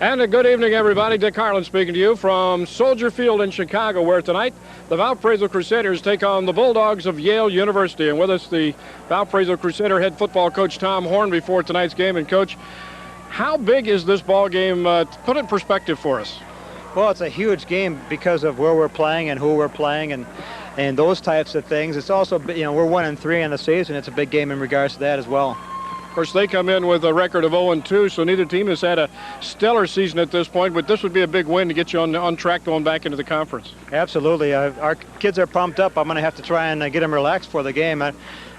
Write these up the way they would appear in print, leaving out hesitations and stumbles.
And a good evening, everybody. Dick Harlan speaking to you from Soldier Field in Chicago, where tonight the Valparaiso Crusaders take on the Bulldogs of Yale University. And with us, the Valparaiso Crusader head football coach Tom Horn before tonight's game. And, Coach, how big is this ball game? Put it in perspective for us. Well, it's a huge game because of where we're playing and who we're playing and those types of things. It's also, we're 1-3 in the season. It's a big game in regards to that as well. Of course, they come in with a record of 0-2, so neither team has had a stellar season at this point, but this would be a big win to get you on track going back into the conference. Absolutely. Our kids are pumped up. I'm going to have to try and get them relaxed for the game. There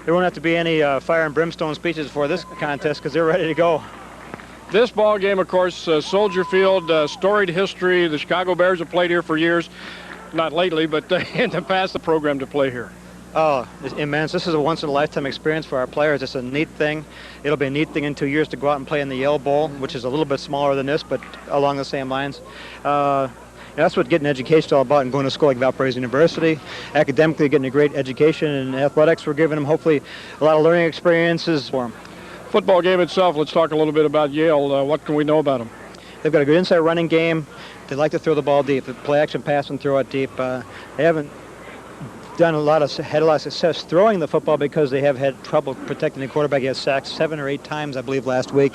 won't have to be any fire and brimstone speeches for this contest because they're ready to go. This ball game, of course, Soldier Field, storied history. The Chicago Bears have played here for years. Not lately, but in the past, the program to play here. Oh, it's immense. This is a once-in-a-lifetime experience for our players. It's a neat thing. It'll be a neat thing in 2 years to go out and play in the Yale Bowl, which is a little bit smaller than this, but along the same lines. That's what getting education is all about, and going to school like Valparaiso University. Academically, getting a great education, and athletics, we're giving them hopefully a lot of learning experiences for them. Football game itself, let's talk a little bit about Yale. What can we know about them? They've got a good inside running game. They like to throw the ball deep. They play action pass and throw it deep. They haven't had a lot of success throwing the football because they have had trouble protecting the quarterback. He has sacked 7 or 8 times, I believe, last week.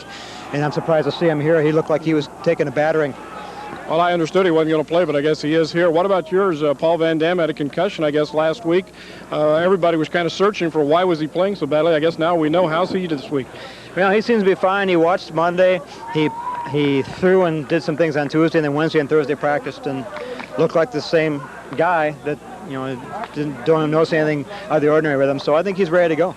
And I'm surprised to see him here. He looked like he was taking a battering. Well, I understood he wasn't going to play, but I guess he is here. What about yours? Paul Van Dam had a concussion, I guess, last week. Everybody was kind of searching for why was he playing so badly. I guess now we know. How's he this week? Well, he seems to be fine. He watched Monday. He threw and did some things on Tuesday, and then Wednesday and Thursday practiced and looked like the same guy that, don't notice anything out of the ordinary with him. So I think he's ready to go.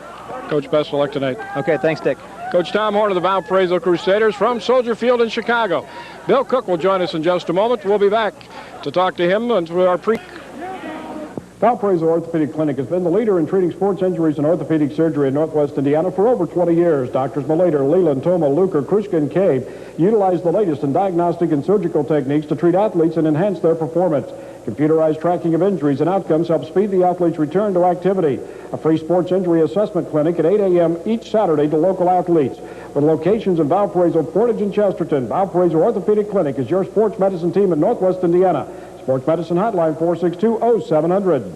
Coach, best of luck tonight. Okay, thanks, Dick. Coach Tom Horn of the Valparaiso Crusaders from Soldier Field in Chicago. Bill Cook will join us in just a moment. We'll be back to talk to him and to our Valparaiso Orthopedic Clinic has been the leader in treating sports injuries and orthopedic surgery in Northwest Indiana for over 20 years. Doctors Malater, Leland, Toma, Luker, Kruska, and Cave utilize the latest in diagnostic and surgical techniques to treat athletes and enhance their performance. Computerized tracking of injuries and outcomes helps speed the athlete's return to activity. A free sports injury assessment clinic at 8 a.m. each Saturday to local athletes. With locations in Valparaiso, Portage, and Chesterton, Valparaiso Orthopedic Clinic is your sports medicine team in Northwest Indiana. Sports Medicine Hotline 462-0700.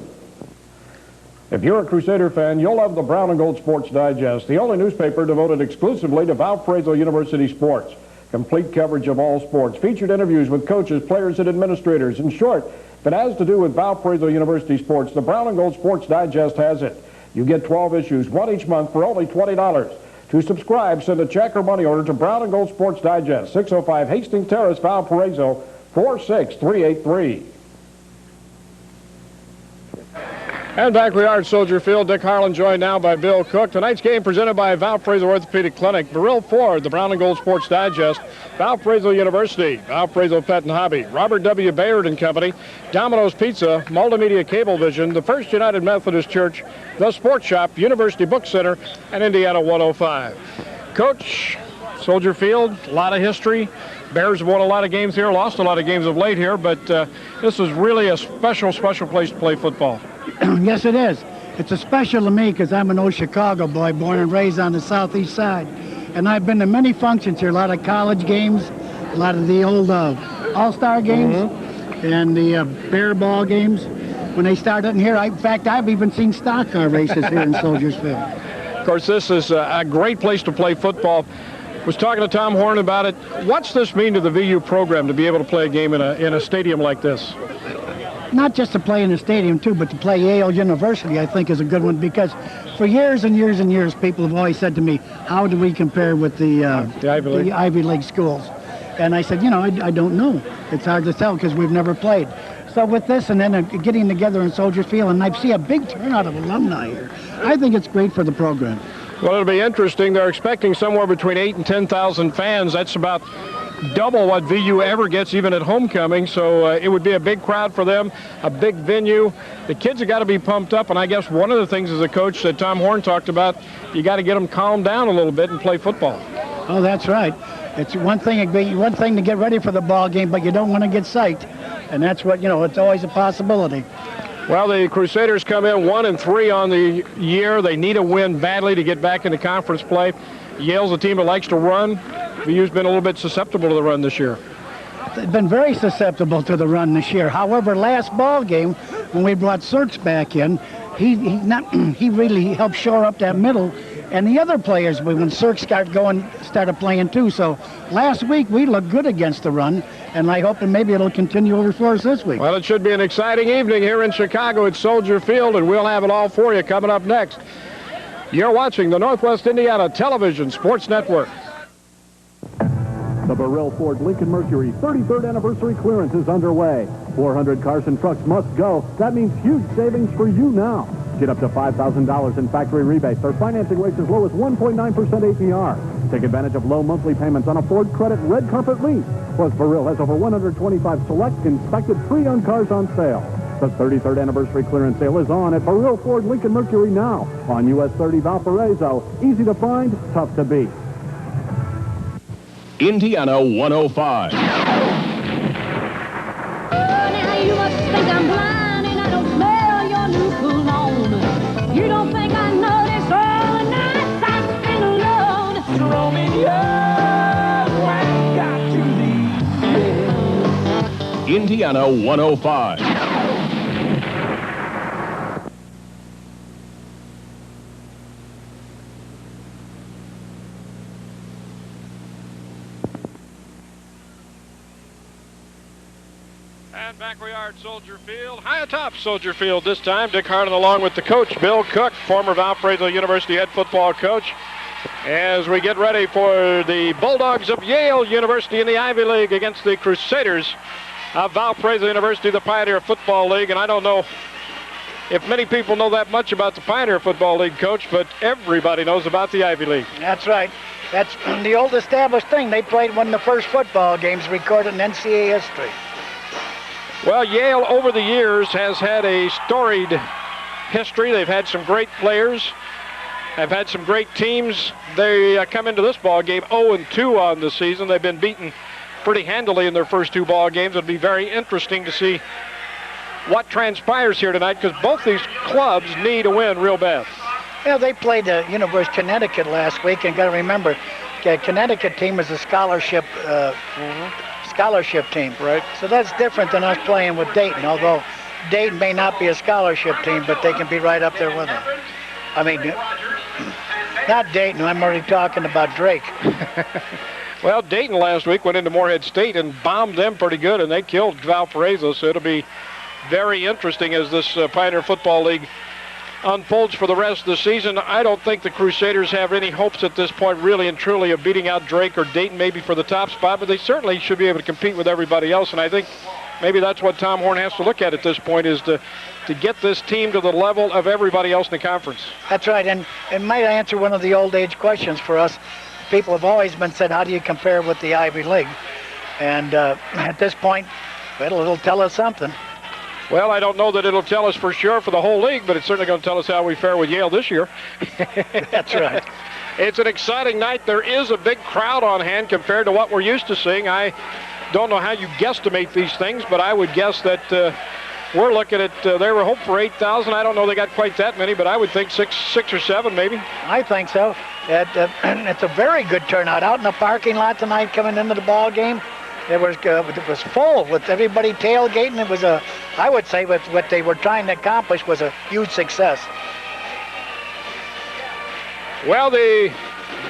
If you're a Crusader fan, you'll love the Brown and Gold Sports Digest, the only newspaper devoted exclusively to Valparaiso University sports. Complete coverage of all sports, featured interviews with coaches, players, and administrators. In short, if it has to do with Valparaiso University sports, the Brown and Gold Sports Digest has it. You get 12 issues, one each month, for only $20. To subscribe, send a check or money order to Brown and Gold Sports Digest, 605 Hastings Terrace, Valparaiso, 46383. And back we are at Soldier Field. Dick Harlan joined now by Bill Cook. Tonight's game presented by Valparaiso Orthopedic Clinic, Beryl Ford, the Brown and Gold Sports Digest, Valparaiso University, Valparaiso Pet and Hobby, Robert W. Bayard and Company, Domino's Pizza, Multimedia Cablevision, the First United Methodist Church, the Sports Shop, University Book Center, and Indiana 105. Coach, Soldier Field, a lot of history. Bears have won a lot of games here, lost a lot of games of late here, but this is really a special place to play football. Yes, it is. It's a special to me because I'm an old Chicago boy, born and raised on the southeast side. And I've been to many functions here, a lot of college games, a lot of the old all-star games, and the bear ball games. When they started in here, in fact, I've even seen stock car races here in Soldiers Field. Of course, this is a great place to play football. Was talking to Tom Horn about it. What's this mean to the VU program to be able to play a game in a stadium like this? Not just to play in the stadium, too, but to play Yale University, I think, is a good one, because for years and years and years, people have always said to me, how do we compare with the Ivy League schools? And I said, I don't know. It's hard to tell because we've never played. So with this and then getting together in Soldier Field, and I see a big turnout of alumni here, I think it's great for the program. Well, it'll be interesting. They're expecting somewhere between 8,000 and 10,000 fans. That's about double what VU ever gets, even at homecoming. So it would be a big crowd for them, a big venue. The kids have got to be pumped up. And I guess one of the things as a coach that Tom Horn talked about, you got to get them calmed down a little bit and play football. Oh, that's right. It's one thing to get ready for the ball game, but you don't want to get psyched. And that's what, it's always a possibility. Well, the Crusaders come in 1-3 on the year. They need a win badly to get back into conference play. Yale's a team that likes to run. VU's been a little bit susceptible to the run this year. been very susceptible to the run this year. However, last ball game, when we brought Sirks back in, he really helped shore up that middle. And the other players, when Sirks started playing too. So last week we looked good against the run, and I hope that maybe it'll continue over for us this week. Well, it should be an exciting evening here in Chicago at Soldier Field, and we'll have it all for you coming up next. You're watching the Northwest Indiana Television Sports Network. The Burrell Ford Lincoln Mercury 33rd anniversary clearance is underway. 400 cars and trucks must go. That means huge savings for you now. Get up to $5,000 in factory rebates or financing rates as low as 1.9% APR. Take advantage of low monthly payments on a Ford Credit red carpet lease. Plus, Burrell has over 125 select inspected pre-owned cars on sale. The 33rd anniversary clearance sale is on at Burrell Ford Lincoln Mercury now on US 30 Valparaiso. Easy to find, tough to beat. Indiana 105. Now you must think I'm blind and I don't smell your new cologne. You don't think I notice all the nights I've been alone. Romeo, I got to leave. Indiana 105. And back we are at Soldier Field, high atop Soldier Field this time. Dick Harlan along with the coach, Bill Cook, former Valparaiso University head football coach, as we get ready for the Bulldogs of Yale University in the Ivy League against the Crusaders of Valparaiso University, the Pioneer Football League. And I don't know if many people know that much about the Pioneer Football League, Coach, but everybody knows about the Ivy League. That's right. That's the old established thing. They played one of the first football games recorded in NCAA history. Well, Yale over the years has had a storied history. They've had some great players, have had some great teams. They come into this ball game 0-2 on the season. They've been beaten pretty handily in their first two ball games. It'll be very interesting to see what transpires here tonight, because both these clubs need a win real bad. Yeah, they played the University of Connecticut last week, and got to remember, the Connecticut team is a scholarship team. Right. So that's different than us playing with Dayton, although Dayton may not be a scholarship team, but they can be right up there with them. I mean, not Dayton, I'm already talking about Drake. Well, Dayton last week went into Morehead State and bombed them pretty good, and they killed Valparaiso, so it'll be very interesting as this Pioneer Football League unfolds for the rest of the season. I don't think the Crusaders have any hopes at this point, really and truly, of beating out Drake or Dayton maybe for the top spot, but they certainly should be able to compete with everybody else, and I think maybe that's what Tom Horn has to look at this point, is to get this team to the level of everybody else in the conference. That's right, and it might answer one of the old age questions for us. People have always been said, how do you compare with the Ivy League? And at this point, it'll tell us something. Well, I don't know that it'll tell us for sure for the whole league, but it's certainly going to tell us how we fare with Yale this year. That's right. It's an exciting night. There is a big crowd on hand compared to what we're used to seeing. I don't know how you guesstimate these things, but I would guess that we're looking at, they were hoping for 8,000. I don't know they got quite that many, but I would think six or seven maybe. I think so. It's a very good turnout out in the parking lot tonight coming into the ball game. It was full with everybody tailgating. It was I would say what they were trying to accomplish was a huge success. Well, the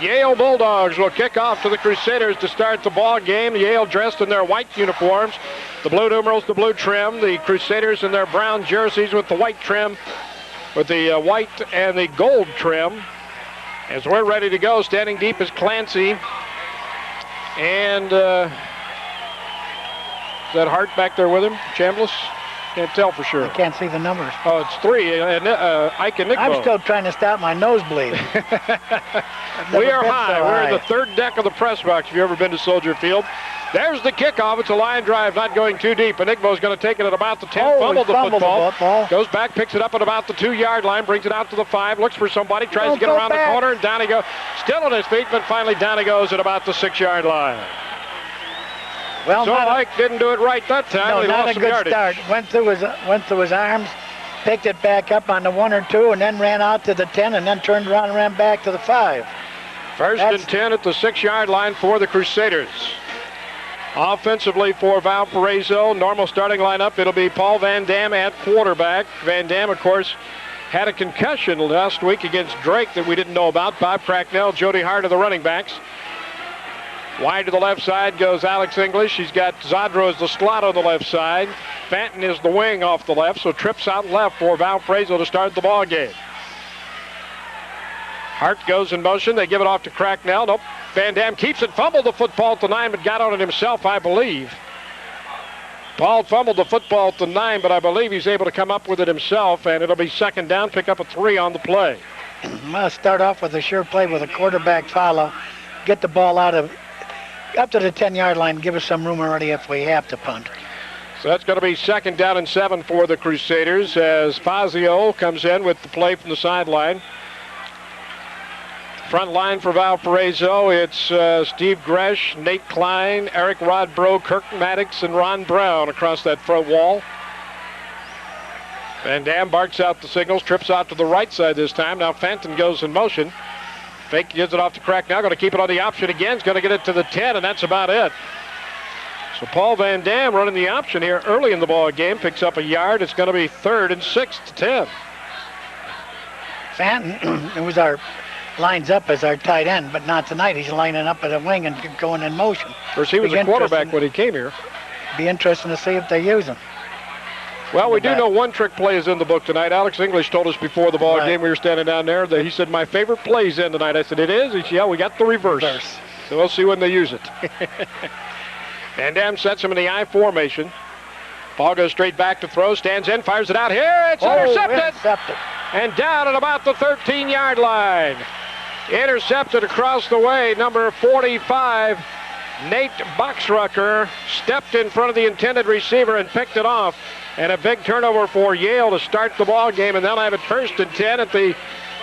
Yale Bulldogs will kick off to the Crusaders to start the ball game. Yale dressed in their white uniforms, the blue numerals, the blue trim. The Crusaders in their brown jerseys with the white trim, with the white and the gold trim. As we're ready to go, standing deep is Clancy. And is that Hart back there with him? Chambliss? Can't tell for sure. I can't see the numbers. Oh, it's 3. Ike and Nickbo. I'm still trying to stop my nosebleed. We are high. We're in the third deck of the press box if you've ever been to Soldier Field. There's the kickoff. It's a line drive, not going too deep. And Nickbo's going to take it at about the 10. Fumbled the football. Goes back, picks it up at about the 2-yard line, brings it out to the 5, looks for somebody, tries to get around the corner, and down he goes. Still on his feet, but finally down he goes at about the 6-yard line. Well, so Ike didn't do it right that time. No, he not lost a good start. Went through his arms, picked it back up on the 1 or 2, and then ran out to the 10, and then turned around and ran back to the 5. First and 10 at the 6-yard line for the Crusaders. Offensively for Valparaiso, normal starting lineup, it'll be Paul Van Dam at quarterback. Van Dam, of course, had a concussion last week against Drake that we didn't know about. Bob Cracknell, Jody Hart are the running backs. Wide to the left side goes Alex English. He's got Zadro as the slot on the left side. Fanton is the wing off the left, so trips out left for Valparaiso to start the ball game. Hart goes in motion. They give it off to Cracknell. Nope. Van Dam keeps it, fumbled the football at the 9, but got on it himself, I believe. Paul fumbled the football at the 9, but I believe he's able to come up with it himself, and it'll be second down, pick up a 3 on the play. I'm going to start off with a sure play with a quarterback follow. Get the ball up to the 10-yard line, give us some room already if we have to punt. So that's going to be second down and 7 for the Crusaders as Fazio comes in with the play from the sideline. Front line for Valparaiso, it's Steve Gresh, Nate Klein, Eric Rodbro, Kirk Maddox, and Ron Brown across that front wall. Van Dam barks out the signals, trips out to the right side this time. Now Fanton goes in motion. Fake gives it off to Cracknell, going to keep it on the option again. He's going to get it to the 10, and that's about it. So Paul Van Dam running the option here early in the ball game, picks up a yard. It's going to be 3rd and 6 to 10. Fanton lines up as our tight end, but not tonight. He's lining up at a wing and going in motion. Of course, he was a quarterback when he came here. Be interesting to see if they use him. Well, we do know one trick play is in the book tonight. Alex English told us before the ball game, we were standing down there, that he said, my favorite play's in tonight. I said, it is? He said, yeah, we got the reverse. So we'll see when they use it. Van Dam sets him in the I formation. Ball goes straight back to throw, stands in, fires it out here. It's intercepted. And down at about the 13-yard line. Intercepted across the way, number 45, Nate Boxrucker, stepped in front of the intended receiver and picked it off. And a big turnover for Yale to start the ball game, and they'll have it 1st and 10 at the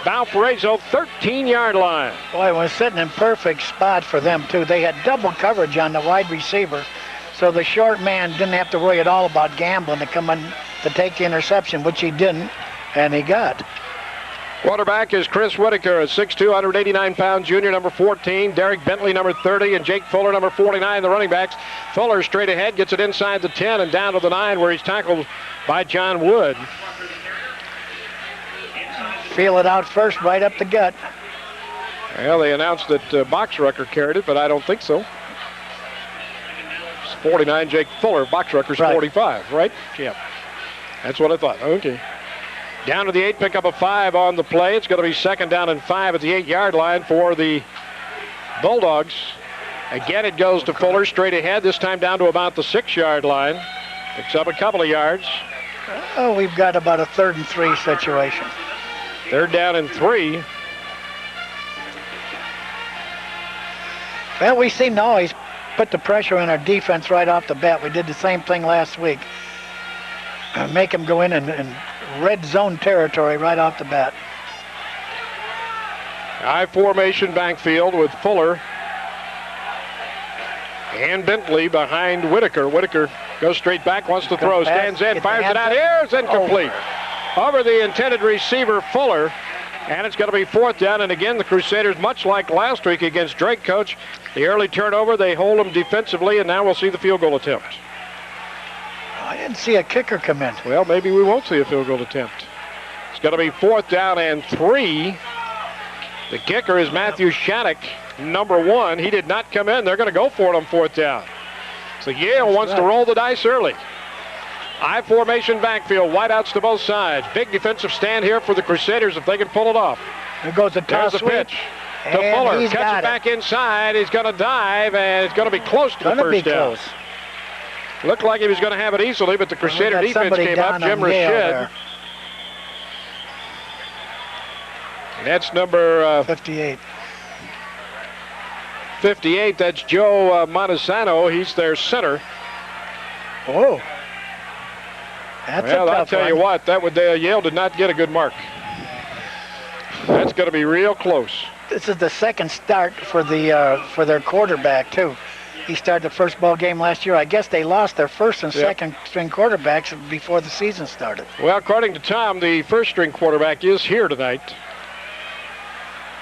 Valparaiso 13-yard line. Boy, it was sitting in perfect spot for them, too. They had double coverage on the wide receiver, so the short man didn't have to worry at all about gambling to come in to take the interception, which he didn't, and he got. Quarterback is Chris Whitaker, a 6'2", 189-pound junior, number 14. Derek Bentley, number 30, and Jake Fuller, number 49, the running backs. Fuller straight ahead, gets it inside the 10 and down to the 9 where he's tackled by John Wood. Feel it out first, right up the gut. Well, they announced that Boxrucker carried it, but I don't think so. It's 49, Jake Fuller. Boxrucker's 45, right? Yeah. That's what I thought. Okay. Down to the 8, pick up a 5 on the play. It's going to be second down and 5 at the 8-yard line for the Bulldogs. Again, it goes to Fuller straight ahead, this time down to about the 6-yard line. Picks up a couple of yards. Oh, we've got about a 3rd and 3 situation. 3rd down and 3. Well, we seem to always put the pressure on our defense right off the bat. We did the same thing last week. Make them go in and red zone territory right off the bat. I formation backfield with Fuller and Bentley behind Whitaker. Whitaker goes straight back, wants to throw, stands in, fires it out here, it's incomplete. Over the intended receiver, Fuller, and it's going to be 4th down. And again, the Crusaders, much like last week against Drake, coach, the early turnover, they hold them defensively, and now we'll see the field goal attempt. I didn't see a kicker come in. Well, maybe we won't see a field goal attempt. It's going to be 4th down and 3. The kicker is Matthew Shattuck, number 1. He did not come in. They're going to go for it on 4th down. So Yale wants to roll the dice early. I formation backfield, wideouts to both sides. Big defensive stand here for the Crusaders if they can pull it off. There goes the toss. There's the pitch to Fuller. Catches it back inside. He's going to dive, and it's going to be close to the first down. Looked like he was going to have it easily, but the Crusader defense came up. Jim Rashid. That's number 58. 58, that's Joe Montesano. He's their center. Oh. That's a tough I'll tell you what, Yale did not get a good mark. That's going to be real close. This is the second start for their quarterback, too. He started the first ball game last year. I guess they lost their first and second string quarterbacks before the season started. Well, according to Tom, the first string quarterback is here tonight.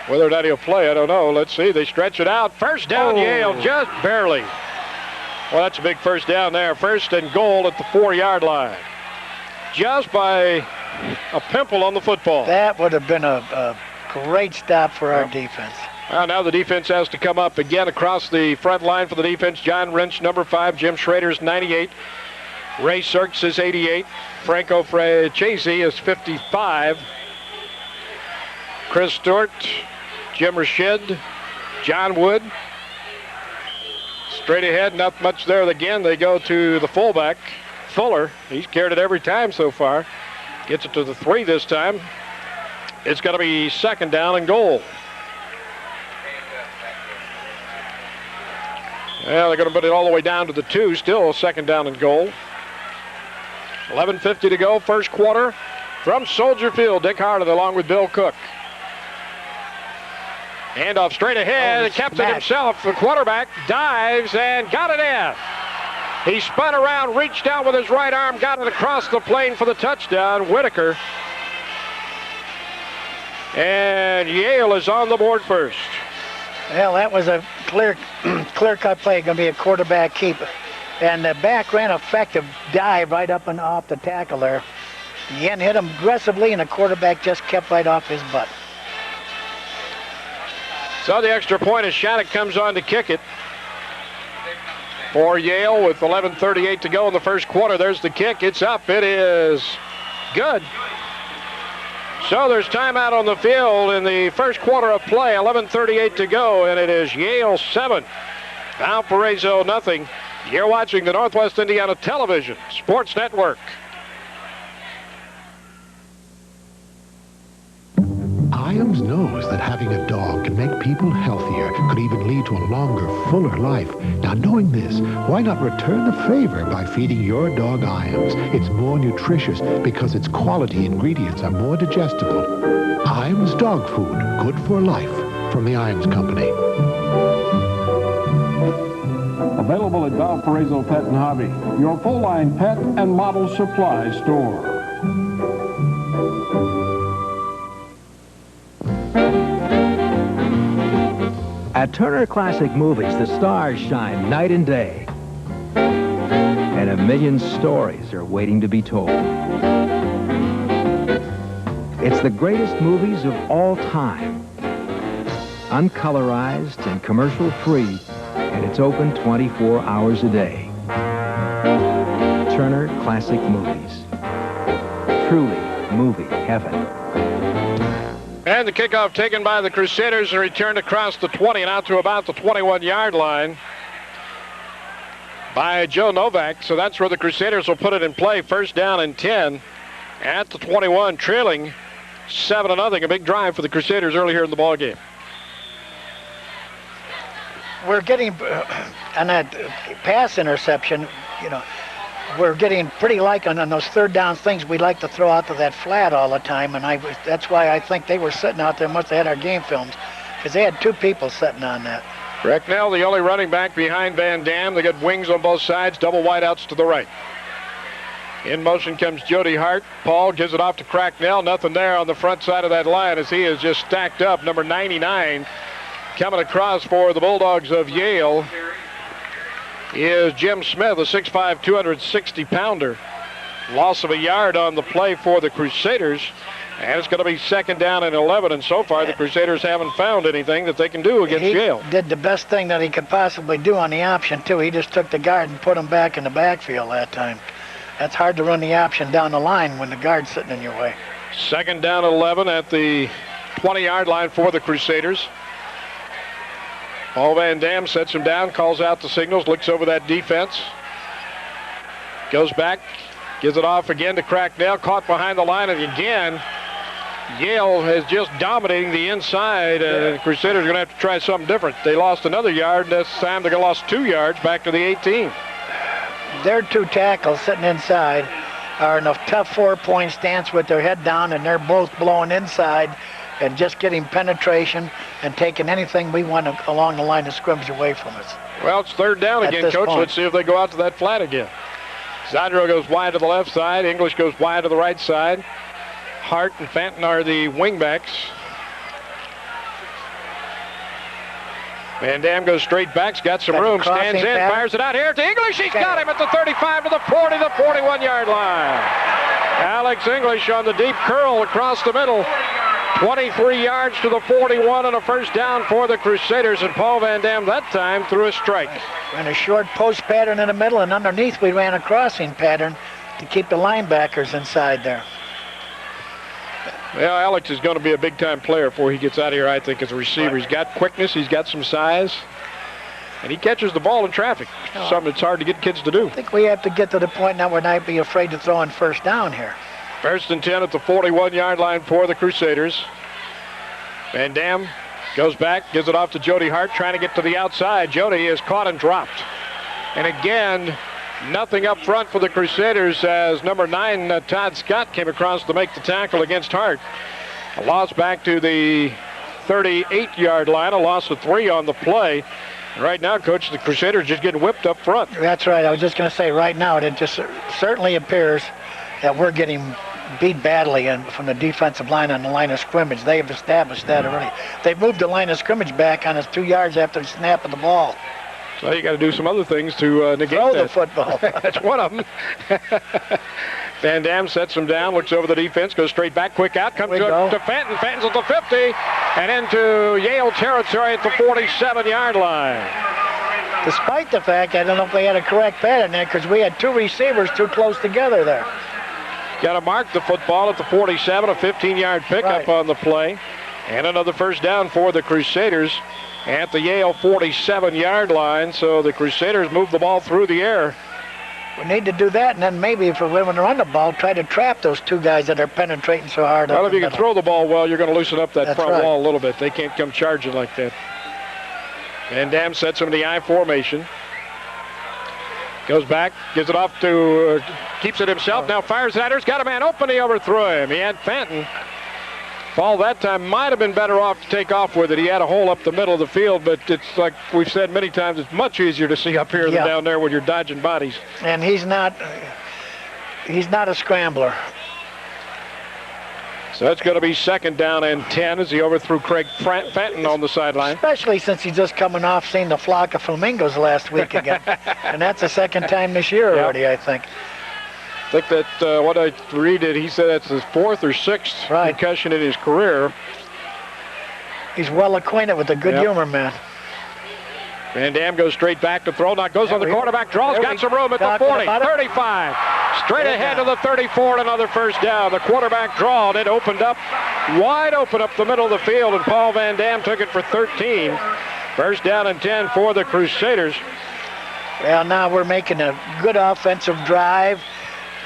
Whether or not he'll play, I don't know. Let's see. They stretch it out. First down, Yale, just barely. Well, that's a big first down there. 1st and goal at the 4-yard line. Just by a pimple on the football. That would have been a great stop for our defense. Well, now the defense has to come up again across the front line for the defense. John Wrench, number 5. Jim Schrader's 98. Ray Serks is 88. Franco Francesi is 55. Chris Stewart, Jim Rashid, John Wood. Straight ahead, not much there again. They go to the fullback, Fuller. He's carried it every time so far. Gets it to the 3 this time. It's going to be 2nd down and goal. Yeah, they're going to put it all the way down to the 2. Still 2nd down and goal. 11:50 to go, 1st quarter. From Soldier Field, Dick Harlan along with Bill Cook. Handoff straight ahead. The captain himself, the quarterback, dives and got it in. He spun around, reached out with his right arm, got it across the plane for the touchdown. Whitaker. And Yale is on the board first. Well, that was a clear-cut play. Going to be a quarterback keep. And the back ran effective dive right up and off the tackle there. The end hit him aggressively, and the quarterback just kept right off his butt. So the extra point as Shattuck comes on to kick it for Yale with 11:38 to go in the 1st quarter. There's the kick. It's up. It is good. So there's timeout on the field in the 1st quarter of play. 11:38 to go, and it is Yale 7, Valparaiso nothing. You're watching the Northwest Indiana Television Sports Network. Iams knows that having a dog can make people healthier, could even lead to a longer, fuller life. Now, knowing this, why not return the favor by feeding your dog Iams? It's more nutritious because its quality ingredients are more digestible. Iams dog food, good for life, from the Iams Company. Available at Valparaiso Pet and Hobby, your full-line pet and model supply store. At Turner Classic Movies, the stars shine night and day. And 1,000,000 stories are waiting to be told. It's the greatest movies of all time. Uncolorized and commercial-free, and it's open 24 hours a day. Turner Classic Movies. Truly movie heaven. And the kickoff taken by the Crusaders and returned across the 20 and out to about the 21-yard line by Joe Novak. So that's where the Crusaders will put it in play. 1st down and 10 at the 21, trailing 7-0. A big drive for the Crusaders early here in the ball game. We're getting, on that pass interception, we're getting pretty like on those 3rd down things we like to throw out to that flat all the time, and that's why I think they were sitting out there once they had our game films, because they had 2 people sitting on that. Cracknell, the only running back behind Van Dam. They got wings on both sides, double wideouts to the right. In motion comes Jody Hart. Paul gives it off to Cracknell. Nothing there on the front side of that line as he is just stacked up. Number 99 coming across for the Bulldogs of Yale is Jim Smith, a 6'5", 260-pounder. Loss of a yard on the play for the Crusaders. And it's going to be 2nd down and 11. And so far, the Crusaders haven't found anything that they can do against Yale. He did the best thing that he could possibly do on the option, too. He just took the guard and put him back in the backfield that time. That's hard to run the option down the line when the guard's sitting in your way. 2nd down and 11 at the 20-yard line for the Crusaders. Paul Van Dam sets him down, calls out the signals, looks over that defense. Goes back, gives it off again to Cracknell, caught behind the line, and again, Yale is just dominating the inside, and the Crusaders are going to have to try something different. They lost another yard, and this time they lost 2 yards back to the 18. Their 2 tackles sitting inside are in a tough 4-point stance with their head down, and they're both blowing inside and just getting penetration and taking anything we want along the line of scrimmage away from us. Well, it's 3rd down again, Coach. Let's see if they go out to that flat again. Zadro goes wide to the left side. English goes wide to the right side. Hart and Fenton are the wingbacks. Van Dam goes straight back. He's got some room. Stands in. Fires it out here to English. He's got him at the 35 to the 40, the 41-yard line. Alex English on the deep curl across the middle. 23 yards to the 41 and a first down for the Crusaders. And Paul Van Dam that time threw a strike. Ran a short post pattern in the middle, and underneath we ran a crossing pattern to keep the linebackers inside there. Well, Alex is going to be a big-time player before he gets out of here, I think, as a receiver. He's got quickness. He's got some size. And he catches the ball in traffic, something that's hard to get kids to do. I think we have to get to the point now where not be afraid to throw on first down here. First and 10 at the 41-yard line for the Crusaders. Van Dam goes back, gives it off to Jody Hart, trying to get to the outside. Jody is caught and dropped. And again, nothing up front for the Crusaders as number 9, Todd Scott, came across to make the tackle against Hart. A loss back to the 38-yard line, a loss of 3 on the play. And right now, Coach, the Crusaders just getting whipped up front. That's right. I was just going to say right now, it just certainly appears that we're getting beat badly from the defensive line on the line of scrimmage. They have established that already. They moved the line of scrimmage back on us 2 yards after the snap of the ball. So you got to do some other things to negate Throw that. the football. That's one of them. Van Dam sets him down, looks over the defense, goes straight back, quick out, comes to Fenton. Fenton's at the 50 and into Yale territory at the 47-yard line. Despite the fact, I don't know if they had a correct pattern there because we had 2 receivers too close together there. Got to mark the football at the 47, a 15-yard pickup on the play. And another first down for the Crusaders at the Yale 47-yard line. So the Crusaders move the ball through the air. We need to do that, and then maybe if we're going to run the ball, try to trap those 2 guys that are penetrating so hard. Well, if you can throw the ball well, you're going to loosen up that front right. wall a little bit. They can't come charging like that. Van Dam sets him in the I formation. Goes back, gives it off to, keeps it himself, now fires it at her. He's got a man open, he overthrew him. He had Fenton. Fall that time might have been better off to take off with it. He had a hole up the middle of the field, but it's like we've said many times, it's much easier to see up here than down there when you're dodging bodies. And he's not a scrambler. So it's going to be second down and 10 as he overthrew Craig Fenton on the sideline. Especially since he's just coming off seeing the flock of flamingos last week again. And that's the second time this year already, I think. I think that what I read it, he said that's his 4th or 6th concussion in his career. He's well acquainted with the good humor, man. Van Dam goes straight back to throw. Now goes on the quarterback draw. He's got some room at the 40, 35. Straight ahead to the 34, another first down. The quarterback draw, and it opened up, wide open up the middle of the field, and Paul Van Dam took it for 13. First down and 10 for the Crusaders. Well, now we're making a good offensive drive.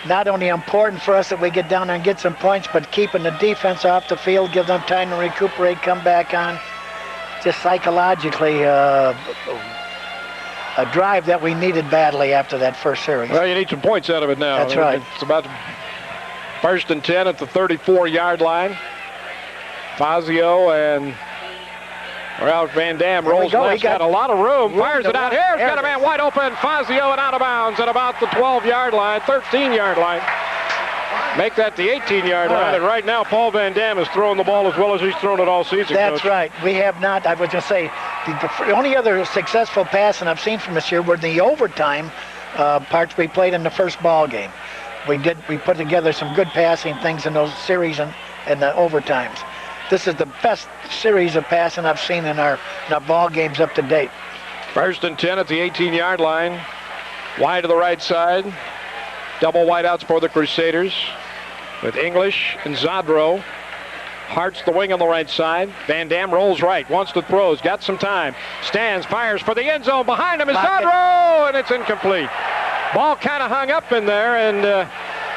Not only important for us that we get down there and get some points, but keeping the defense off the field, give them time to recuperate, come back on. Just psychologically, a drive that we needed badly after that first series. Well, you need some points out of it now. That's right. It's about first and 10 at the 34-yard line. Fazio and Van Dam rolls left. He's got a lot of room. Fires it out here. He's got a man wide open. Fazio and out of bounds at about the 12-yard line, 13-yard line. Make that the 18-yard line. And right now, Paul Van Dam is throwing the ball as well as he's thrown it all season. That's right. We have not. I was going to say, the only other successful passing I've seen from this year were the overtime parts we played in the first ball game. We put together some good passing things in those series and the overtimes. This is the best series of passing I've seen in our ball games up to date. First and 10 at the 18-yard line. Wide to the right side. Double wideouts for the Crusaders with English and Zadro. Hart's the wing on the right side. Van Dam rolls right, wants to throw, he's got some time. Stands, fires for the end zone. Behind him is Zadro, and it's incomplete. Ball kind of hung up in there, and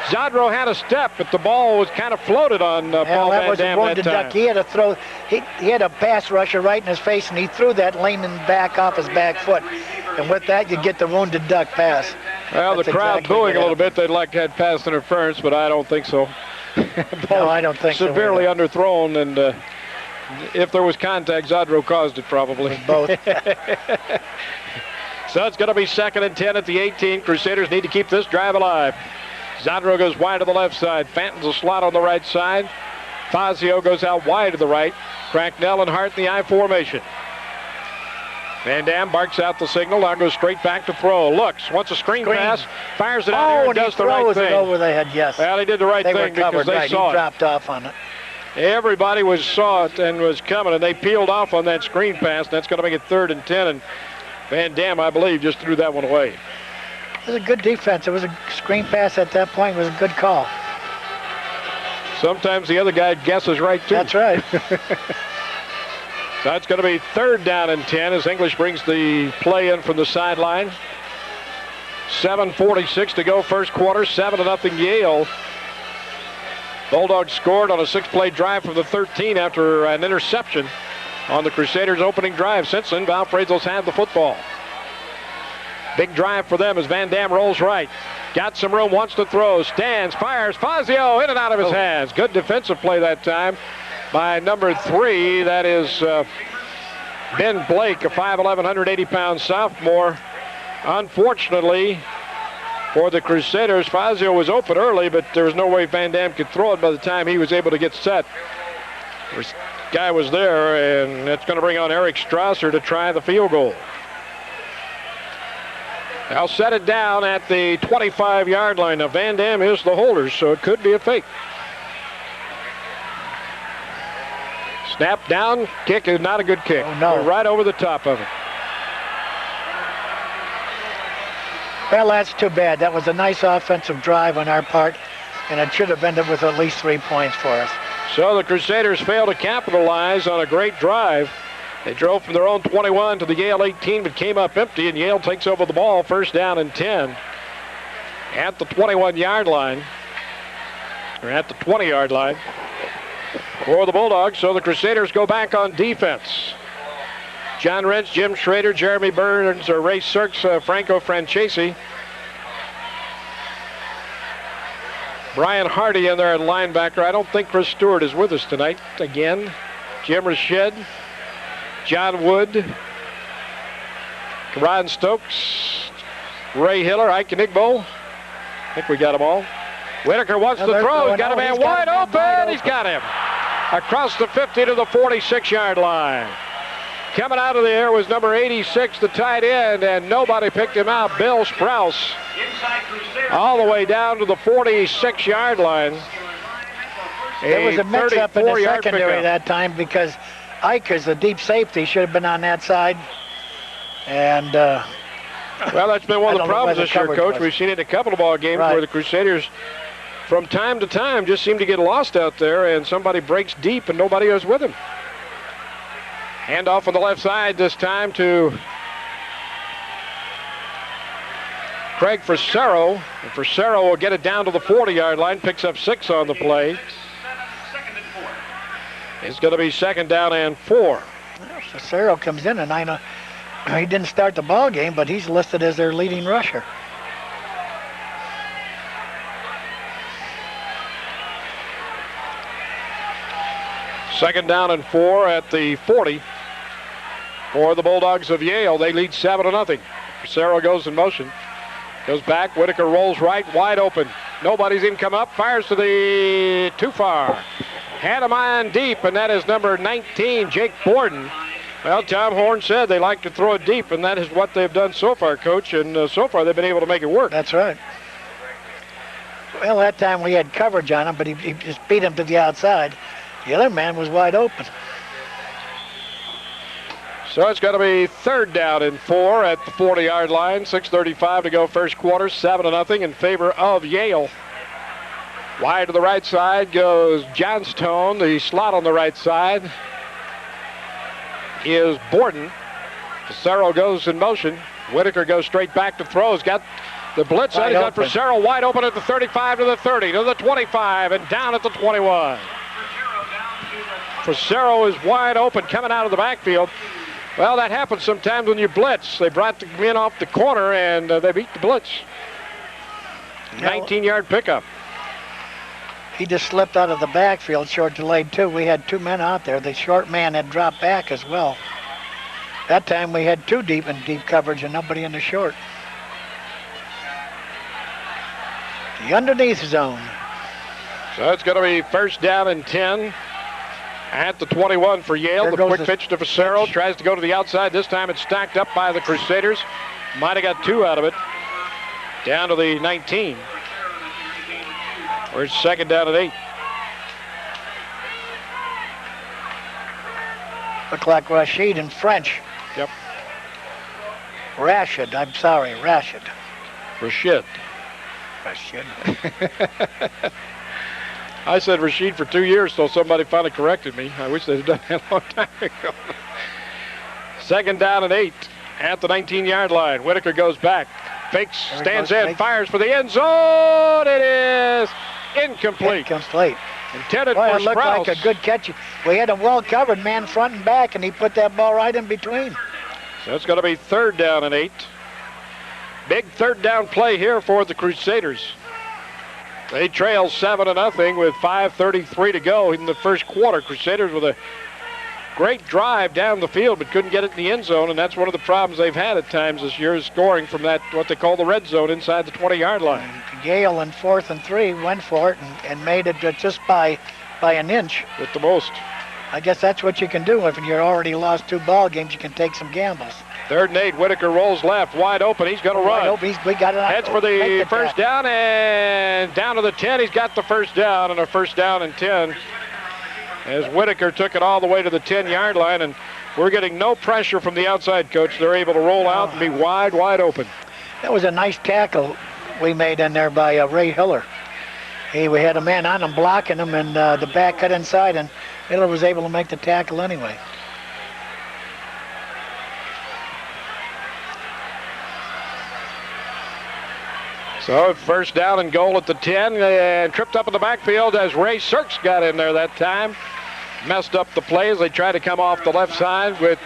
Zadro had a step, but the ball was kind of floated on Paul Van Dam that time. He had a throw. He had a pass rusher right in his face, and he threw that leaning back off his back foot. And with that, you get the wounded duck pass. Well, the crowd booing a little bit. They'd like to have pass interference, but I don't think so. No, I don't think so. Severely underthrown, and if there was contact, Zadro caused it probably. Both. So it's going to be second and 10 at the 18. Crusaders need to keep this drive alive. Zadro goes wide to the left side. Fenton's a slot on the right side. Fazio goes out wide to the right. Cracknell and Hart in the I formation. Van Dam barks out the signal, now goes straight back to throw. Looks, wants a screen pass, fires it out here, and does the right thing. It over the head, yes. Well, he did the right thing because they saw it. He dropped off on it. Everybody saw it and was coming, and they peeled off on that screen pass. That's going to make it 3rd and 10, and Van Dam, I believe, just threw that one away. It was a good defense. It was a screen pass at that point. It was a good call. Sometimes the other guy guesses right, too. That's right. So it's going to be 3rd down and 10 as English brings the play in from the sideline. 7:46 to go first quarter, 7-0 Yale. Bulldogs scored on a 6-play drive from the 13 after an interception on the Crusaders' opening drive. Since then, Valparaiso's had the football. Big drive for them as Van Dam rolls right. Got some room, wants to throw, stands, fires, Fazio in and out of his hands. Good defensive play that time by number 3. That is Ben Blake, a 5'11", 180-pound sophomore. Unfortunately for the Crusaders, Fazio was open early, but there was no way Van Dam could throw it by the time he was able to get set. This guy was there, and it's going to bring on Eric Strasser to try the field goal. They'll set it down at the 25-yard line. Now, Van Dam is the holder, so it could be a fake. Snap down, kick is not a good kick. Oh, no. Right over the top of it. Well, that's too bad. That was a nice offensive drive on our part, and it should have ended with at least 3 points for us. So the Crusaders failed to capitalize on a great drive. They drove from their own 21 to the Yale 18, but came up empty, and Yale takes over the ball, 1st down and 10 at the 21-yard line, or at the 20-yard line for the Bulldogs. So the Crusaders go back on defense. John Rentz, Jim Schrader, Jeremy Burns, Ray Sirks, Franco Francesi. Brian Hardy in there at linebacker. I don't think Chris Stewart is with us tonight. Again, Jim Rashed, John Wood, Ron Stokes, Ray Hiller, Ike Enigbo. I think we got them all. Whitaker wants to throw. He's got a man wide open. He's got him. Across the 50 to the 46-yard line. Coming out of the air was number 86, the tight end, and nobody picked him out. Bill Sprouse. All the way down to the 46-yard line. There was a mix-up in the secondary that time because Ike, as the deep safety, should have been on that side. And well, that's been one of the problems this year, Coach. We've seen it in a couple of ball games where the Crusaders, from time to time, just seem to get lost out there, and somebody breaks deep and nobody is with him. Handoff on the left side this time to Craig Frasero. And Frasero will get it down to the 40-yard line, picks up 6 on the play. It's going to be 2nd down and 4. Well, Frasero comes in, and I know he didn't start the ball game, but he's listed as their leading rusher. Second down and 4 at the 40 for the Bulldogs of Yale. They lead 7-0. Frasero goes in motion. Goes back. Whitaker rolls right, wide open. Nobody's even come up. Fires to the too far. Had him on deep, and that is number 19, Jake Borden. Well, Tom Horn said they like to throw it deep, and that is what they've done so far, Coach. And so far, they've been able to make it work. That's right. Well, that time we had coverage on him, but he just beat him to the outside. The other man was wide open. So it's going to be 3rd down and 4 at the 40-yard line. 6:35 to go first quarter. 7-0 in favor of Yale. Wide to the right side goes Johnstone. The slot on the right side is Borden. Frasero goes in motion. Whitaker goes straight back to throw. He's got the blitz on. He's got Frasero wide open at the 35 to the 30 to the 25 and down at the 21. Frasero is wide open coming out of the backfield. Well, that happens sometimes when you blitz. They brought the men off the corner, and they beat the blitz. 19-yard pickup. He just slipped out of the backfield, short delayed, too. We had 2 men out there. The short man had dropped back as well. That time we had 2 deep in deep coverage and nobody in the short. The underneath zone. So it's going to be 1st down and 10 At the 21 for Yale, There the goes quick the pitch to Facero. Tries to go to the outside. This time it's stacked up by the Crusaders. Might have got 2 out of it. Down to the 19. We're second down at 8. Look like Rashid in French. Yep. Rashid, I'm sorry, Rashid. Rashid. Rashid. I said Rashid for 2 years till somebody finally corrected me. I wish they'd have done that a long time ago. Second down and 8 at the 19-yard line. Whitaker goes back. Fakes, stands in, fires for the end zone. It is incomplete. Incomplete. Intended Boy, for it looked Sprouse. like a good catch. We had him well covered, man, front and back, and he put that ball right in between. So it's going to be third down and 8. Big third down play here for the Crusaders. They trail 7-0 with 5:33 to go in the first quarter. Crusaders with a great drive down the field, but couldn't get it in the end zone, and that's one of the problems they've had at times this year, is scoring from that, what they call the red zone, inside the 20-yard line. Yale in 4th and 3 went for it and made it just by an inch. At the most. I guess that's what you can do. If you're already lost 2 ball games, you can take some gambles. Third and 8, Whitaker rolls left, wide open. He's going to run. We got it. Heads for the first down, and down to the 10. He's got the first down, and a first down and 10. As Whitaker took it all the way to the 10-yard line, and we're getting no pressure from the outside, Coach. They're able to roll out and be wide open. That was a nice tackle we made in there by Ray Hiller. We had a man on him blocking him, and the back cut inside, and Hiller was able to make the tackle anyway. So first down and goal at the 10, and tripped up in the backfield as Ray Sirks got in there that time. Messed up the play as they tried to come off the left side with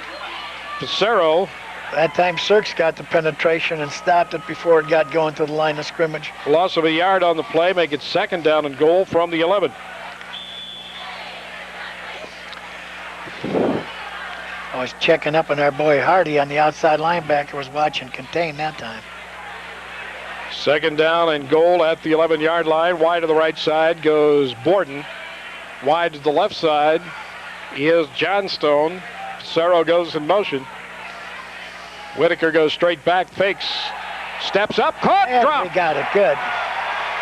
Facero. That time Sirks got the penetration and stopped it before it got going to the line of scrimmage. Loss of a yard on the play, make it second down and goal from the 11. I was checking up on our boy Hardy on the outside linebacker, was watching contain that time. Second down and goal at the 11-yard line. Wide to the right side goes Borden. Wide to the left side is Johnstone. Cerro goes in motion. Whitaker goes straight back, fakes, steps up, caught, And drop. we got it, good.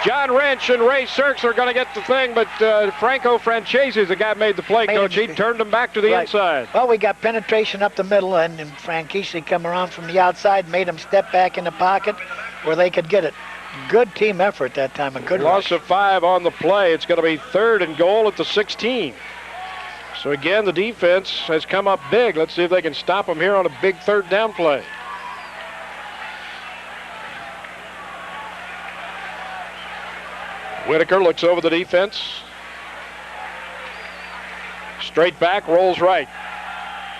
John Wrench and Ray Sirks are going to get the thing, but Franco Francese is the guy who made the play, Coach. He turned them back to the inside. Well, we got penetration up the middle, and Francese come around from the outside, made them step back in the pocket where they could get it. Good team effort that time, a good Loss rush. of 5 on the play. It's going to be third and goal at the 16. So again, the defense has come up big. Let's see if they can stop them here on a big third down play. Whitaker looks over the defense. Straight back, rolls right.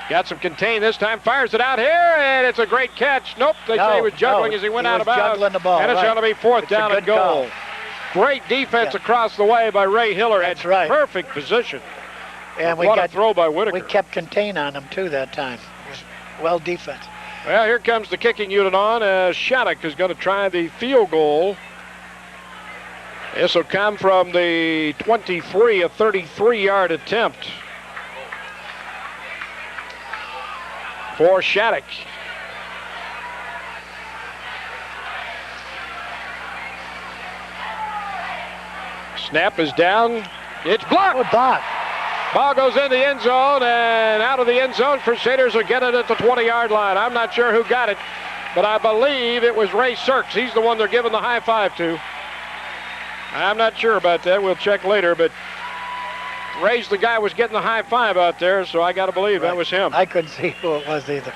Got some contain this time, fires it out here, and it's a great catch. Nope, they say he was juggling as he went out of bounds. Juggling the ball, and it's going to be fourth down and goal. Call. Great defense across the way by Ray Hiller. That's Had right. Perfect position. And what a throw by Whitaker. We kept contain on them too that time. It was well defense. Well, here comes the kicking unit on. Shattuck is going to try the field goal. This will come from the 23, a 33-yard attempt for Shattuck. Snap is down. It's blocked. Good block. Ball goes in the end zone, and out of the end zone, Crusaders will get it at the 20-yard line. I'm not sure who got it, but I believe it was Ray Sirks. He's the one they're giving the high five to. I'm not sure about that. We'll check later, but Ray's the guy who was getting the high five out there, so I got to believe that was him. I couldn't see who it was either.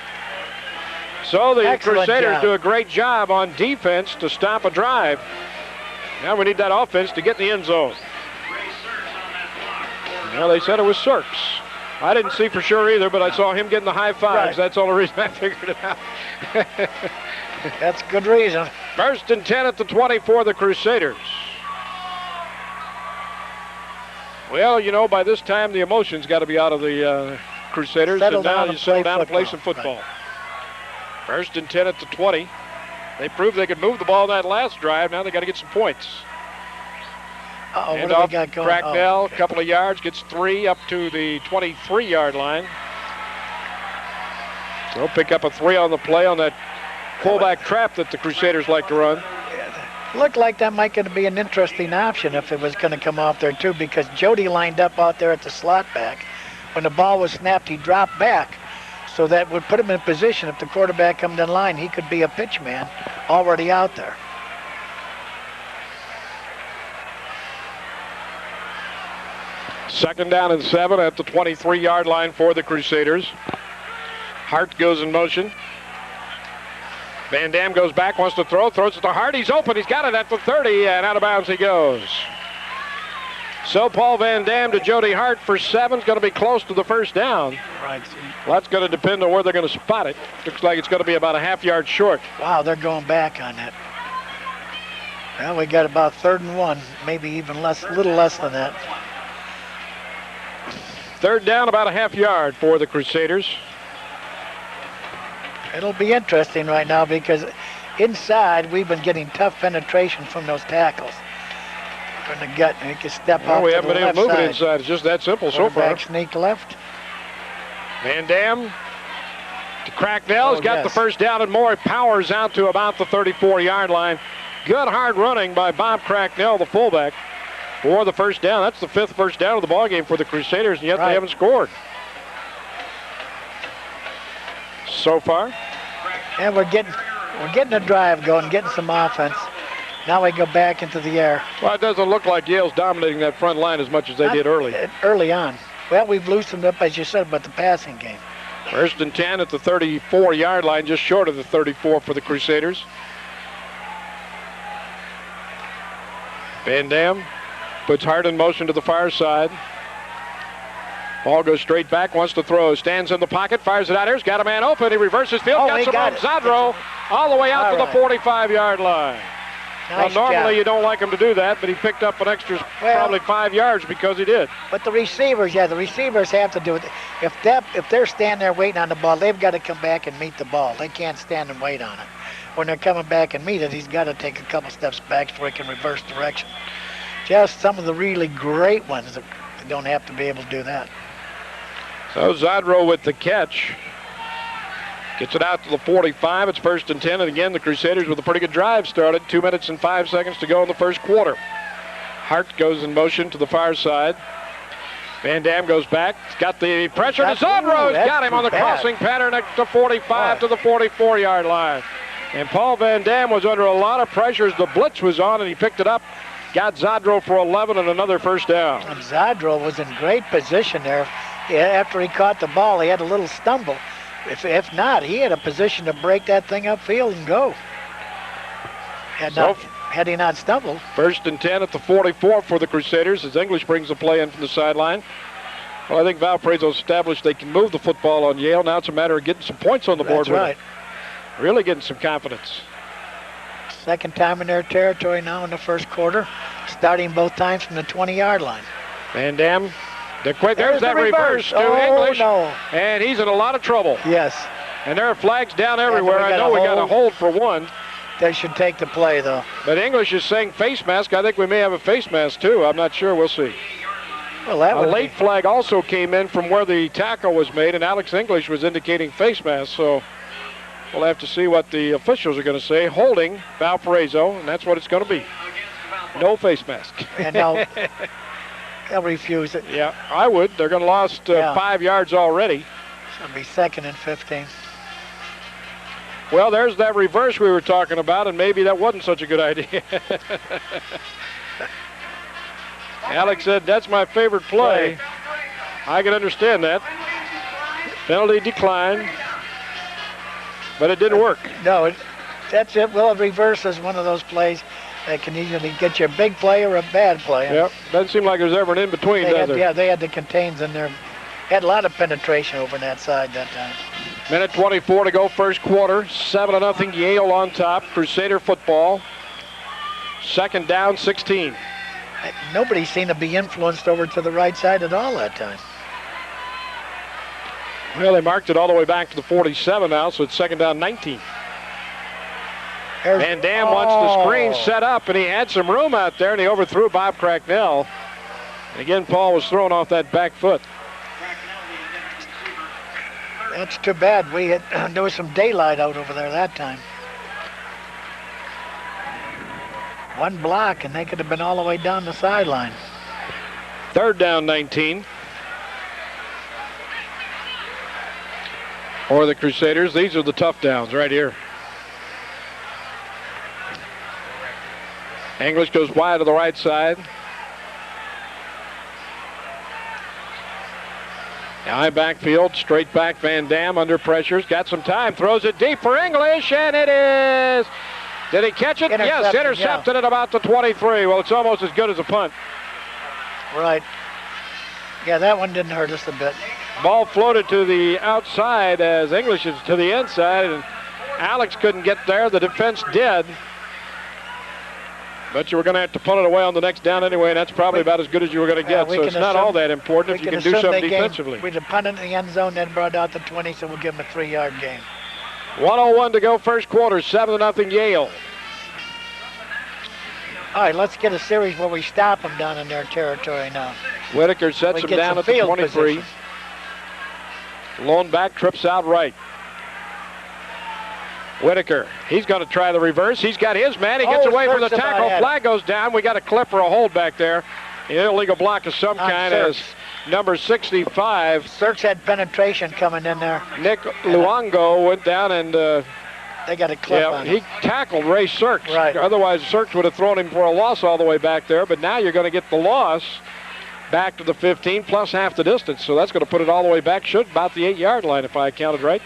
So the Excellent Crusaders job. do a great job on defense to stop a drive. Now we need that offense to get in the end zone. Well, they said it was Sirks. I didn't see for sure either, but I saw him getting the high fives. Right. That's the only reason I figured it out. That's good reason. First and 10 at the 20 for the Crusaders. Well, you know, by this time the emotions got to be out of the Crusaders, and now you settle down and play some football. Right. First and 10 at the 20. They proved they could move the ball that last drive. Now they got to get some points. Uh-oh, what And do we off got going? Cracknell, a couple of yards, gets 3 up to the 23-yard line. So pick up a 3 on the play on that fullback trap that the Crusaders like to run. Looked like that might going to be an interesting option if it was going to come off there too, because Jody lined up out there at the slot back. When the ball was snapped, he dropped back. So that would put him in position. If the quarterback comes in line, he could be a pitch man already out there. Second down and 7 at the 23-yard line for the Crusaders. Hart goes in motion. Van Dam goes back, wants to throw, throws it to Hart. He's open, he's got it at the 30, and out of bounds he goes. So Paul Van Dam to Jody Hart for 7 is going to be close to the first down. Right. Well, that's going to depend on where they're going to spot it. Looks like it's going to be about a half-yard short. Wow, they're going back on that. Well, we got about 3rd and 1, maybe even less, a little less than that. 3rd down, about a half yard for the Crusaders. It'll be interesting right now because inside we've been getting tough penetration from those tackles. From the gut, and he can step Well, off we to haven't the been able left to move it side. inside. It's just that simple so far. Quarterback sneak left. Van Dam to Cracknell. He's got yes. the first down and more. He powers out to about the 34-yard line. Good hard running by Bob Cracknell, the fullback, for the first down. That's the 5th first down of the ballgame for the Crusaders, and yet they haven't scored so far. And we're getting a drive going, getting some offense. Now we go back into the air. Well, it doesn't look like Yale's dominating that front line as much as they did early. Early on. Well, we've loosened up, as you said, about the passing game. 1st and 10 at the 34-yard line, just short of the 34 for the Crusaders. Van Dam puts Hart in motion to the far side. Ball goes straight back, wants to throw, stands in the pocket, fires it out here. He's got a man open. He reverses field, got some room. Zadro all the way out to the 45-yard line. Nice well, normally job. you don't like him to do that, but he picked up an extra probably 5 yards because he did. But the receivers, the receivers have to do it. If they're standing there waiting on the ball, they've got to come back and meet the ball. They can't stand and wait on it. When they're coming back and meet it, he's got to take a couple steps back before he can reverse direction. Just some of the really great ones that don't have to be able to do that. So Zadro with the catch. Gets it out to the 45. It's 1st and 10. And again, the Crusaders with a pretty good drive started. 2 minutes and 5 seconds to go in the first quarter. Hart goes in motion to the far side. Van Dam goes back. He's got the pressure to Zadro's. Got him on the crossing pattern at the 45 to the 44-yard line. And Paul Van Dam was under a lot of pressure as the blitz was on, and he picked it up. Got Zadro for 11 and another first down. And Zadro was in great position there. After he caught the ball, he had a little stumble. If not, he had a position to break that thing upfield and go. Had he not stumbled. 1st and 10 at the 44 for the Crusaders as English brings the play in from the sideline. Well, I think Valparaiso established they can move the football on Yale. Now it's a matter of getting some points on the board. That's right. Really getting some confidence. Second time in their territory now in the first quarter, starting both times from the 20-yard line. Van Dam, there's that reverse to English, and he's in a lot of trouble. Yes. And there are flags down everywhere. I know we got a hold for one. They should take the play, though. But English is saying face mask. I think we may have a face mask, too. I'm not sure. We'll see. Well, a late flag also came in from where the tackle was made, and Alex English was indicating face mask. So we'll have to see what the officials are going to say. Holding Valparaiso, and that's what it's going to be. No face mask. And now they'll refuse it. Yeah, I would. They're going to lost 5 yards already. It's going to be 2nd and 15. Well, there's that reverse we were talking about, and maybe that wasn't such a good idea. Alex said, that's my favorite play. I can understand that. Penalty declined, but it didn't work. No, that's it. Well, a reverse is one of those plays that can easily get you a big play or a bad play. Yep, doesn't seem like there's ever an in-between, does there? Yeah, they had the contains in there. Had a lot of penetration over on that side that time. Minute 24 to go, first quarter. 7-0 Yale on top. Crusader football. 2nd down, 16. Nobody seemed to be influenced over to the right side at all that time. Well, they marked it all the way back to the 47 now, so it's 2nd down, 19. Van Dam wants the screen set up, and he had some room out there, and he overthrew Bob Cracknell. And again, Paul was thrown off that back foot. That's too bad. There was some daylight out over there that time. One block, and they could have been all the way down the sideline. 3rd down, 19. Or the Crusaders. These are the tough downs right here. English goes wide to the right side. High backfield, straight back. Van Dam under pressures, got some time, throws it deep for English, and it is. Did he catch it? Yes, intercepted at about the 23. Well, it's almost as good as a punt. Right. Yeah, that one didn't hurt us a bit. Ball floated to the outside as English is to the inside, and Alex couldn't get there. The defense did. But you were going to have to punt it away on the next down anyway, and that's probably about as good as you were going to get. So it's not all that important if you can do something defensively. We'd have punted in the end zone, then brought out the 20, so we'll give them a 3-yard gain. 1:01 to go, first quarter, 7-0 Yale. All right, let's get a series where we stop them down in their territory now. Whitaker sets him down at the 23. Position. Lone back trips out right. Whitaker, he's going to try the reverse. He's got his man. He gets away from the tackle. Flag goes down. We got a clip or a hold back there. An illegal block of some kind as number 65. Sirks had penetration coming in there. Nick Luongo went down and... they got a clip on him. He tackled Ray Sirks. Right. Otherwise, Sirks would have thrown him for a loss all the way back there. But now you're going to get the loss back to the 15 plus half the distance. So that's going to put it all the way back. Should about the 8-yard line if I counted right.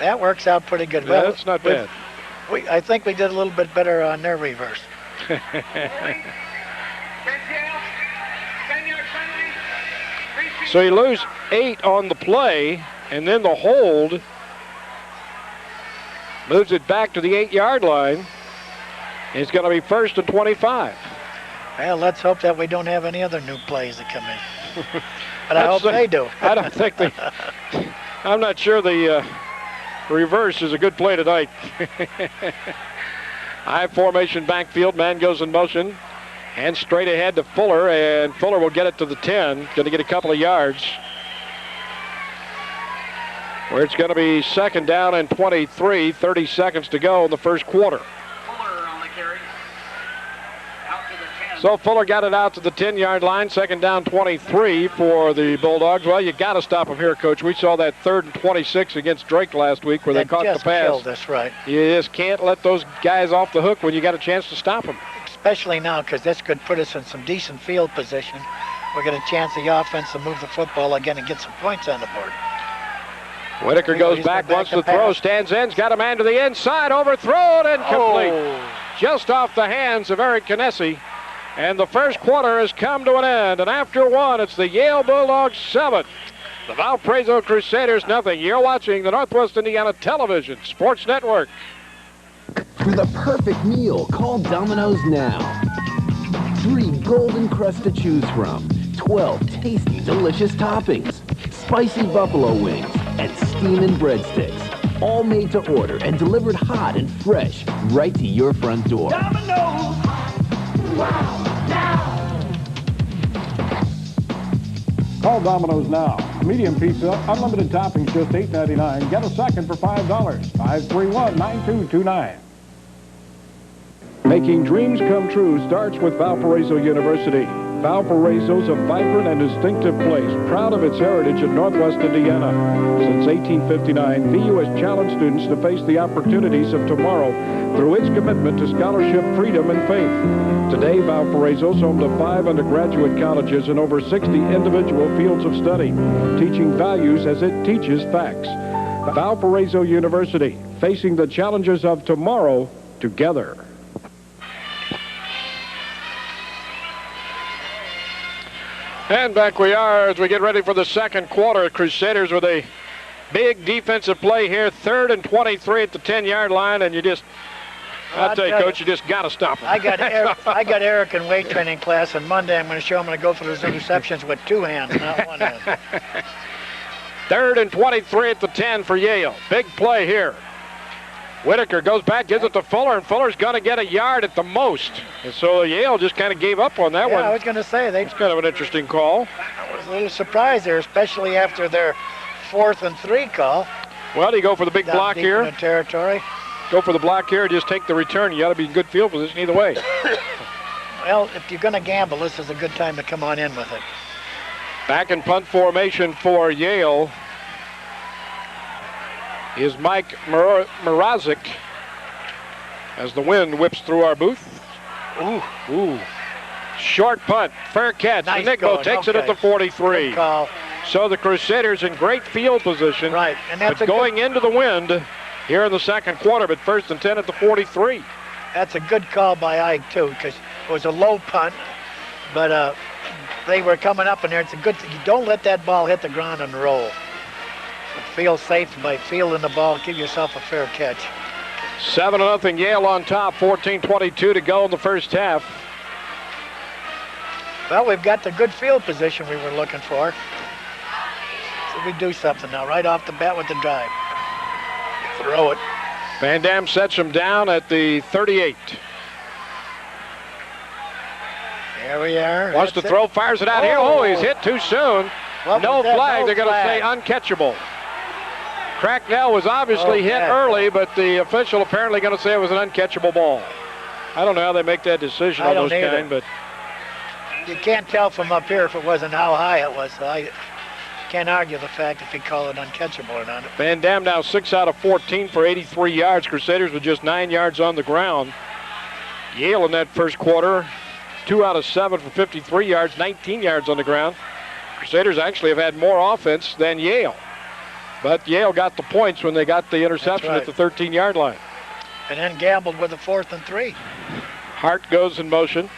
That works out pretty good. Yeah, that's not bad. I think we did a little bit better on their reverse. So you lose 8 on the play, and then the hold moves it back to the 8-yard line. It's going to be 1st and 25. Well, let's hope that we don't have any other new plays that come in. But I hope they do. I don't think they... I'm not sure the... reverse is a good play tonight. High formation backfield, man goes in motion and straight ahead to Fuller, and Fuller will get it to the 10. Going to get a couple of yards. Where it's going to be 2nd down and 23, 30 seconds to go in the first quarter. Fuller on the carry. Out to the 10. So Fuller got it out to the 10-yard line, 2nd down 23 for the Bulldogs. Well, you got to stop them here, Coach. We saw that 3rd and 26 against Drake last week where they caught the pass. Killed us, right. You just can't let those guys off the hook when you got a chance to stop them. Especially now, because this could put us in some decent field position. We're going to chance the offense to move the football again and get some points on the board. Whitaker goes back, wants to throw, stands in, got a man to the inside, overthrown and complete. Just off the hands of Eric Canesi. And the first quarter has come to an end. And after one, it's the Yale Bulldogs 7. The Valparaiso Crusaders nothing. You're watching the Northwest Indiana Television Sports Network. For the perfect meal, call Domino's now. 3 golden crusts to choose from. 12 tasty, delicious toppings. Spicy buffalo wings and steaming breadsticks. All made to order and delivered hot and fresh right to your front door. Domino's! Wow, now! Call Domino's now. Medium pizza, unlimited toppings, just $8.99. Get a second for $5. 531-9229. Making dreams come true starts with Valparaiso University. Valparaiso's a vibrant and distinctive place, proud of its heritage in Northwest Indiana. Since 1859, VU has challenged students to face the opportunities of tomorrow through its commitment to scholarship, freedom, and faith. Today, Valparaiso is home to 5 undergraduate colleges and over 60 individual fields of study, teaching values as it teaches facts. Valparaiso University, facing the challenges of tomorrow together. And back we are as we get ready for the second quarter. Crusaders with a big defensive play here. 3rd and 23 at the 10-yard line, and you just, I'll tell you, Coach, you just got to stop them. I got Eric in weight training class, and Monday I'm going to show him how to go for those interceptions with 2 hands, not 1 hand. 3rd and 23 at the 10 for Yale. Big play here. Whitaker goes back, gives it to Fuller, and Fuller's going to get a yard at the most. And so Yale just kind of gave up on that one. I was going to say, it's kind of an interesting call. I was a little surprised there, especially after their 4th and 3 call. Well, do you go for the big block here? In the territory. Go for the block here, just take the return. You got to be in good field position either way. Well, if you're going to gamble, this is a good time to come on in with it. Back in punt formation for Yale is Mike Mrazek as the wind whips through our booth. Ooh. Short punt, fair catch. Nice Enigmo takes it at the 43. Good call. So the Crusaders in great field position. Right, and that's but going into the wind here in the second quarter, but 1st and 10 at the 43. That's a good call by Ike, too, because it was a low punt, but they were coming up in there. It's a good thing. You don't let that ball hit the ground and roll. Feel safe by fielding the ball. Give yourself a fair catch. 7-0 Yale on top. 14:22 to go in the first half. Well, we've got the good field position we were looking for. So we do something now, right off the bat with the drive. Throw it. Van Dam sets him down at the 38. There we are. Wants to throw, fires it out here. Oh, he's hit too soon. No flag. They're going to say uncatchable. Cracknell was obviously hit early, but the official apparently going to say it was an uncatchable ball. I don't know how they make that decision on those kind, but you can't tell from up here if it wasn't how high it was. So I can't argue the fact if you call it uncatchable or not. Van Dam now 6 out of 14 for 83 yards. Crusaders with just 9 yards on the ground. Yale in that first quarter, 2 out of 7 for 53 yards, 19 yards on the ground. Crusaders actually have had more offense than Yale. But Yale got the points when they got the interception at the 13-yard line. And then gambled with a 4th and 3. Hart goes in motion.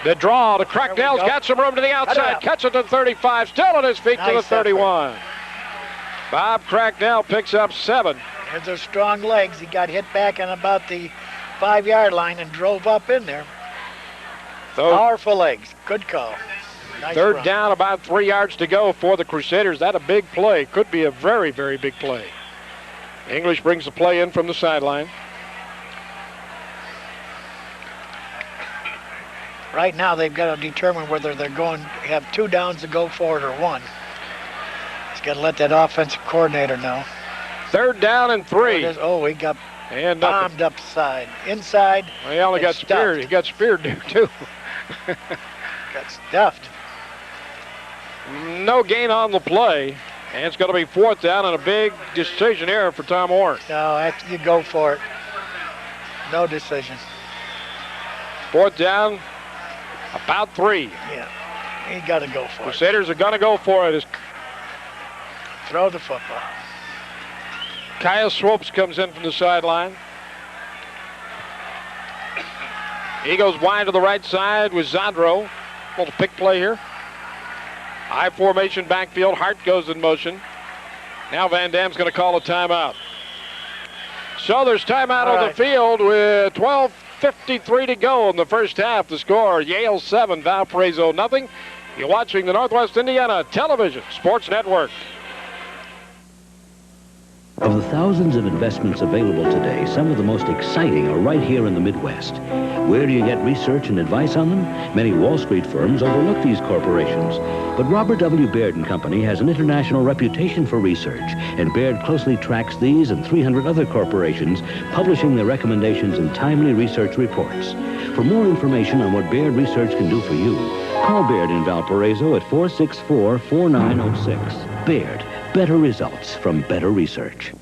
The draw to Cracknell's got some room to the outside. Cuts it to the 35. Still on his feet to the 31. Effort. Bob Cracknell picks up 7. There's those strong legs. He got hit back on about the 5-yard line and drove up in there. Powerful legs. Good call. Nice Third run. down, about 3 yards to go for the Crusaders. That a big play. Could be a very, very big play. English brings the play in from the sideline. Right now, they've got to determine whether they're going to have 2 downs to go for it or 1. He's got to let that offensive coordinator know. 3rd down and 3. Oh, he got bombed upside. Inside. Well, he only got speared. He got speared there, too. Got stuffed. No gain on the play. And it's going to be 4th down and a big decision error for Tom Horn. No, you go for it. No decision. 4th down, about 3. Yeah, he got to go for it. Crusaders are going to go for it. Throw the football. Kyle Swopes comes in from the sideline. He goes wide to the right side with Zadro. Little pick play here. I formation backfield. Hart goes in motion. Now Van Dam's going to call a timeout. So there's timeout on the field with 12:53 to go in the first half. The score, Yale 7, Valparaiso nothing. You're watching the Northwest Indiana Television Sports Network. Of the thousands of investments available today, some of the most exciting are right here in the Midwest. Where do you get research and advice on them? Many Wall Street firms overlook these corporations. But Robert W. Baird & Company has an international reputation for research, and Baird closely tracks these and 300 other corporations, publishing their recommendations in timely research reports. For more information on what Baird Research can do for you, call Baird in Valparaiso at 464-4906. Baird. Better results from better research.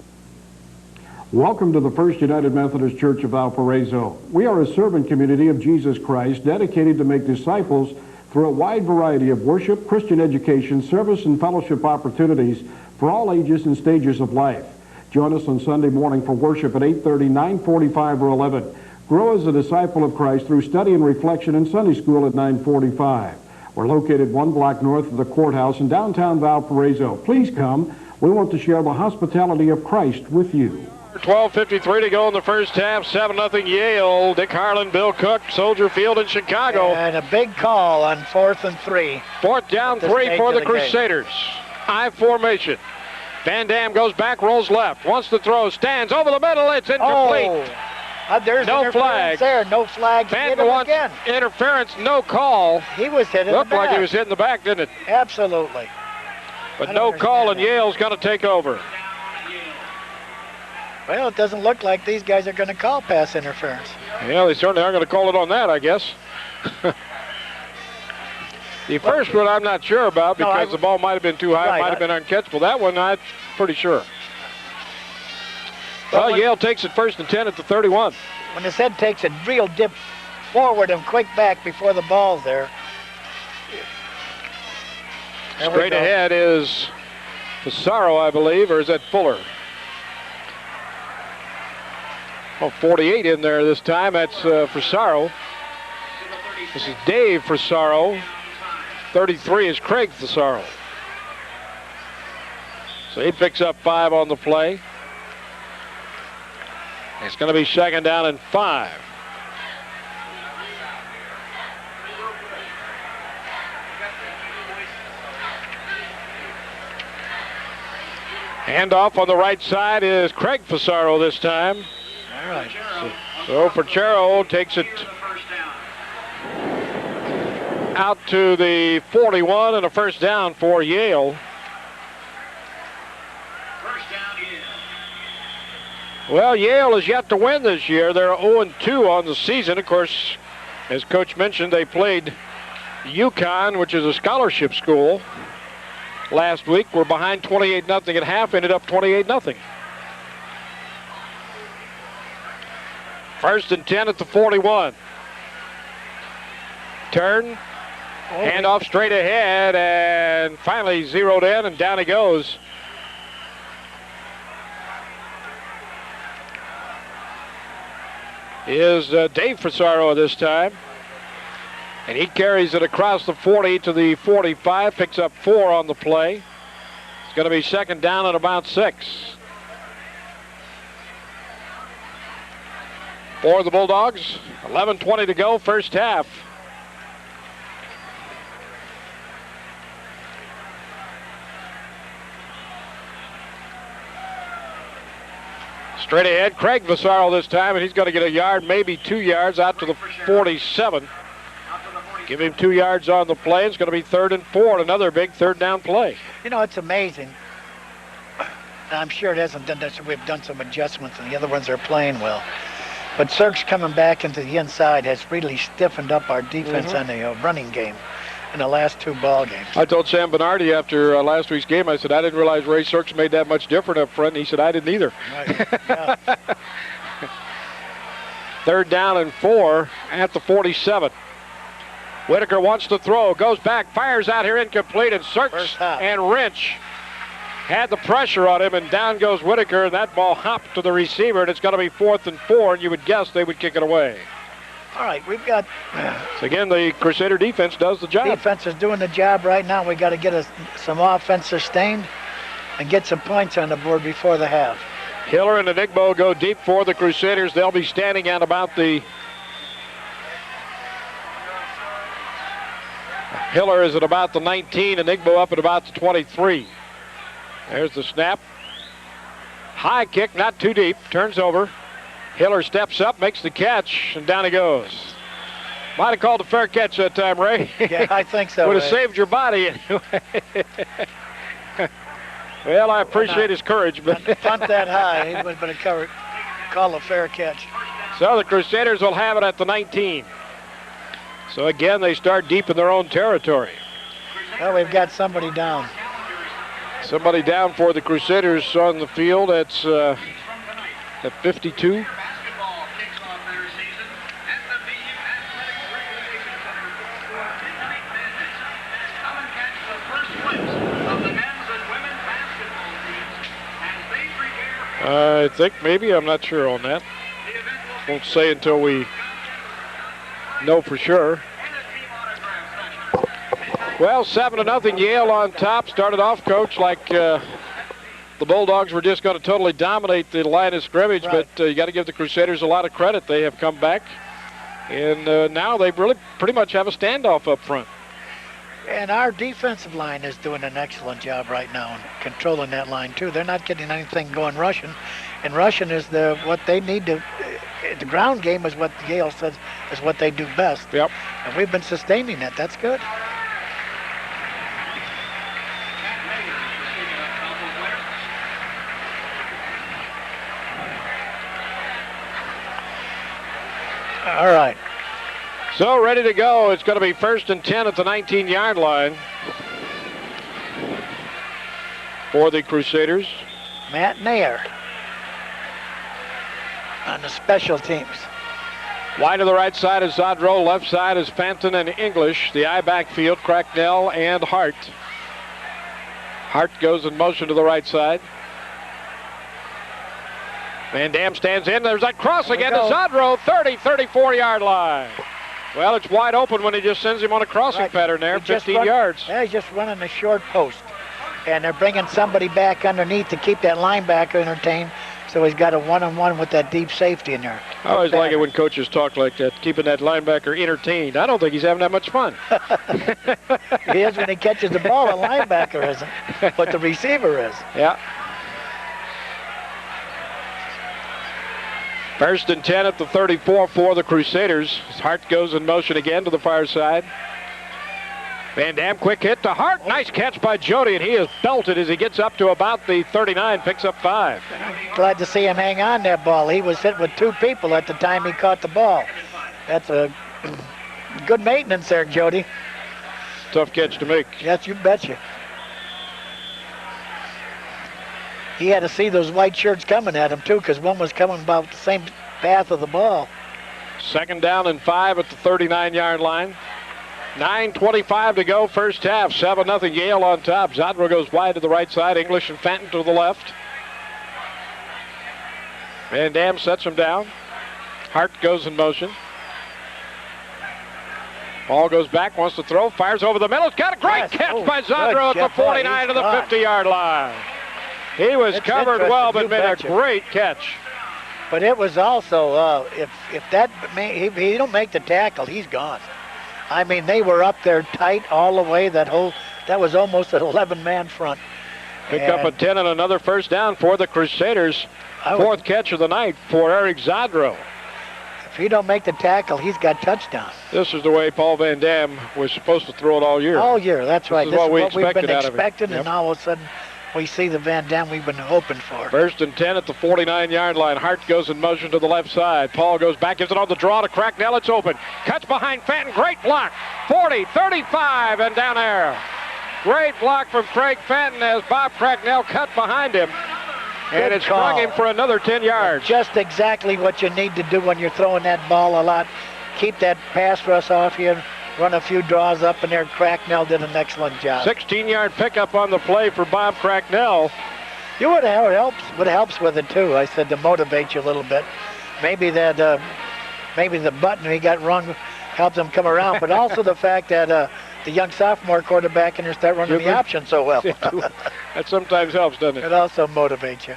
Welcome to the First United Methodist Church of Valparaiso. We are a servant community of Jesus Christ dedicated to make disciples through a wide variety of worship, Christian education, service, and fellowship opportunities for all ages and stages of life. Join us on Sunday morning for worship at 8:30, 9:45, or 11. Grow as a disciple of Christ through study and reflection in Sunday school at 9:45. We're located 1 block north of the courthouse in downtown Valparaiso. Please come. We want to share the hospitality of Christ with you. 12:53 to go in the first half. 7-0 Yale. Dick Harlan, Bill Cook, Soldier Field in Chicago. And a big call on 4th and 3. 4th down, 3 for the Crusaders. I formation. Van Dam goes back, rolls left, wants to throw, stands over the middle, it's incomplete. There's no flag. There, no flag. Benton wants interference, no call. He was hit in the back. Looked like he was hit in the back, didn't it? Absolutely. But no call, and Yale's going to take over. Well, it doesn't look like these guys are going to call pass interference. Yeah, they certainly are going to call it on that, I guess. The first one I'm not sure about because the ball might have been too high, might have been uncatchable. That one I'm pretty sure. Well, Yale takes it 1st and 10 at the 31. When his head takes a real dip forward and quick back before the ball's there. Straight ahead is Pissarro, I believe, or is that Fuller? Oh, 48 in there this time. That's Pissarro. This is Dave Pissarro. 33 is Craig Pissarro. So he picks up 5 on the play. It's going to be 2nd down and 5. Handoff on the right side is Craig Pissarro this time. All right. So Pissarro takes it out to the 41 and a 1st down for Yale. Well, Yale is yet to win this year. They're 0-2 on the season. Of course, as Coach mentioned, they played UConn, which is a scholarship school, last week. We're behind 28-0 at half, ended up 28-0. 1st and 10 at the 41. Turn, handoff straight ahead, and finally zeroed in, and down he goes. Is Dave Pissarro this time. And he carries it across the 40 to the 45, picks up 4 on the play. It's going to be 2nd down at about 6. For the Bulldogs, 11:20 to go, first half. Straight ahead, Craig Pissarro this time, and he's going to get a yard, maybe 2 yards, out to the 47. Give him 2 yards on the play. It's going to be 3rd and 4, another big 3rd down play. You know, it's amazing. I'm sure it hasn't done that. We've done some adjustments, and the other ones are playing well. But Cirque's coming back into the inside has really stiffened up our defense on the running game in the last 2 ball games. I told Sam Bernardi after last week's game, I said, I didn't realize Ray Cirques made that much different up front. And he said, I didn't either. Right. Yeah. 3rd down and 4 at the 47. Whitaker wants to throw, goes back, fires out here incomplete, and Cirques and Wrench had the pressure on him, and down goes Whitaker, and that ball hopped to the receiver, and it's going to be 4th and 4, and you would guess they would kick it away. All right, we've got... So again, the Crusader defense does the job. Defense is doing the job right now. We got to get some offense sustained and get some points on the board before the half. Hiller and Enigbo go deep for the Crusaders. They'll be standing at about the... Hiller is at about the 19, Enigbo up at about the 23. There's the snap. High kick, not too deep, turns over. Hiller steps up, makes the catch, and down he goes. Might have called a fair catch that time, Ray. Yeah, I think so. Would have saved your body anyway. Well, I appreciate his courage, but punt that high, he would have been called a fair catch. So the Crusaders will have it at the 19. So again, they start deep in their own territory. Well, we've got somebody down. Somebody down for the Crusaders on the field. That's at 52. I think maybe, I'm not sure on that. Won't say until we know for sure. Well, 7-0 Yale on top. Started off, Coach, like the Bulldogs were just going to totally dominate the line of scrimmage, right. But you got to give the Crusaders a lot of credit. They have come back, and now they really pretty much have a standoff up front. And our defensive line is doing an excellent job right now in controlling that line too. They're not getting anything going rushing, and rushing is what they need to. The ground game is what Yale says is what they do best. Yep. And we've been sustaining that. That's good. All right. So ready to go. It's going to be 1st and 10 at the 19-yard line for the Crusaders. Matt Nair on the special teams. Wide to the right side is Zadro. Left side is Fanton and English. The I backfield, Cracknell and Hart. Hart goes in motion to the right side. Van Dam stands in. There's that cross again to Zadro. 30, 34-yard line. Well, it's wide open when he just sends him on a crossing pattern there, 15 yards. Yeah, he's just running a short post. And they're bringing somebody back underneath to keep that linebacker entertained. So he's got a one-on-one with that deep safety in there. I always like it when coaches talk like that, keeping that linebacker entertained. I don't think he's having that much fun. He is when he catches the ball, the linebacker isn't, but the receiver is. Yeah. 1st and 10 at the 34 for the Crusaders. Hart goes in motion again to the far side. Van Dam, quick hit to Hart. Nice catch by Jody, and he is belted as he gets up to about the 39, picks up 5. Glad to see him hang on that ball. He was hit with 2 people at the time he caught the ball. That's a good maintenance there, Jody. Tough catch to make. Yes, you betcha. He had to see those white shirts coming at him, too, because one was coming about the same path of the ball. 2nd down and 5 at the 39-yard line. 9:25 to go, first half. 7-0 Yale on top. Zadro goes wide to the right side. English and Fenton to the left. Van Dam sets him down. Hart goes in motion. Ball goes back, wants to throw, fires over the middle. It's got a great catch by Zadro at the 49 to the 50-yard line. He was covered well, but made a great catch. But it was also, if he don't make the tackle, he's gone. I mean, they were up there tight all the way. That was almost an 11-man front. Pick up a 10 and another first down for the Crusaders. 4th catch of the night for Eric Zadro. If he don't make the tackle, he's got touchdown. This is the way Paul Van Dam was supposed to throw it all year. All year, that's right. This is what we've been out of expecting, him. and all of a sudden we see the Van Dam we've been hoping for. 1st and 10 at the 49-yard line. Hart goes in motion to the left side. Paul goes back, gives it on the draw to Cracknell. It's open. Cuts behind Fenton. Great block. 40, 35, and down there. Great block from Craig Fenton as Bob Cracknell cut behind him. And it sprung him for another 10 yards. Just exactly what you need to do when you're throwing that ball a lot. Keep that pass rush off you. Run a few draws up in there. Cracknell did an excellent job. 16-yard pickup on the play for Bob Cracknell. You know what helps with it too. I said to motivate you a little bit. Maybe that, maybe the button he got wrong helped him come around, but also the fact that the young sophomore quarterback can start running the option so well. That sometimes helps, doesn't it? It also motivates you.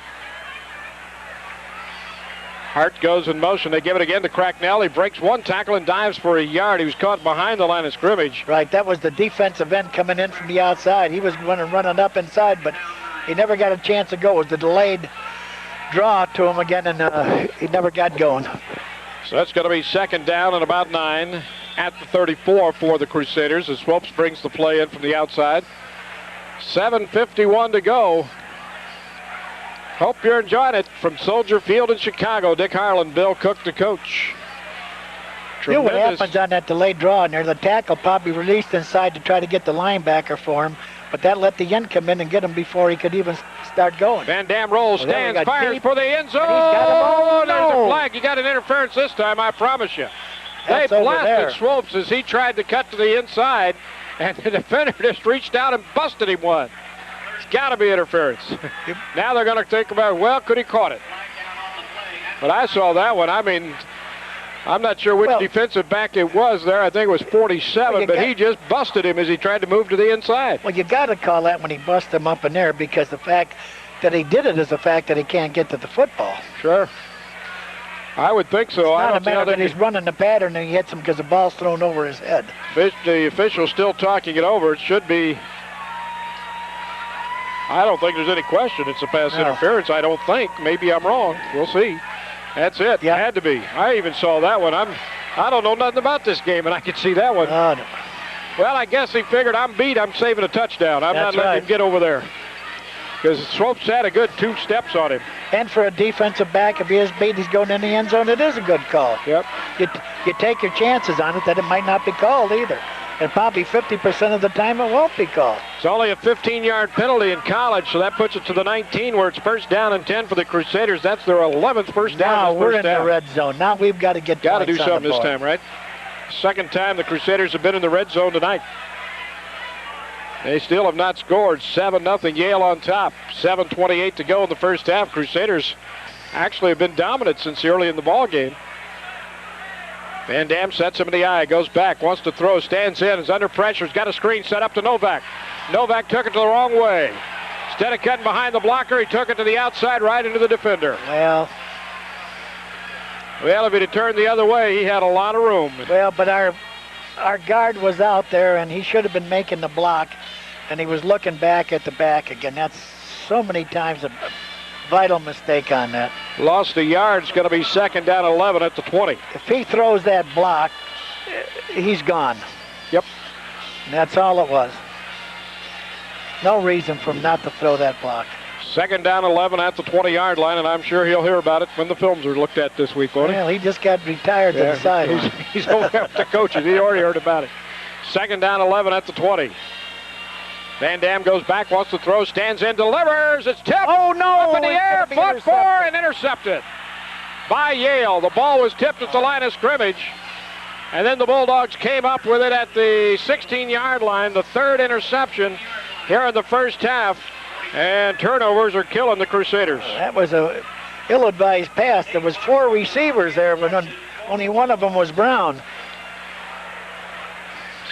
Hart goes in motion. They give it again to Cracknell. He breaks one tackle and dives for a yard. He was caught behind the line of scrimmage. Right, that was the defensive end coming in from the outside. He was running up inside, but he never got a chance to go. It was the delayed draw to him again, and he never got going. So that's going to be 2nd down and about 9 at the 34 for the Crusaders as Swopes brings the play in from the outside. 7:51 to go. Hope you're enjoying it. From Soldier Field in Chicago, Dick Harlan, Bill Cook, the coach. You know what happens on that delayed draw in there? The tackle probably released inside to try to get the linebacker for him, but that let the end come in and get him before he could even start going. Van Dam rolls, stands, fires for the end zone. Oh, there's a flag. You got an interference this time, I promise you. They blasted Swopes as he tried to cut to the inside, and the defender just reached out and busted him one. It's got to be interference. Now they're going to think about, well, could he caught it? But I saw that one. I mean, I'm not sure which defensive back it was there. I think it was 47, but he just busted him as he tried to move to the inside. Well, you got to call that when he busted him up in there, because the fact that he did it is the fact that he can't get to the football. Sure. I would think so. It's not a matter that he's running the pattern and he hits him because the ball's thrown over his head. The official's still talking it over. It should be. I don't think there's any question it's a pass interference. I don't think. Maybe I'm wrong. We'll see. That's it. Yep. Had to be. I even saw that one. I don't know nothing about this game, and I could see that one. No. Well, I guess he figured I'm beat. I'm saving a touchdown. I'm That's not letting right. him get over there. Because Swopes had a good 2 steps on him. And for a defensive back, if he is beat, he's going in the end zone. It is a good call. Yep. You take your chances on it that it might not be called either. And probably 50% of the time it won't be called. It's only a 15-yard penalty in college, so that puts it to the 19 where it's first down and 10 for the Crusaders. That's their 11th first down. Now we're in the red zone. Now we've got to get Got to do points on something the this board. time, right? Second time the Crusaders have been in the red zone tonight. They still have not scored. 7-0 Yale on top. 7:28 to go in the first half. Crusaders actually have been dominant since early in the ball game. Van Dam sets him in the eye, goes back, wants to throw, stands in, is under pressure, has got a screen set up to Novak. Novak took it the wrong way. Instead of cutting behind the blocker, he took it to the outside right into the defender. Well, if he'd have turned the other way, he had a lot of room. Well, but our guard was out there, and he should have been making the block, and he was looking back at the back again. That's so many times a vital mistake on that. Lost a yard. It's going to be second down 11 at the 20. If he throws that block, he's gone. Yep. And that's all it was. No reason for him not to throw that block. Second down 11 at the 20-yard line, and I'm sure he'll hear about it when the films are looked at this week, won't he? Well, he just got retired to the sideline. He's over at the coaches. He already heard about it. Second down 11 at the 20. Van Dam goes back, wants to throw, stands in, delivers. It's tipped. Oh, no. Up in the air, fought for, and intercepted by Yale. The ball was tipped at the line of scrimmage. And then the Bulldogs came up with it at the 16-yard line. The third interception here in the first half. And turnovers are killing the Crusaders. That was a ill-advised pass. There was 4 receivers there, but only one of them was Brown.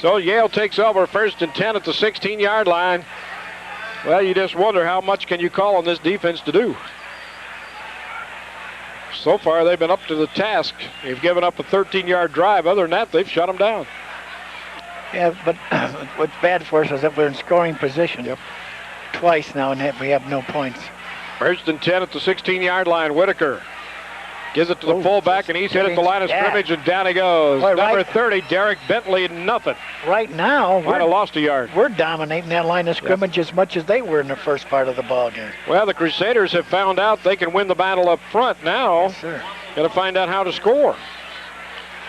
So Yale takes over first and 10 at the 16-yard line. Well, you just wonder how much can you call on this defense to do. So far, they've been up to the task. They've given up a 13-yard drive. Other than that, they've shut them down. Yeah, but what's bad for us is that we're in scoring position. Yep. Twice now, and we have no points. First and 10 at the 16-yard line. Whitaker gives it to the fullback, and he's hit at the line of scrimmage, and down he goes. Boy, Number 30, Derek Bentley, nothing. Right now, Might have lost a yard. We're dominating that line of scrimmage as much as they were in the first part of the ball game. Well, the Crusaders have found out they can win the battle up front now. Yes, sir. Got to find out how to score.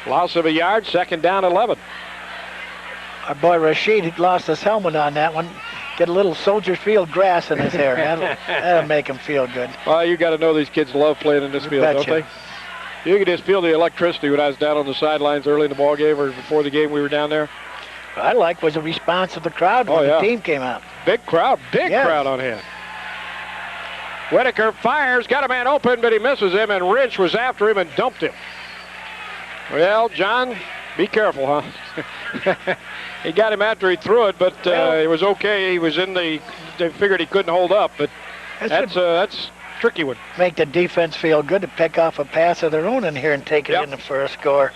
Loss of a yard, second down 11. Our boy Rashid had lost his helmet on that one. Get a little Soldier Field grass in his hair. That'll make him feel good. Well, you got to know these kids love playing in this field, don't they? You could just feel the electricity when I was down on the sidelines early in the ball game or before the game we were down there. What I like was the response of the crowd when the team came out. Big crowd on hand. Whitaker fires, got a man open, but he misses him, and Rich was after him and dumped him. Well, John, be careful, huh? He got him after he threw it, but it was okay. He was in they figured he couldn't hold up, but that's a tricky one. Make the defense feel good to pick off a pass of their own in here and take it in for a score.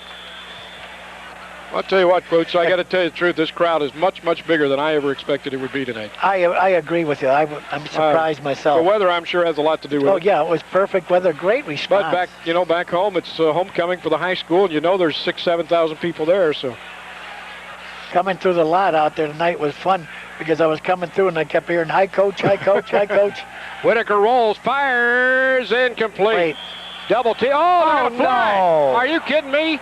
I'll tell you what, Coach, I got to tell you the truth. This crowd is much, much bigger than I ever expected it would be tonight. I agree with you. I'm surprised myself. The weather, I'm sure, has a lot to do with it. Oh, yeah, it was perfect weather. Great response. But back home, it's homecoming for the high school, and there's 6,000 to 7,000 people there, so. Coming through the lot out there tonight was fun because I was coming through and I kept hearing, hi, coach, hi, coach, hi, coach. Whitaker rolls, fires, incomplete. Wait. Double team. Oh, they're going to fly. No. Are you kidding me?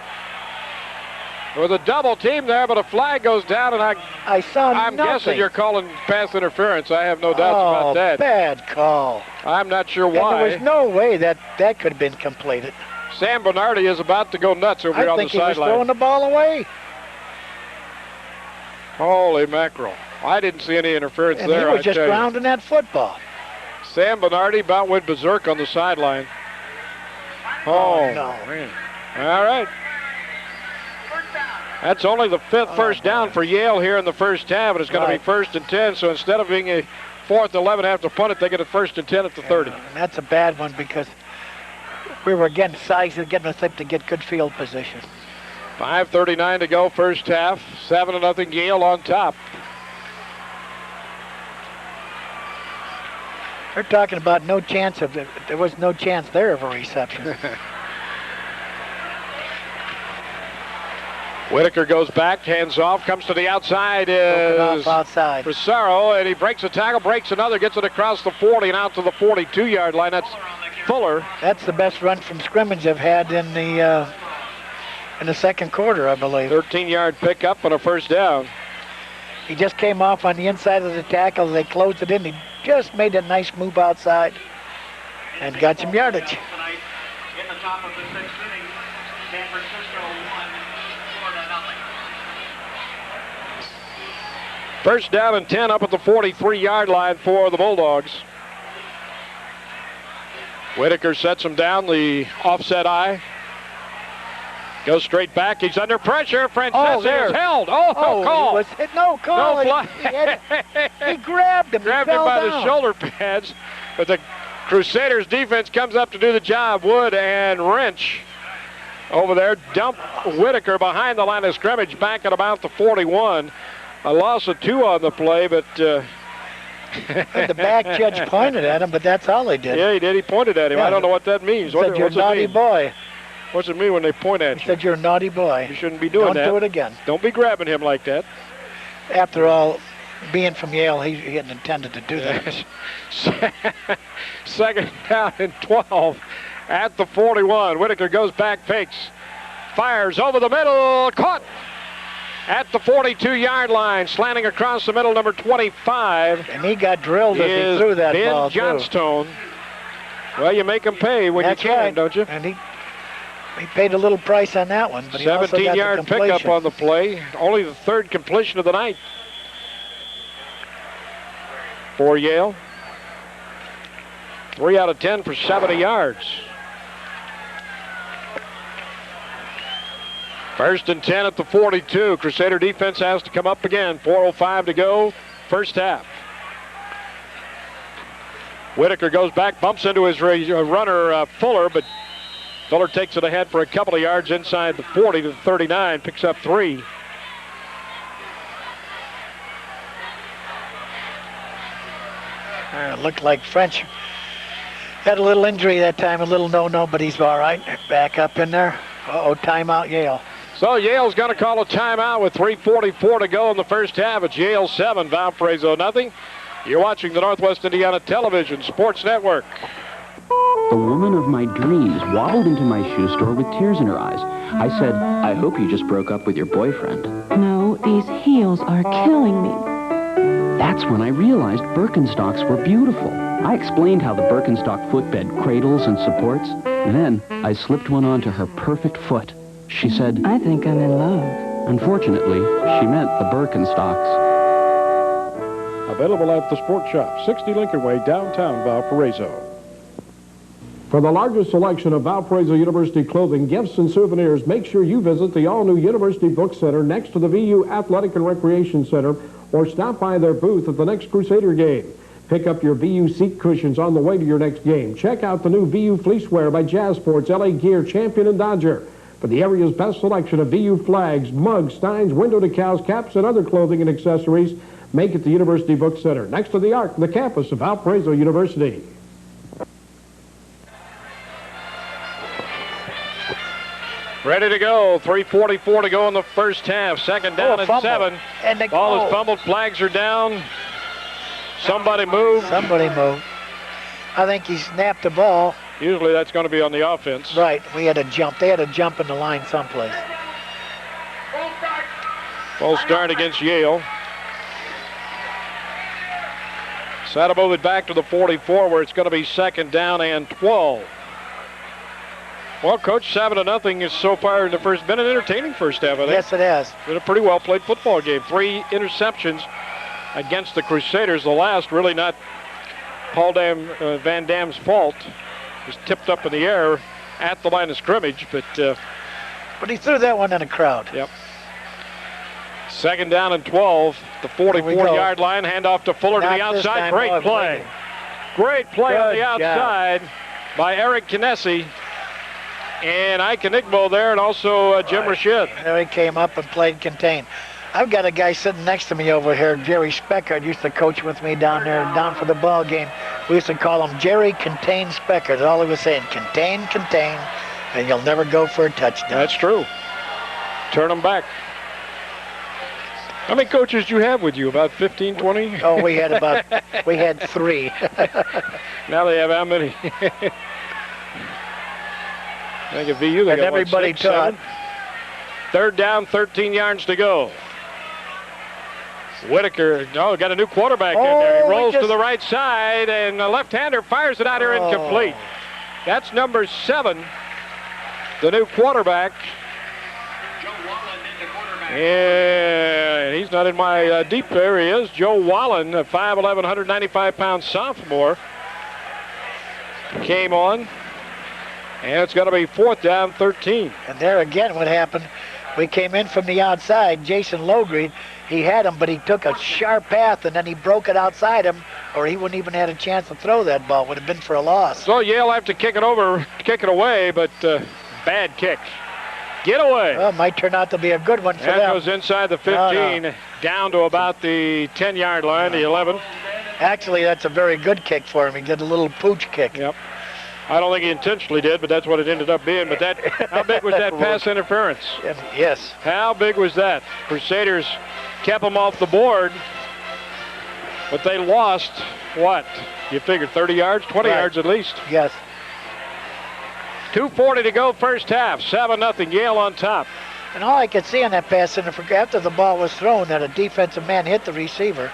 With a double team there, but a flag goes down, and I saw I'm nothing. guessing you're calling pass interference. I have no doubts about that. Bad call. I'm not sure why. And there was no way that could have been completed. Sam Bernardi is about to go nuts over here on the sideline. I think he was throwing the ball away. Holy mackerel. I didn't see any interference and there. He was just grounding that football. Sam Bernardi about went berserk on the sideline. Oh, no. Man. All right. That's only the fifth first down for Yale here in the first half, and it's going to be first and 10. So instead of being a 4th 11 after punt it, they get a first and 10 at the 30. And that's a bad one because we were getting size and getting us to get good field position. 5:39 to go, first half. 7-0 Yale on top. They're talking about no chance of it. There was no chance there of a reception. Whitaker goes back, hands off, comes to the outside, is outside. Rosario, and he breaks a tackle, breaks another, gets it across the 40 and out to the 42-yard line. That's Fuller. That's the best run from scrimmage I've had in the second quarter, I believe. 13-yard pickup and a first down. He just came off on the inside of the tackle. They closed it in. He just made a nice move outside and got some yardage. In the top of the sixth inning, San Francisco won 4-0. First down and 10 up at the 43-yard line for the Bulldogs. Whitaker sets him down, the offset eye. Goes straight back. He's under pressure. Francesa is held. Oh, call. He was hit. No call. No flag. He grabbed him. Grabbed him by the shoulder pads. But the Crusaders defense comes up to do the job. Wood and Wrench over there dump Whitaker behind the line of scrimmage back at about the 41. A loss of 2 on the play, but... the back judge pointed at him, but that's all he did. Yeah, he did. He pointed at him. Yeah, I don't know what that means. He said, "You're a naughty boy." What's it mean when they point at you? He said, "You're a naughty boy. You shouldn't be doing that. Don't do it again. Don't be grabbing him like that." After all, being from Yale, he hadn't intended to do that. Second down and 12 at the 41. Whitaker goes back, fakes, fires over the middle, caught at the 42-yard line, slanting across the middle, number 25. And he got drilled as he threw that ball, Ben Johnstone. Well, you make him pay when That's you can, right. don't you? And he paid a little price on that one, but he also got the 17-yard completion. pickup on the play. Only the third completion of the night for Yale. 3 out of 10 for 70 yards. First and 10 at the 42. Crusader defense has to come up again. 4:05 to go, first half. Whitaker goes back, bumps into his runner, Fuller, but Fuller takes it ahead for a couple of yards inside the 40 to the 39, picks up 3. Looked like French had a little injury that time, a little no-no, but he's all right. Back up in there. Uh-oh, timeout, Yale. So Yale's going to call a timeout with 3:44 to go in the first half. It's Yale 7, Valparaiso nothing. You're watching the Northwest Indiana Television Sports Network. The woman of my dreams waddled into my shoe store with tears in her eyes. I said, "I hope you just broke up with your boyfriend." No, these heels are killing me. That's when I realized Birkenstocks were beautiful. I explained how the Birkenstock footbed cradles and supports. Then I slipped one onto her perfect foot. She said, "I think I'm in love." Unfortunately, she meant the Birkenstocks. Available at the Sports Shop, 60 Lincoln Way, downtown Valparaiso. For the largest selection of Valparaiso University clothing, gifts, and souvenirs, make sure you visit the all-new University Book Center next to the VU Athletic and Recreation Center, or stop by their booth at the next Crusader game. Pick up your VU seat cushions on the way to your next game. Check out the new VU Fleecewear by Jazz Sports, LA Gear, Champion, and Dodger. For the area's best selection of VU flags, mugs, steins, window decals, caps, and other clothing and accessories, make it the University Book Center, next to the Arc, the campus of Valparaiso University. Ready to go. 3:44 to go in the first half. Second down and 7. And the ball is fumbled. Flags are down. Somebody moved. Somebody moved. I think he snapped the ball. Usually that's going to be on the offense. Right. We had a jump. They had a jump in the line someplace. False start against Yale. Sata move it back to the 44 where it's going to be second down and 12. Well, Coach, 7-0 is so far in the first. Been an entertaining first half, I think. Yes, it has. Been a pretty well-played football game. 3 interceptions against the Crusaders. The last really not Paul Van Dam's fault. It was tipped up in the air at the line of scrimmage, but he threw that one in a crowd. Yep. Second down and 12. The 44-yard line. Handoff to Fuller to the outside. Great play. Great play on the outside by Eric Kinesi. and Ike Enigmo there, and also Jim Rashid. There he came up and played contain. I've got a guy sitting next to me over here, Jerry Speckard, used to coach with me down there, down for the ball game. We used to call him Jerry Contain Speckard. That's all he was saying, contain, contain, and you'll never go for a touchdown. That's true. Turn them back. How many coaches do you have with you? About 15, 20? Oh, we had 3. Now they have how many? I think at VU they and got everybody 6, taught. 7. 3rd down, 13 yards to go. Whitaker, got a new quarterback in there. He rolls to the right side, and the left-hander fires it out here incomplete. That's number 7, the new quarterback. And he's not in my deep there. He is. Joe Wallen, a 5'11", 195-pound sophomore, came on. And it's going to be 4th down, 13. And there again, what happened, we came in from the outside. Jason Logreen, he had him, but he took a sharp path, and then he broke it outside him, or he wouldn't even had a chance to throw that ball. Would have been for a loss. So Yale have to kick it away, but bad kick. Get away. Well, might turn out to be a good one for that them. Goes inside the 15, down to about the 10-yard line, the 11. Actually, that's a very good kick for him. He did a little pooch kick. Yep. I don't think he intentionally did, but that's what it ended up being. But how big was that pass interference? Yes. How big was that? Crusaders kept them off the board, but they lost, what? You figured 30 yards, 20 yards at least. Yes. 2:40 to go first half, 7-0, Yale on top. And all I could see on that pass interference, after the ball was thrown, that a defensive man hit the receiver.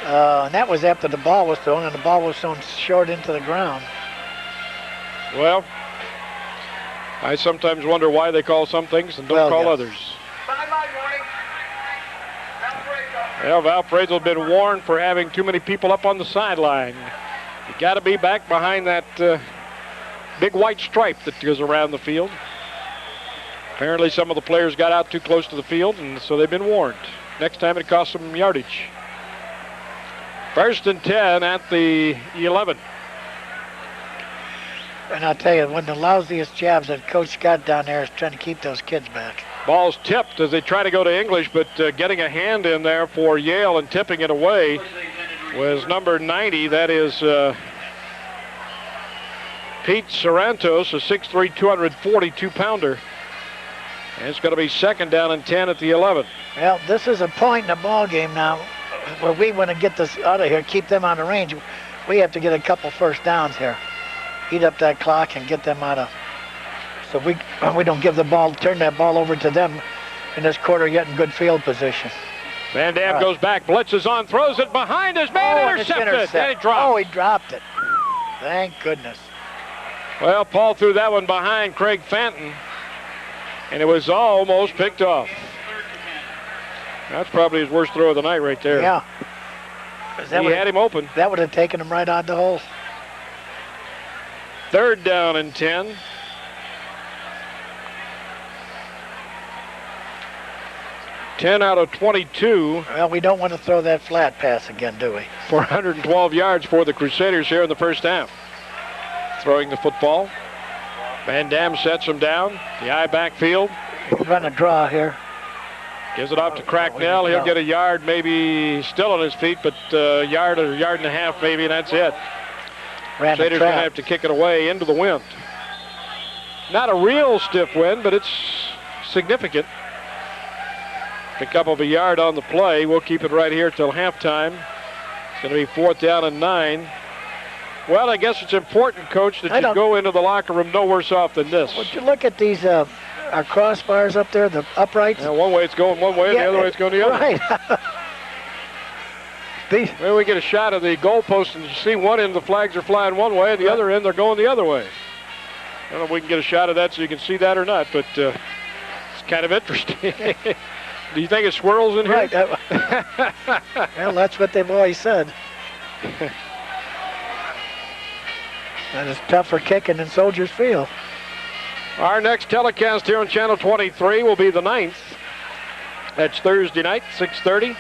And that was after the ball was thrown, and the ball was thrown short into the ground. Well, I sometimes wonder why they call some things and don't call others. Well, Valparaiso has been warned for having too many people up on the sideline. You got to be back behind that big white stripe that goes around the field. Apparently some of the players got out too close to the field, and so they've been warned. Next time it costs them yardage. 1st and 10 at the 11. And I'll tell you, one of the lousiest jobs that Coach Scott down there is trying to keep those kids back. Ball's tipped as they try to go to English, but getting a hand in there for Yale and tipping it away was number 90. That is Pete Sarantos, a 6'3", 242-pounder. And it's going to be 2nd down and 10 at the 11. Well, this is a point in the ball game now where we want to get this out of here, keep them on the range. We have to get a couple first downs here. Eat up that clock and get them out of. So we don't give the ball, turn that ball over to them in this quarter yet in good field position. Van Dam goes back, blitzes on, throws it behind his man, intercepted. And he dropped. Oh, he dropped it. Thank goodness. Well, Paul threw that one behind Craig Fanton, and it was almost picked off. That's probably his worst throw of the night right there. Yeah. He had him open. That would have taken him right out the hole. 3rd down and 10. Ten out of 22. Well, we don't want to throw that flat pass again, do we? 412 yards for the Crusaders here in the first half. Throwing the football. Van Dam sets him down. The eye backfield. He's running a draw here. Gives it off to Cracknell. He'll get a yard, maybe still on his feet, but a yard or a yard and a half maybe, and that's it. Crusaders going to have to kick it away into the wind. Not a real stiff wind, but it's significant. Pick up of a yard on the play. We'll keep it right here till halftime. It's going to be 4th down and 9. Well, I guess it's important, Coach, that you go into the locker room no worse off than this. Would you look at these our crossbars up there, the uprights? Yeah, one way it's going one way, and the other way it's going the other. Right. Well, we get a shot of the goalpost, and you see one end the flags are flying one way, and the other end they're going the other way. I don't know if we can get a shot of that so you can see that or not, but it's kind of interesting. Do you think it swirls in here? Right. Well, that's what they've always said. That is tougher kicking than Soldiers Field. Our next telecast here on Channel 23 will be the 9th. That's Thursday night, 6:30.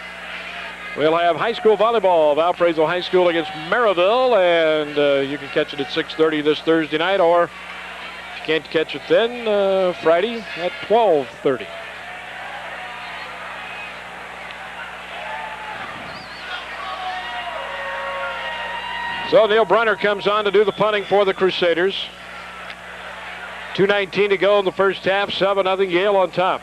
We'll have high school volleyball, Valparaiso High School against Maryville, and you can catch it at 6:30 this Thursday night, or if Can't catch it then. Friday at 12:30. So Neil Brunner comes on to do the punting for the Crusaders. 2:19 to go in the first half. 7-0 Yale on top.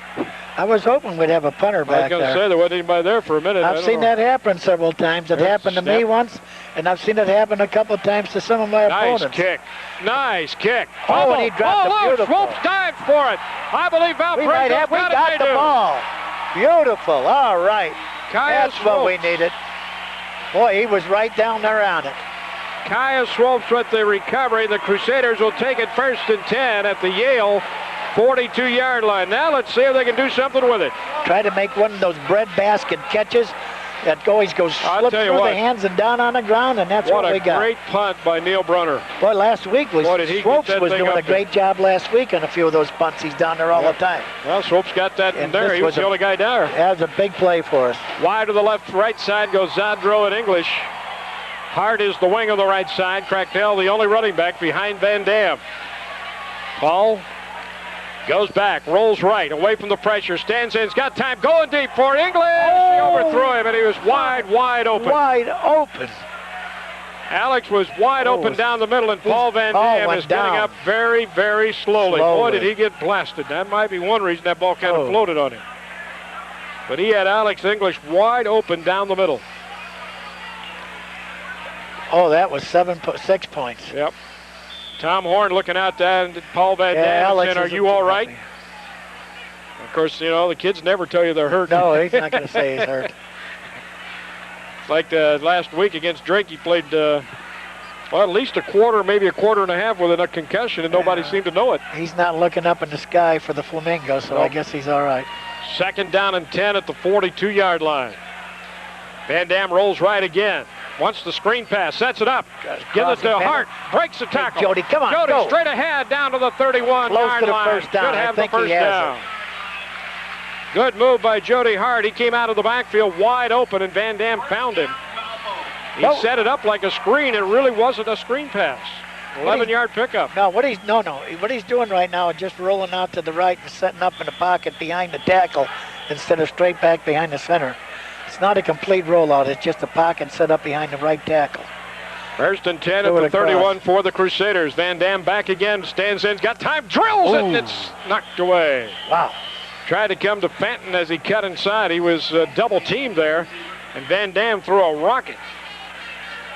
I was hoping we'd have a punter back I was going to say there wasn't anybody there for a minute. I've seen that happen several times. It happened to me once, and I've seen it happen a couple of times to some of my opponents. Nice kick. Nice kick. Oh, and he dropped it beautiful. Swoopes dived for it. I believe Valparaiso we got the ball. Beautiful. All right. That's what we needed. Boy, he was right down there on it. Kaya Swoopes with the recovery. The Crusaders will take it 1st and 10 at the Yale 42-yard line. Now let's see if they can do something with it. Try to make one of those breadbasket catches that always goes slip through the hands and down on the ground, and that's what we got. What a great punt by Neil Brunner. Boy, last week Swoopes was doing a great job last week on a few of those punts. He's down there all the time. Well, Swoopes got that in there. He was the only guy down there. That was a big play for us. Wide to the right side goes Zadro in English. Hart is the wing of the right side. Cracknell, the only running back behind Van Dam. Paul goes back, rolls right, away from the pressure, stands in, he's got time, going deep for English. He overthrew him, and he was wide open. Wide open. Alex was wide open down the middle, and Paul Van Dam is getting up very, very slowly. Boy, did he get blasted. That might be one reason that ball kind of floated on him. But he had Alex English wide open down the middle. Oh, that was 6 points. Yep. Tom Horn looking out there, and Paul Van Dam saying, "Are you all right?" Of course, you know, the kids never tell you they're hurt. No, he's not going to say he's hurt. Like last week against Drake, he played, well, at least a quarter, maybe a quarter and a half with a concussion, and nobody seemed to know it. He's not looking up in the sky for the Flamingo, so I guess he's all right. 2nd down and 10 at the 42-yard line. Van Dam rolls right again. Wants the screen pass, sets it up. Gives it to Hart, breaks the tackle. Hey, Jody, come on, Jody go. Straight ahead down to the 31-yard line. Close to the first down. Should have I think the first down. Good move by Jody Hart. He came out of the backfield wide open, and Van Dam found him. He set it up like a screen. It really wasn't a screen pass. 11-yard pickup. No, what he's doing right now is just rolling out to the right and setting up in the pocket behind the tackle instead of straight back behind the center. It's not a complete rollout. It's just a pocket set up behind the right tackle. 1st and 10 at the 31 for the Crusaders. Van Dam back again, stands in, got time, drills it, and it's knocked away. Wow. Tried to come to Fenton as he cut inside. He was double teamed there, and Van Dam threw a rocket.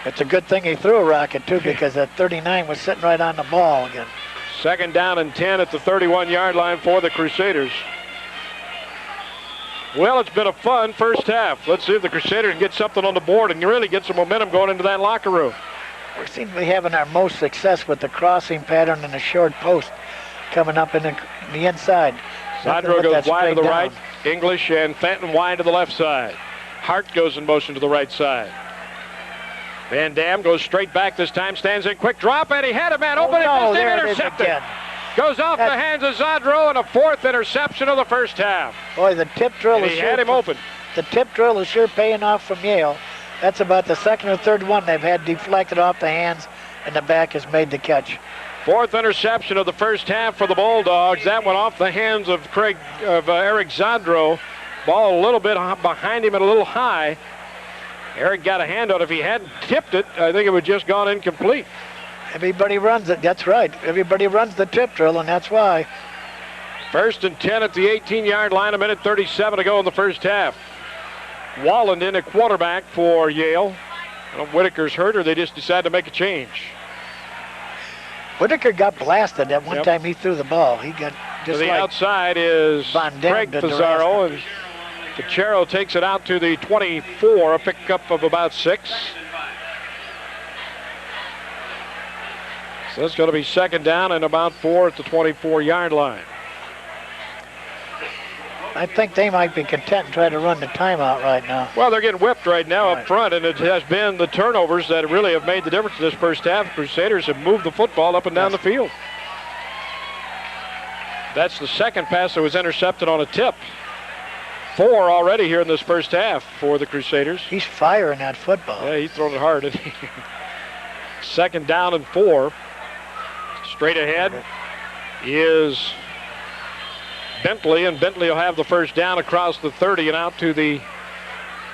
It's a good thing he threw a rocket, too, because that 39 was sitting right on the ball again. 2nd down and 10 at the 31-yard line for the Crusaders. Well, it's been a fun first half. Let's see if the Crusaders can get something on the board and really get some momentum going into that locker room. We seem to be having our most success with the crossing pattern and the short post coming up in the inside. Zadro goes wide to the right. English and Fenton wide to the left side. Hart goes in motion to the right side. Van Dam goes straight back this time, stands in, quick drop, and he had a man open and intercepted. Goes off the hands of Zadro, and a 4th interception of the first half. Boy, the tip drill he had him open. The tip drill is sure paying off from Yale. That's about the 2nd or 3rd one they've had deflected off the hands, and the back has made the catch. 4th interception of the first half for the Bulldogs. That went off the hands of Eric Zadro. Ball a little bit behind him and a little high. Eric got a hand on it. If he hadn't tipped it, I think it would just gone incomplete. Everybody runs it. That's right. Everybody runs the tip drill, and that's why. 1st and 10 at the 18-yard line. 1:37 to go in the first half. Walland in at quarterback for Yale. Whitaker's hurt, or they just decided to make a change. Whitaker got blasted that one time he threw the ball. He got just to the outside is Craig Pizarro, and Pachero takes it out to the 24, a pickup of about 6. So it's going to be 2nd down and about 4 at the 24-yard line. I think they might be content and try to run the timeout right now. Well, they're getting whipped right now up front, and it has been the turnovers that really have made the difference in this first half. Crusaders have moved the football up and down the field. That's the 2nd pass that was intercepted on a tip. 4 already here in this first half for the Crusaders. He's firing that football. Yeah, he's throwing it hard, isn't he? 2nd down and 4. Straight ahead. is Bentley, and Bentley will have the first down across the 30 and out to the,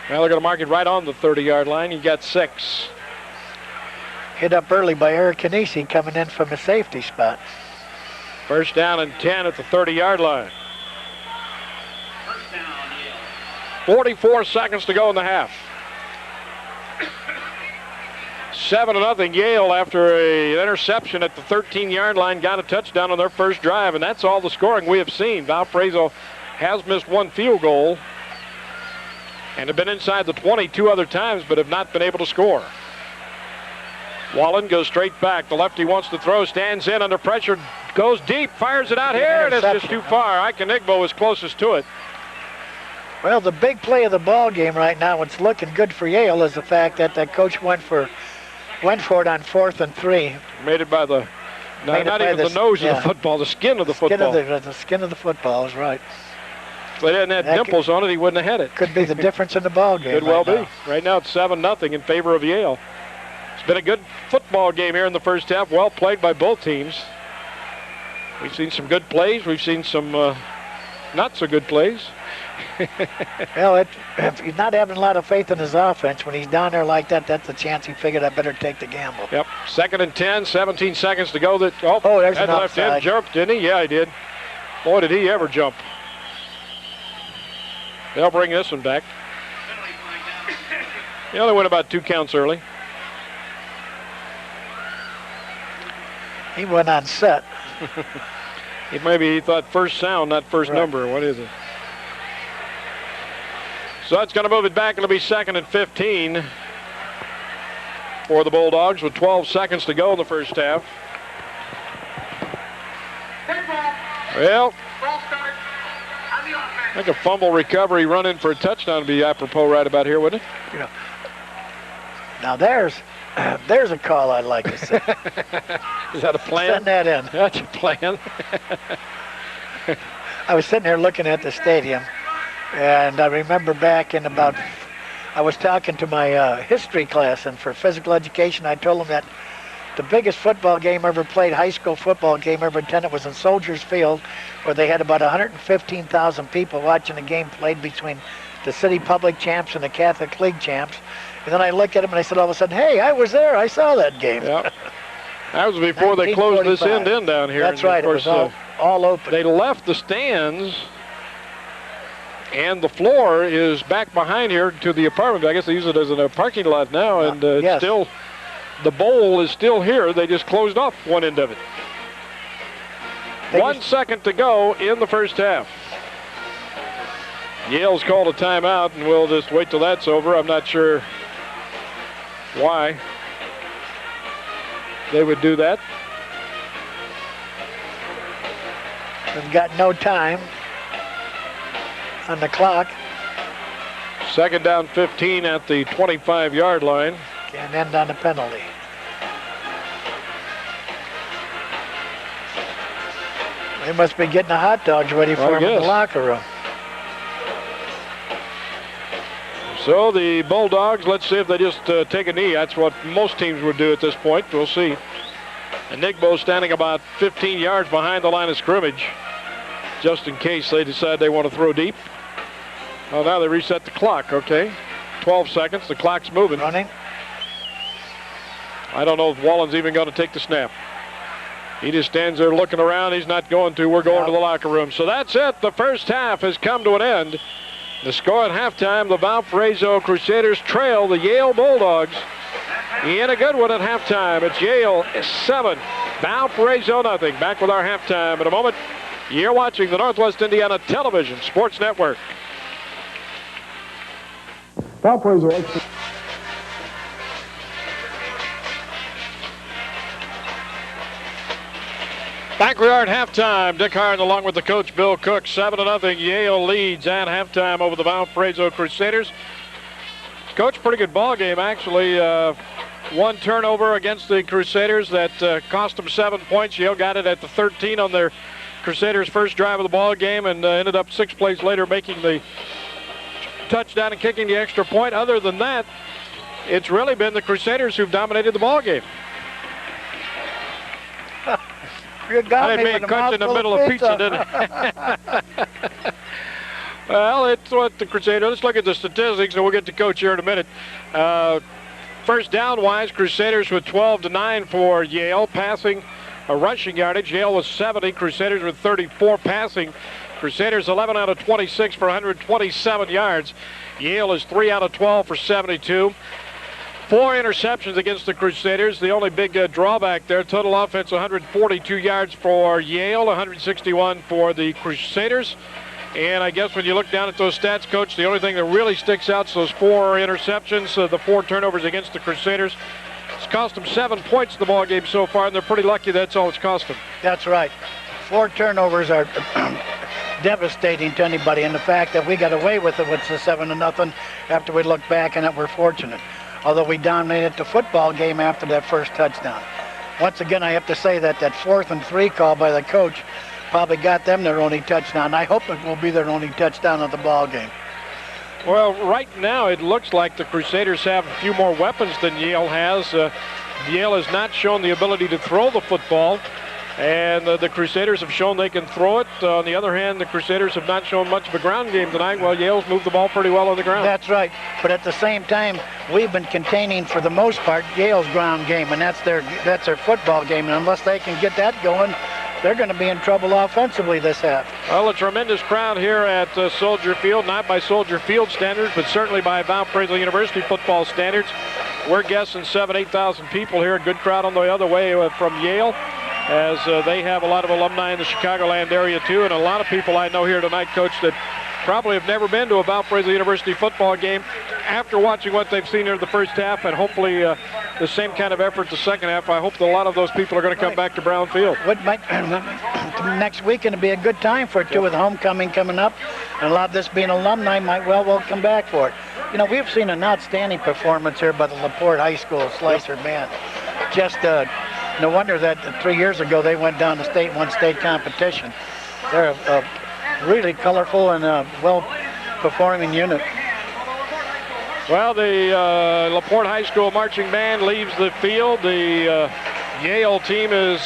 well, they're going to mark it right on the 30-yard line. You got 6. Hit up early by Eric Canisi coming in from the safety spot. First down and 10 at the 30-yard line. 44 seconds to go in the half. 7-0 Yale after an interception at the 13-yard line, got a touchdown on their first drive, and that's all the scoring we have seen. Valparaiso has missed one field goal and have been inside the 20 two other times, but have not been able to score. Wallen goes straight back. The lefty wants to throw, stands in under pressure, goes deep, fires it out here, and it's just too far. Ike Enigbo is closest to it. Well, the big play of the ball game right now, what's looking good for Yale, is the fact that that coach went for it on 4th and 3. Made it by the, not even the nose of the football, the skin of the football. The skin of the football is right. If they hadn't had dimples on it, he wouldn't have had it. Could be the difference in the ball game. Could well be. Right now it's 7-0 in favor of Yale. It's been a good football game here in the first half. Well played by both teams. We've seen some good plays. We've seen some not so good plays. Well, if he's not having a lot of faith in his offense, when he's down there like that, that's a chance he figured I better take the gamble. Yep. 2nd and 10, 17 seconds to go. There's that an left offside. end jumped, didn't he? Yeah, he did. Boy, did he ever jump. They'll bring this one back. They only went about 2 counts early. He went on set. Maybe he thought first sound, not first number. What is it? So it's going to move it back. It'll be 2nd and 15 for the Bulldogs with 12 seconds to go in the first half. Well, I think a fumble recovery run in for a touchdown would be apropos right about here, wouldn't it? You know, now there's a call I'd like to see. Is that a plan? Send that in. That's a plan. I was sitting here looking at the stadium, and I remember back in I was talking to my history class, and for physical education, I told them that the biggest football game ever played, high school football game ever attended, was in Soldiers Field, where they had about 115,000 people watching a game played between the city public champs and the Catholic League champs. And then I looked at him and I said all of a sudden, hey, I was there. I saw that game. Yep. That was before they closed this end in down here. That's right. It was all open. They left the stands, and the floor is back behind here to the apartment. I guess they use it as a parking lot now, and it's still, the bowl is still here. They just closed off one end of it. 1 second to go in the first half. Yale's called a timeout, and we'll just wait till that's over. I'm not sure why they would do that. We've got no time on the clock. 2nd down 15 at the 25-yard line. Can end on a penalty. They must be getting the hot dogs ready for him in the locker room. So the Bulldogs, let's see if they just take a knee. That's what most teams would do at this point. We'll see. And Nigbo standing about 15 yards behind the line of scrimmage, just in case they decide they want to throw deep. Oh, now they reset the clock. Okay, 12 seconds. The clock's moving. Running. I don't know if Wallen's even going to take the snap. He just stands there looking around. He's not going to. We're going to the locker room. So that's it. The first half has come to an end. The score at halftime, the Valparaiso Crusaders trail the Yale Bulldogs in a good one at halftime. It's Yale 7, Valparaiso nothing. Back with our halftime in a moment. You're watching the Northwest Indiana Television Sports Network. Valparaiso. Back we are at halftime. Dick Hart along with the coach Bill Cook. 7-0. Yale leads at halftime over the Valparaiso Crusaders. Coach, pretty good ball game actually. One turnover against the Crusaders that cost them 7 points. Yale got it at the 13 on their Crusaders' first drive of the ball game, and ended up 6 plays later making the touchdown and kicking the extra point. Other than that, it's really been the Crusaders who've dominated the ball game. You got I me didn't mean with to a cut you in the mouthful middle of pizza, did I? Well, it's what the Crusaders. Let's look at the statistics, and we'll get to Coach here in a minute. First down-wise, Crusaders with 12-9 for Yale. Passing, rushing yardage, Yale was 70. Crusaders with 34 passing. Crusaders 11 out of 26 for 127 yards. Yale is 3 out of 12 for 72. 4 interceptions against the Crusaders. The only big drawback there, total offense 142 yards for Yale, 161 for the Crusaders. And I guess when you look down at those stats, Coach, the only thing that really sticks out is those 4 interceptions, the 4 turnovers against the Crusaders. It's cost them 7 points in the ball game so far, and they're pretty lucky that's all it's cost them. That's right. 4 turnovers are devastating to anybody, and the fact that we got away with it with the 7-0 after we looked back, and that we're fortunate. Although we dominated the football game after that first touchdown. Once again, I have to say that 4th and 3 call by the coach probably got them their only touchdown. I hope it will be their only touchdown of the ball game. Well, right now it looks like the Crusaders have a few more weapons than Yale has. Yale has not shown the ability to throw the football, and the Crusaders have shown they can throw it. On the other hand, the Crusaders have not shown much of a ground game tonight, while Yale's moved the ball pretty well on the ground. That's right. But at the same time, we've been containing, for the most part, Yale's ground game, and that's their football game. And unless they can get that going, they're going to be in trouble offensively this half. Well, a tremendous crowd here at Soldier Field, not by Soldier Field standards, but certainly by Valparaiso University football standards. We're guessing 7,000 to 8,000 people here. A good crowd on the other way from Yale, as they have a lot of alumni in the Chicagoland area too, and a lot of people I know here tonight, Coach, that probably have never been to a Valparaiso University football game after watching what they've seen here in the first half, and hopefully the same kind of effort the second half. I hope that a lot of those people are going to come back to Brown Field. Next weekend will be a good time for it too, with homecoming coming up, and a lot of this being alumni might well come back for it. You know, we've seen an outstanding performance here by the LaPorte High School Slicer band. Just no wonder that 3 years ago they went down to won state competition. They're a really colorful and well-performing unit. Well, the LaPorte High School marching band leaves the field. The Yale team is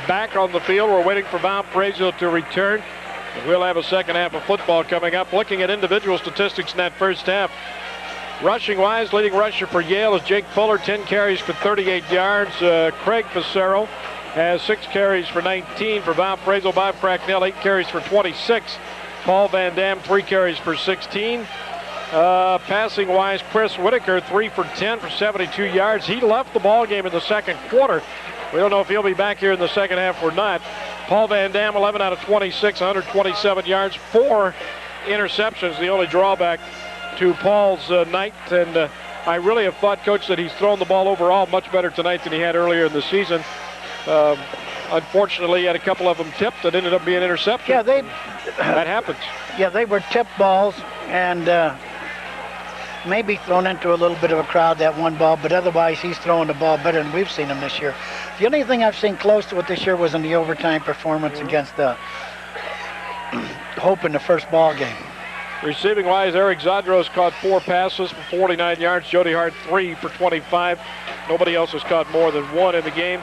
back on the field. We're waiting for Valparaiso to return. We'll have a second half of football coming up. Looking at individual statistics in that first half, rushing-wise, leading rusher for Yale is Jake Fuller, 10 carries for 38 yards. Craig Pissarro has 6 carries for 19 for Valparaiso. Bob Cracknell, 8 carries for 26. Paul Van Dam, 3 carries for 16. Passing-wise, Chris Whitaker, 3 for 10 for 72 yards. He left the ball game in the second quarter. We don't know if he'll be back here in the second half or not. Paul Van Dam, 11 out of 26, 127 yards, 4 interceptions. The only drawback to Paul's night, and I really have thought, Coach, that he's thrown the ball overall much better tonight than he had earlier in the season. Unfortunately, he had a couple of them tipped that ended up being interceptions. Yeah, that happens. Yeah, they were tipped balls, and maybe thrown into a little bit of a crowd, that one ball, but otherwise he's throwing the ball better than we've seen him this year. The only thing I've seen close to it this year was in the overtime performance against Hope in the first ball game. Receiving-wise, Eric Zadros caught 4 passes for 49 yards. Jody Hart, 3 for 25. Nobody else has caught more than 1 in the game.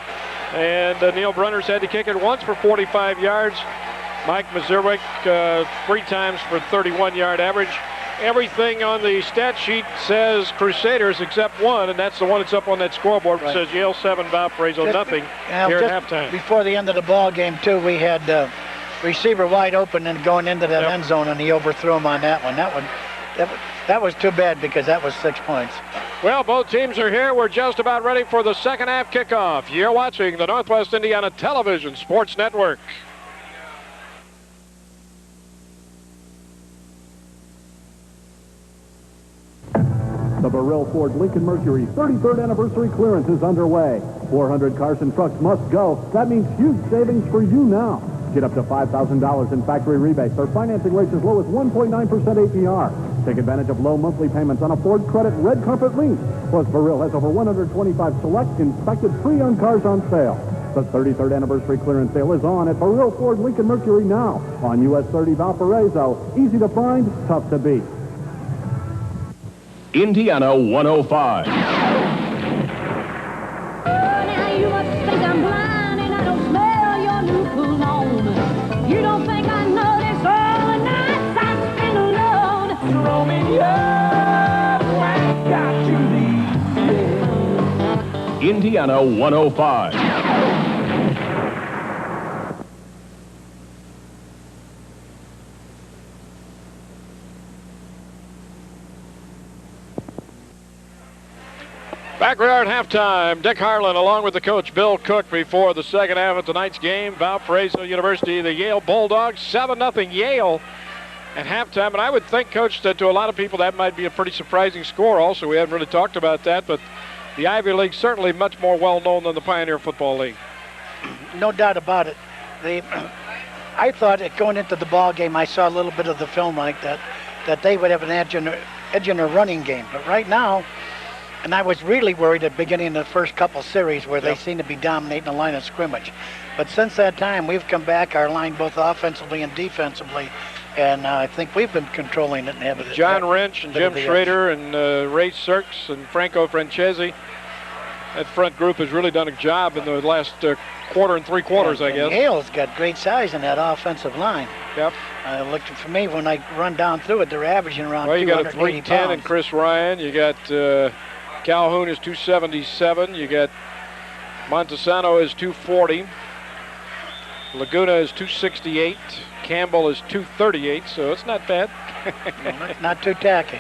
And Neil Brunners had to kick it once for 45 yards. Mike Mazurek 3 times for 31-yard average. Everything on the stat sheet says Crusaders except one, and that's the one that's up on that scoreboard. Right. It says Yale 7, Valparaiso nothing here at halftime. Before the end of the ball game, too, we had receiver wide open and going into that end zone, and he overthrew him on that one. That was too bad, because that was 6 points. Well, both teams are here. We're just about ready for the second half kickoff. You're watching the Northwest Indiana Television Sports Network. The Burrell Ford Lincoln Mercury 33rd anniversary clearance is underway. 400 cars and trucks must go. That means huge savings for you now. Get up to $5,000 in factory rebates or financing rates as low as 1.9% APR. Take advantage of low monthly payments on a Ford Credit red carpet lease. Plus, Burrell has over 125 select inspected pre-owned cars on sale. The 33rd anniversary clearance sale is on at Burrell Ford Lincoln Mercury now on US 30 Valparaiso. Easy to find, tough to beat. Indiana 105. Now you must think I'm blind and I don't smell your Indiana 105. Back we are at halftime. Dick Harlan along with the coach Bill Cook before the second half of tonight's game. Valparaiso University, the Yale Bulldogs, 7-0 Yale at halftime. And I would think, Coach, that to a lot of people that might be a pretty surprising score also. We haven't really talked about that, but the Ivy League certainly much more well-known than the Pioneer Football League. No doubt about it. I thought that going into the ball game, I saw a little bit of the film like that they would have an edge in a running game. But right now, and I was really worried at the beginning of the first couple series where they seemed to be dominating the line of scrimmage. But since that time, we've come back, our line both offensively and defensively, and I think we've been controlling it. And John Wrench and Jim Schrader and Ray Serks and Franco Francesi. That front group has really done a job in the last quarter and 3 quarters, I guess. Yale's got great size in that offensive line. Yep. Looked for me when I run down through it, they're averaging around 280 pounds. Well, you got a 310 in Chris Ryan. You got Calhoun is 277. You got Montesano is 240. Laguna is 268. Campbell is 238, so it's not bad. Not too tacky.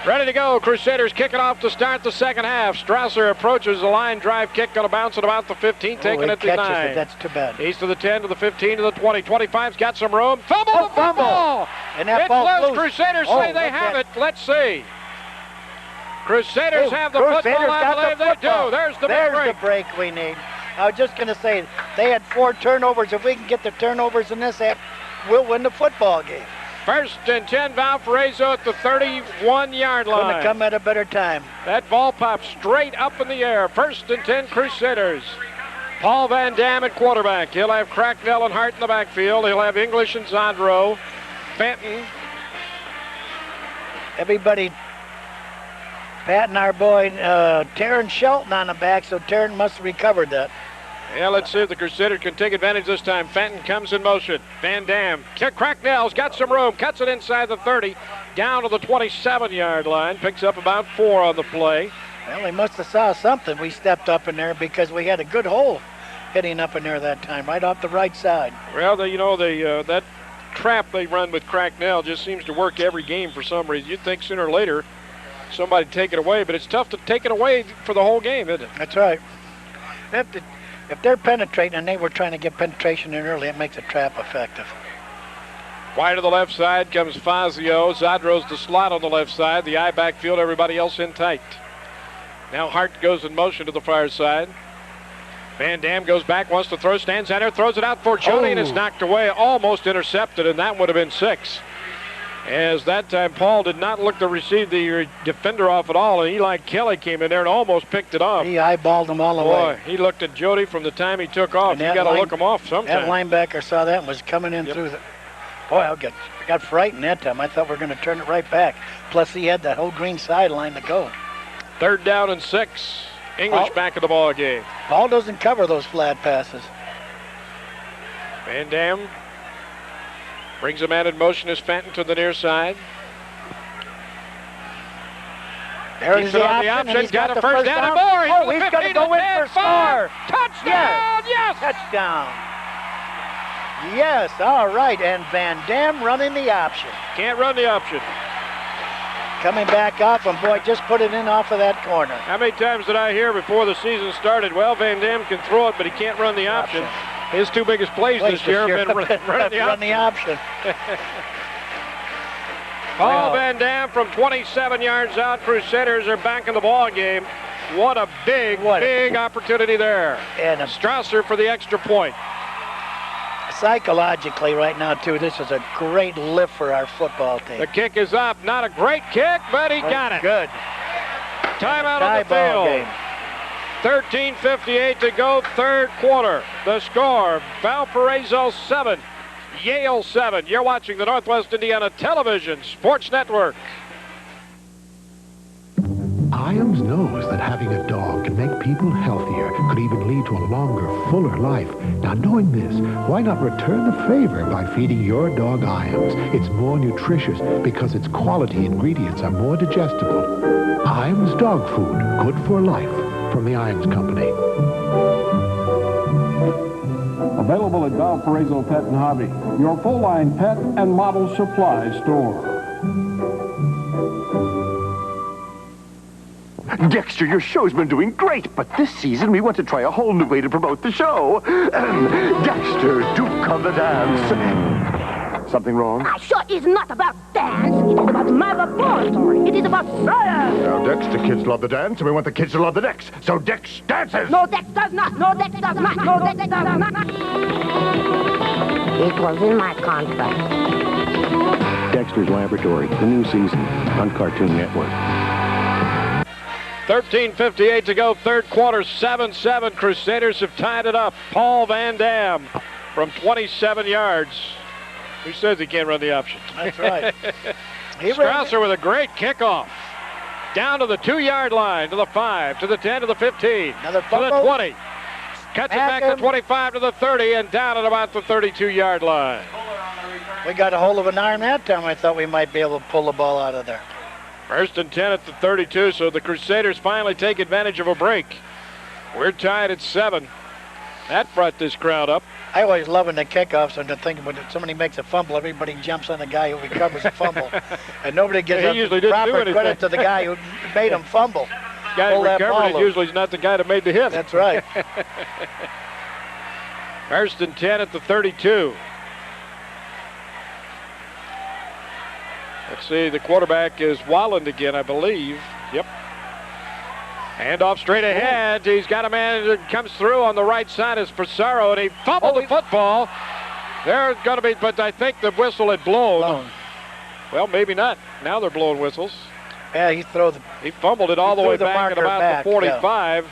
Ready to go. Crusaders kicking off to start the second half. Strasser approaches the line. Drive kick going to bounce at about the 15, taking it to 9. That's too bad. He's to the 10, to the 15, to the 20. 25's got some room. Fumble the football! And that it's ball's loose. loose. Crusaders say they have it. Let's see. Crusaders have the football. I believe they do. There's the break we need. I was just going to say, they had 4 turnovers. If we can get the turnovers in this half, we'll win the football game. First and 10, Valparaiso at the 31-yard line. Couldn't have come at a better time. That ball popped straight up in the air. First and 10, Crusaders. Paul Van Dam at quarterback. He'll have Cracknell and Hart in the backfield. He'll have English and Zandro. Fenton. Everybody patting our boy Taryn Shelton on the back, so Taryn must have recovered that. Yeah, let's see if the Crusaders can take advantage this time. Fenton comes in motion. Van Dam. Cracknell's got some room. Cuts it inside the 30. Down to the 27-yard line. Picks up about 4 on the play. Well, they must have saw something. We stepped up in there because we had a good hole hitting up in there that time, right off the right side. Well, that trap they run with Cracknell just seems to work every game for some reason. You'd think sooner or later somebody take it away, but it's tough to take it away for the whole game, isn't it? That's right. If they're penetrating and they were trying to get penetration in early, it makes a trap effective. Wide to the left side comes Fazio. Zadro's the slot on the left side. The eye backfield, everybody else in tight. Now Hart goes in motion to the far side. Van Dam goes back, wants to throw, stands out there, throws it out for Jody, and it's knocked away, almost intercepted, and that would have been 6. As that time, Paul did not look to receive the defender off at all, and Eli Kelly came in there and almost picked it off. He eyeballed him all the way. He looked at Jody from the time he took off. You got to look him off sometime. That linebacker saw that and was coming in through the... Boy, I got frightened that time. I thought we were going to turn it right back. Plus, he had that whole green sideline to go. 3rd down and 6. English back in the ball game. Paul doesn't cover those flat passes. Van Dam brings a man in motion as Fenton to the near side. There's the option. He's got a first down and more. He's going to go in for score. Touchdown! Yes! Touchdown. Yes, all right. And Van Dam running the option. Can't run the option. Coming back off, and boy, just put it in off of that corner. How many times did I hear before the season started, well, Van Dam can throw it, but he can't run the option. His 2 biggest plays this year have been running the option. Paul Van Dam from 27 yards out. Crusaders are back in the ball game. What a big opportunity there. And Strasser for the extra point. Psychologically right now, too, this is a great lift for our football team. The kick is up. Not a great kick, but he got it. Good. Timeout on the field. 13:58 to go, 3rd quarter. The score, Valparaiso 7, Yale 7. You're watching the Northwest Indiana Television Sports Network. Iams knows that having a dog can make people healthier, could even lead to a longer, fuller life. Now, knowing this, why not return the favor by feeding your dog Iams? It's more nutritious because its quality ingredients are more digestible. Iams dog food, good for life. from the Iams Company. Available at Valparaiso Pet and Hobby, your full-line pet and model supply store. Dexter, your show's been doing great, but this season we want to try a whole new way to promote the show. Dexter, Duke of the Dance. Something wrong? My show is not about dance. It is about my laboratory. It is about science. Now, Dex, the kids love the dance, and we want the kids to love the Dex. So Dex dances. No, Dex does not. No, Dex does not. No, Dex does not. It was in my contract. Dexter's Laboratory, the new season on Cartoon Network. 13:58 to go, third quarter, 7-7. Crusaders have tied it up. Paul Van Dam from 27 yards. Who says he can't run the option? That's right. Strausser with a great kickoff. Down to the 2-yard line, to the 5, to the 10, to the 15, to the 20. Cuts it back to 25, to the 30, and down at about the 32-yard line. We got a hold of an arm that time. I thought we might be able to pull the ball out of there. First and 10 at the 32, so the Crusaders finally take advantage of a break. We're tied at 7. That brought this crowd up. I always love in the kickoffs and to think when somebody makes a fumble, everybody jumps on the guy who recovers a fumble. And nobody gives proper credit to the guy who made him fumble. The guy who recovered it usually is not the guy that made the hit. That's right. First and 10 at the 32. Let's see, the quarterback is Walland again, I believe. Yep. Handoff straight ahead. He's got a man that comes through on the right side is Pissarro, and he fumbled the football. They're going to be, but I think the whistle had blown. Well, maybe not. Now they're blowing whistles. Yeah, he fumbled it all the way back at about the 45. Yeah.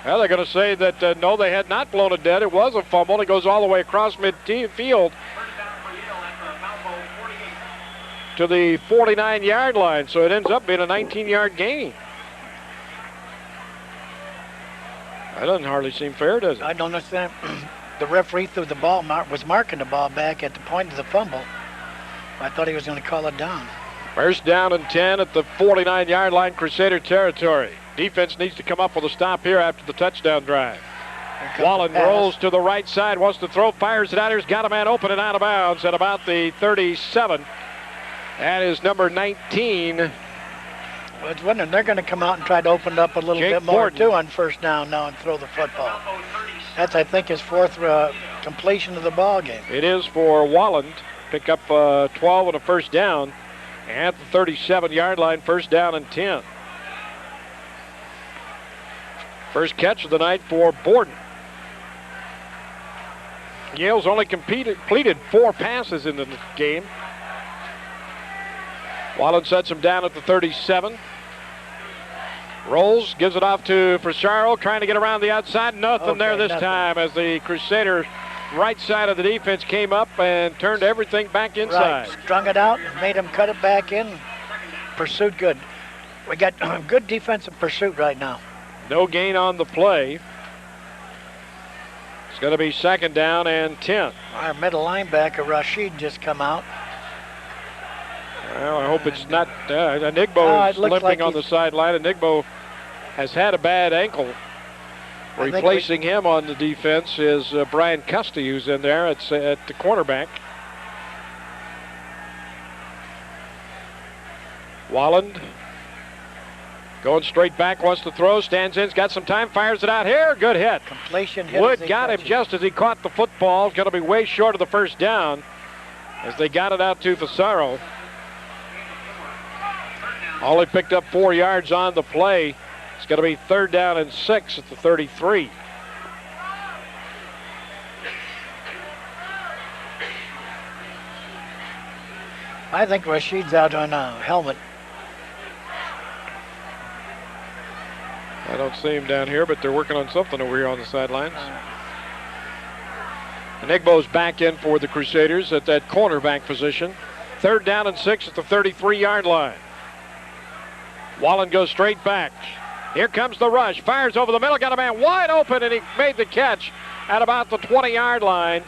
Well, they're going to say that, no, they had not blown it dead. It was a fumble. It goes all the way across midfield to the 49-yard line, so it ends up being a 19-yard gain. That doesn't hardly seem fair, does it? I don't understand. The referee threw the ball, was marking the ball back at the point of the fumble. I thought he was going to call it down. First down and 10 at the 49-yard line, Crusader territory. Defense needs to come up with a stop here after the touchdown drive. Wallen rolls to the right side, wants to throw, fires it out. He's got a man open and out of bounds at about the 37. That is number 19. I was wondering, they're going to come out and try to open it up a little bit more, too, on first down now and throw the football. That's, I think, his fourth completion of the ball game. It is for Walland. Pick up 12 and a first down at the 37-yard line, first down and 10. First catch of the night for Borden. Yale's only completed 4 passes in the game. Wallen sets him down at the 37. Rolls, gives it off to Pissarro, trying to get around the outside. Nothing there this time as the Crusader right side of the defense came up and turned everything back inside. Right, strung it out, made him cut it back in. Pursuit good. We got good defensive pursuit right now. No gain on the play. It's going to be second down and 10. Our middle linebacker, Rashid, just come out. Well, I hope it's not. Enigbo is limping on the sideline. Enigbo has had a bad ankle. Replacing him on the defense is Brian Custy, who's in there at the cornerback. Walland going straight back, wants to throw, stands in, got some time, fires it out here. Good hit. Completion hit. Wood got him just as he caught the football. Going to be way short of the first down as they got it out to Pissarro. Only picked up 4 yards on the play. It's going to be third down and 6 at the 33. I think Rashid's out on a helmet. I don't see him down here, but they're working on something over here on the sidelines. Enigbo's back in for the Crusaders at that cornerback position. Third down and 6 at the 33-yard line. Wallen goes straight back. Here comes the rush. Fires over the middle. Got a man wide open, and he made the catch at about the 20-yard line.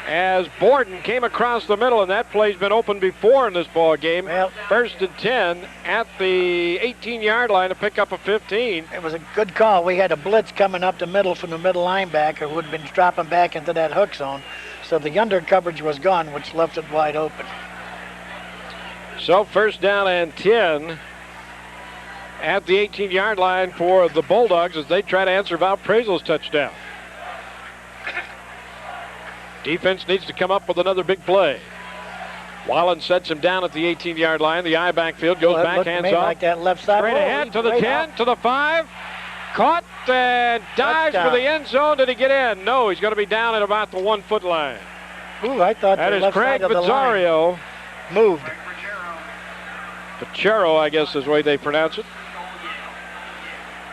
as Borden came across the middle, and that play's been open before in this ball game. Well, 1st and 10 at the 18-yard line to pick up a 15. It was a good call. We had a blitz coming up the middle from the middle linebacker who would have been dropping back into that hook zone. So the under coverage was gone, which left it wide open. So 1st down and 10 at the 18-yard line for the Bulldogs as they try to answer Valparaiso's touchdown. Defense needs to come up with another big play. Wallen sets him down at the 18-yard line. The I backfield goes back, hands off. Like that left side. Straight ahead to the 10, to the 5. Caught and dives for the end zone. Did he get in? No, he's going to be down at about the 1-foot line. Ooh, I thought that the is left Craig side of the Pizarro. line moved. Pizarro, I guess is the way they pronounce it.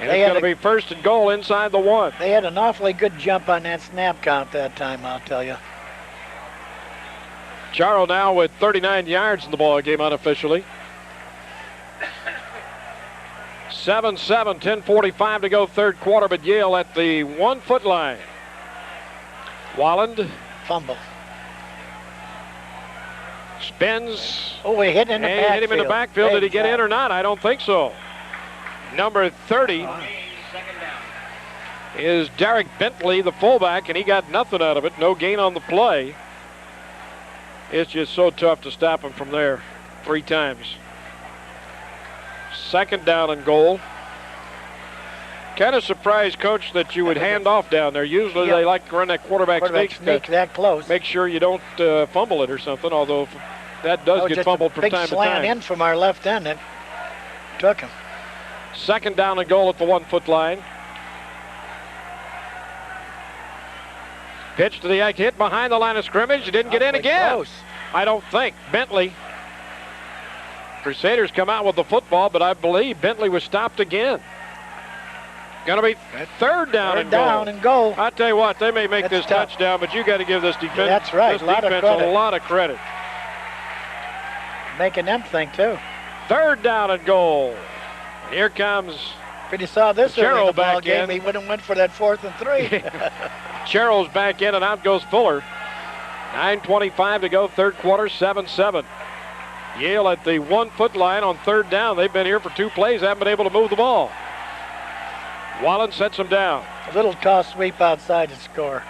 And it's going to be 1st and goal inside the 1. They had an awfully good jump on that snap count that time, I'll tell you. Charo now with 39 yards in the ball game unofficially. 7-7, 10:45 to go, 3rd quarter, but Yale at the 1-foot line. Walland. Fumble. Spins. Oh, he hit him in the backfield. Hit him in the backfield. Did he get in or not? I don't think so. Number 30 is Derek Bentley, the fullback, and he got nothing out of it. No gain on the play. It's just so tough to stop him from there 3 times. 2nd down and goal. Kind of surprised, Coach, that you would hand off down there. Usually they like to run that quarterback sneak that close. Make sure you don't fumble it or something, although that does get fumbled from time to time. Big slant in from our left end that took him. 2nd down and goal at the 1-foot line. Pitch to the Ike, hit behind the line of scrimmage. Didn't get in again. Close. I don't think. Bentley. Crusaders come out with the football, but I believe Bentley was stopped again. Going to be 3rd down and goal. I tell you what, they may make this touchdown, but you got to give this defense. That's right. This defense a lot of credit. Making them think too. 3rd down and goal. Here comes. If he saw this early in the ball back game, in. He would have went for that 4th and 3. Cheryl's back in and out goes Fuller. 9:25 to go, 3rd quarter, 7-7. Yale at the 1-foot line on 3rd down. They've been here for 2 plays, haven't been able to move the ball. Wallen sets them down. A little toss sweep outside to score.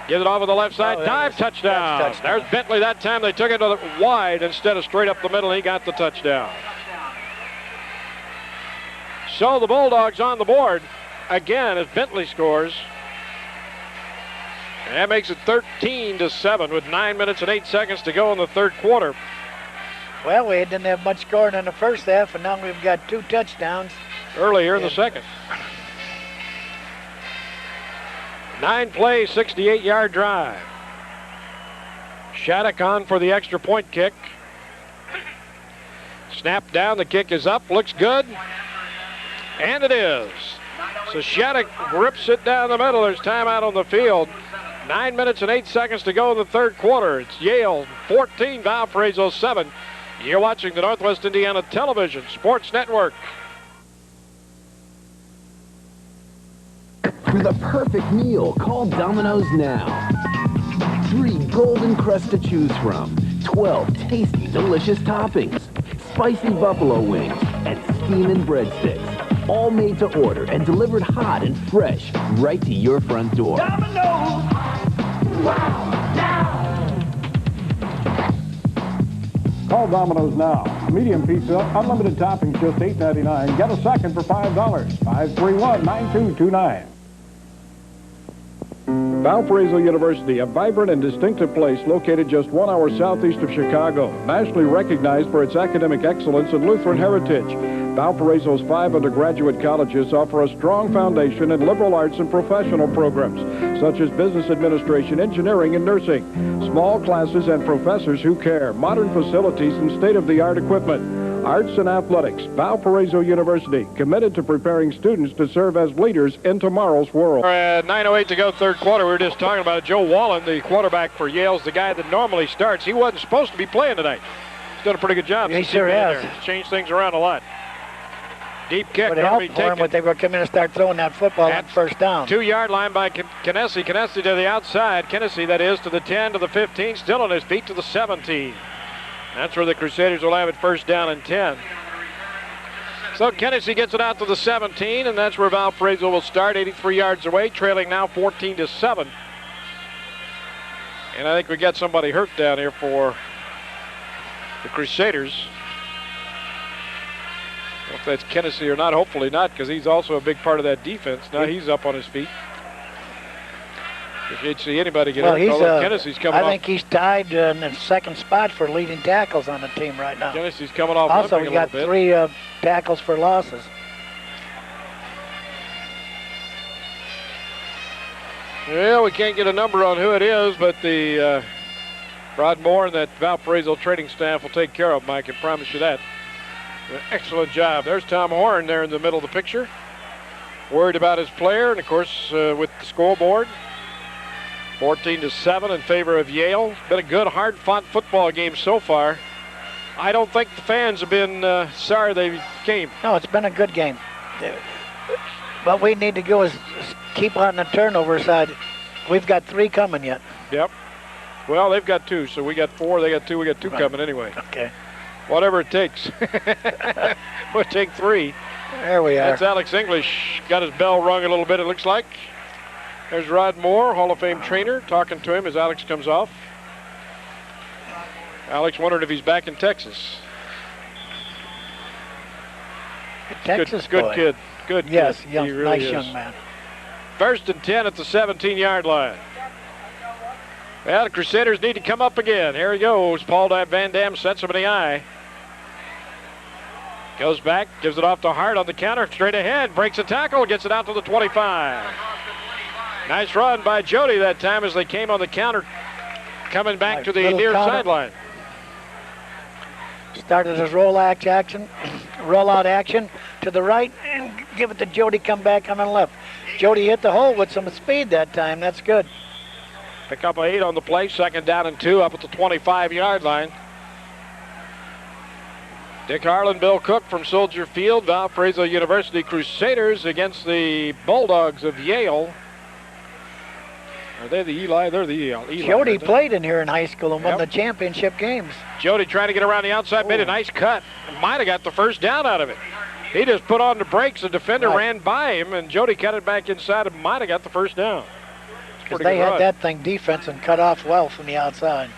Gives it off on the left side. Dive, touchdown. There's Bentley that time. They took it to the wide instead of straight up the middle. He got the touchdown. So the Bulldogs on the board again as Bentley scores. And that makes it 13-7 with 9 minutes and 8 seconds to go in the 3rd quarter. Well, we didn't have much scoring in the 1st half, and now we've got 2 touchdowns. Earlier in the 2nd. 9-play, 68-yard drive. Shattuck on for the extra point kick. Snap down, the kick is up, looks good. And it is. So Shattuck rips it down the middle. There's timeout on the field. 9 minutes and 8 seconds to go in the 3rd quarter. It's Yale 14, Valparaiso 7. You're watching the Northwest Indiana Television Sports Network. For the perfect meal, call Domino's now. 3 golden crust to choose from, 12 tasty, delicious toppings, spicy buffalo wings, and steaming breadsticks. All made to order and delivered hot and fresh right to your front door. Domino's! Wow! Now! Call Domino's now. Medium pizza, unlimited toppings, just $8.99. Get a second for $5. 531-9229. Valparaiso University, a vibrant and distinctive place located just 1 hour southeast of Chicago, nationally recognized for its academic excellence and Lutheran heritage. Valparaiso's 5 undergraduate colleges offer a strong foundation in liberal arts and professional programs, such as business administration, engineering, and nursing. Small classes and professors who care, modern facilities, and state-of-the-art equipment. Arts and athletics, Valparaiso University, committed to preparing students to serve as leaders in tomorrow's world. 9:08 to go, 3rd quarter. We were just talking about Joe Wallen, the quarterback for Yale, is the guy that normally starts. He wasn't supposed to be playing tonight. He's done a pretty good job. He sure has. He's changed things around a lot. Deep kick. Would help for him, but they were coming to start throwing that football on first down. 2-yard line by Kennessy. Kennessy to the outside. Kennessy, that is, to the 10, to the 15, still on his feet to the 17. That's where the Crusaders will have it first down and 10. So Kennessy gets it out to the 17, and that's where Valparaiso will start, 83 yards away, trailing now 14-7. And I think we got somebody hurt down here for the Crusaders. I don't know if that's Kennessy or not. Hopefully not, because he's also a big part of that defense. Now he's up on his feet. If you'd see anybody get hurt, although Kennessy's coming off. I think he's tied in the second spot for leading tackles on the team right now. Kennessy's coming off also, limping we got 3 tackles for losses. Well, we can't get a number on who it is, but the Rod Moore and that Valparaiso training staff will take care of him, I can promise you that. An excellent job. There's Tom Horn there in the middle of the picture. Worried about his player, and of course with the scoreboard. 14-7 in favor of Yale. It's been a good, hard-fought football game so far. I don't think the fans have been sorry they came. No, it's been a good game. What we need to do is keep on the turnover side. We've got 3 coming yet. Yep. Well, they've got 2, so we got 4. They got 2. We got 2 coming anyway. Okay. Whatever it takes. We'll take 3. There we are. That's Alex English. Got his bell rung a little bit, it looks like. There's Rod Moore, Hall of Fame trainer, talking to him as Alex comes off. Alex wondering if he's back in Texas. Texas good boy. Kid. Good yes, kid. Yes, Really nice is. young man. First and 10 at the 17-yard line. Well, the Crusaders need to come up again. Here he goes. Paul Van Dam sets him in the eye. Goes back, gives it off to Hart on the counter, straight ahead, breaks a tackle, gets it out to the 25. Nice run by Jody that time as they came on the counter, coming back to the near sideline. Started his rollout action to the right, and give it to Jody, come back on the left. Jody hit the hole with some speed that time. That's good. Pick up 8 on the play, 2nd down and 2 up at the 25-yard line. Dick Harlan, Bill Cook from Soldier Field, Valparaiso University Crusaders against the Bulldogs of Yale. Are they the Eli? They're the Eli. Jody played in here in high school and won the championship games. Jody trying to get around the outside, made a nice cut. Might have got the first down out of it. He just put on the brakes. The defender ran by him, and Jody cut it back inside and might have got the first down. Because they had that thing defense and cut off well from the outside.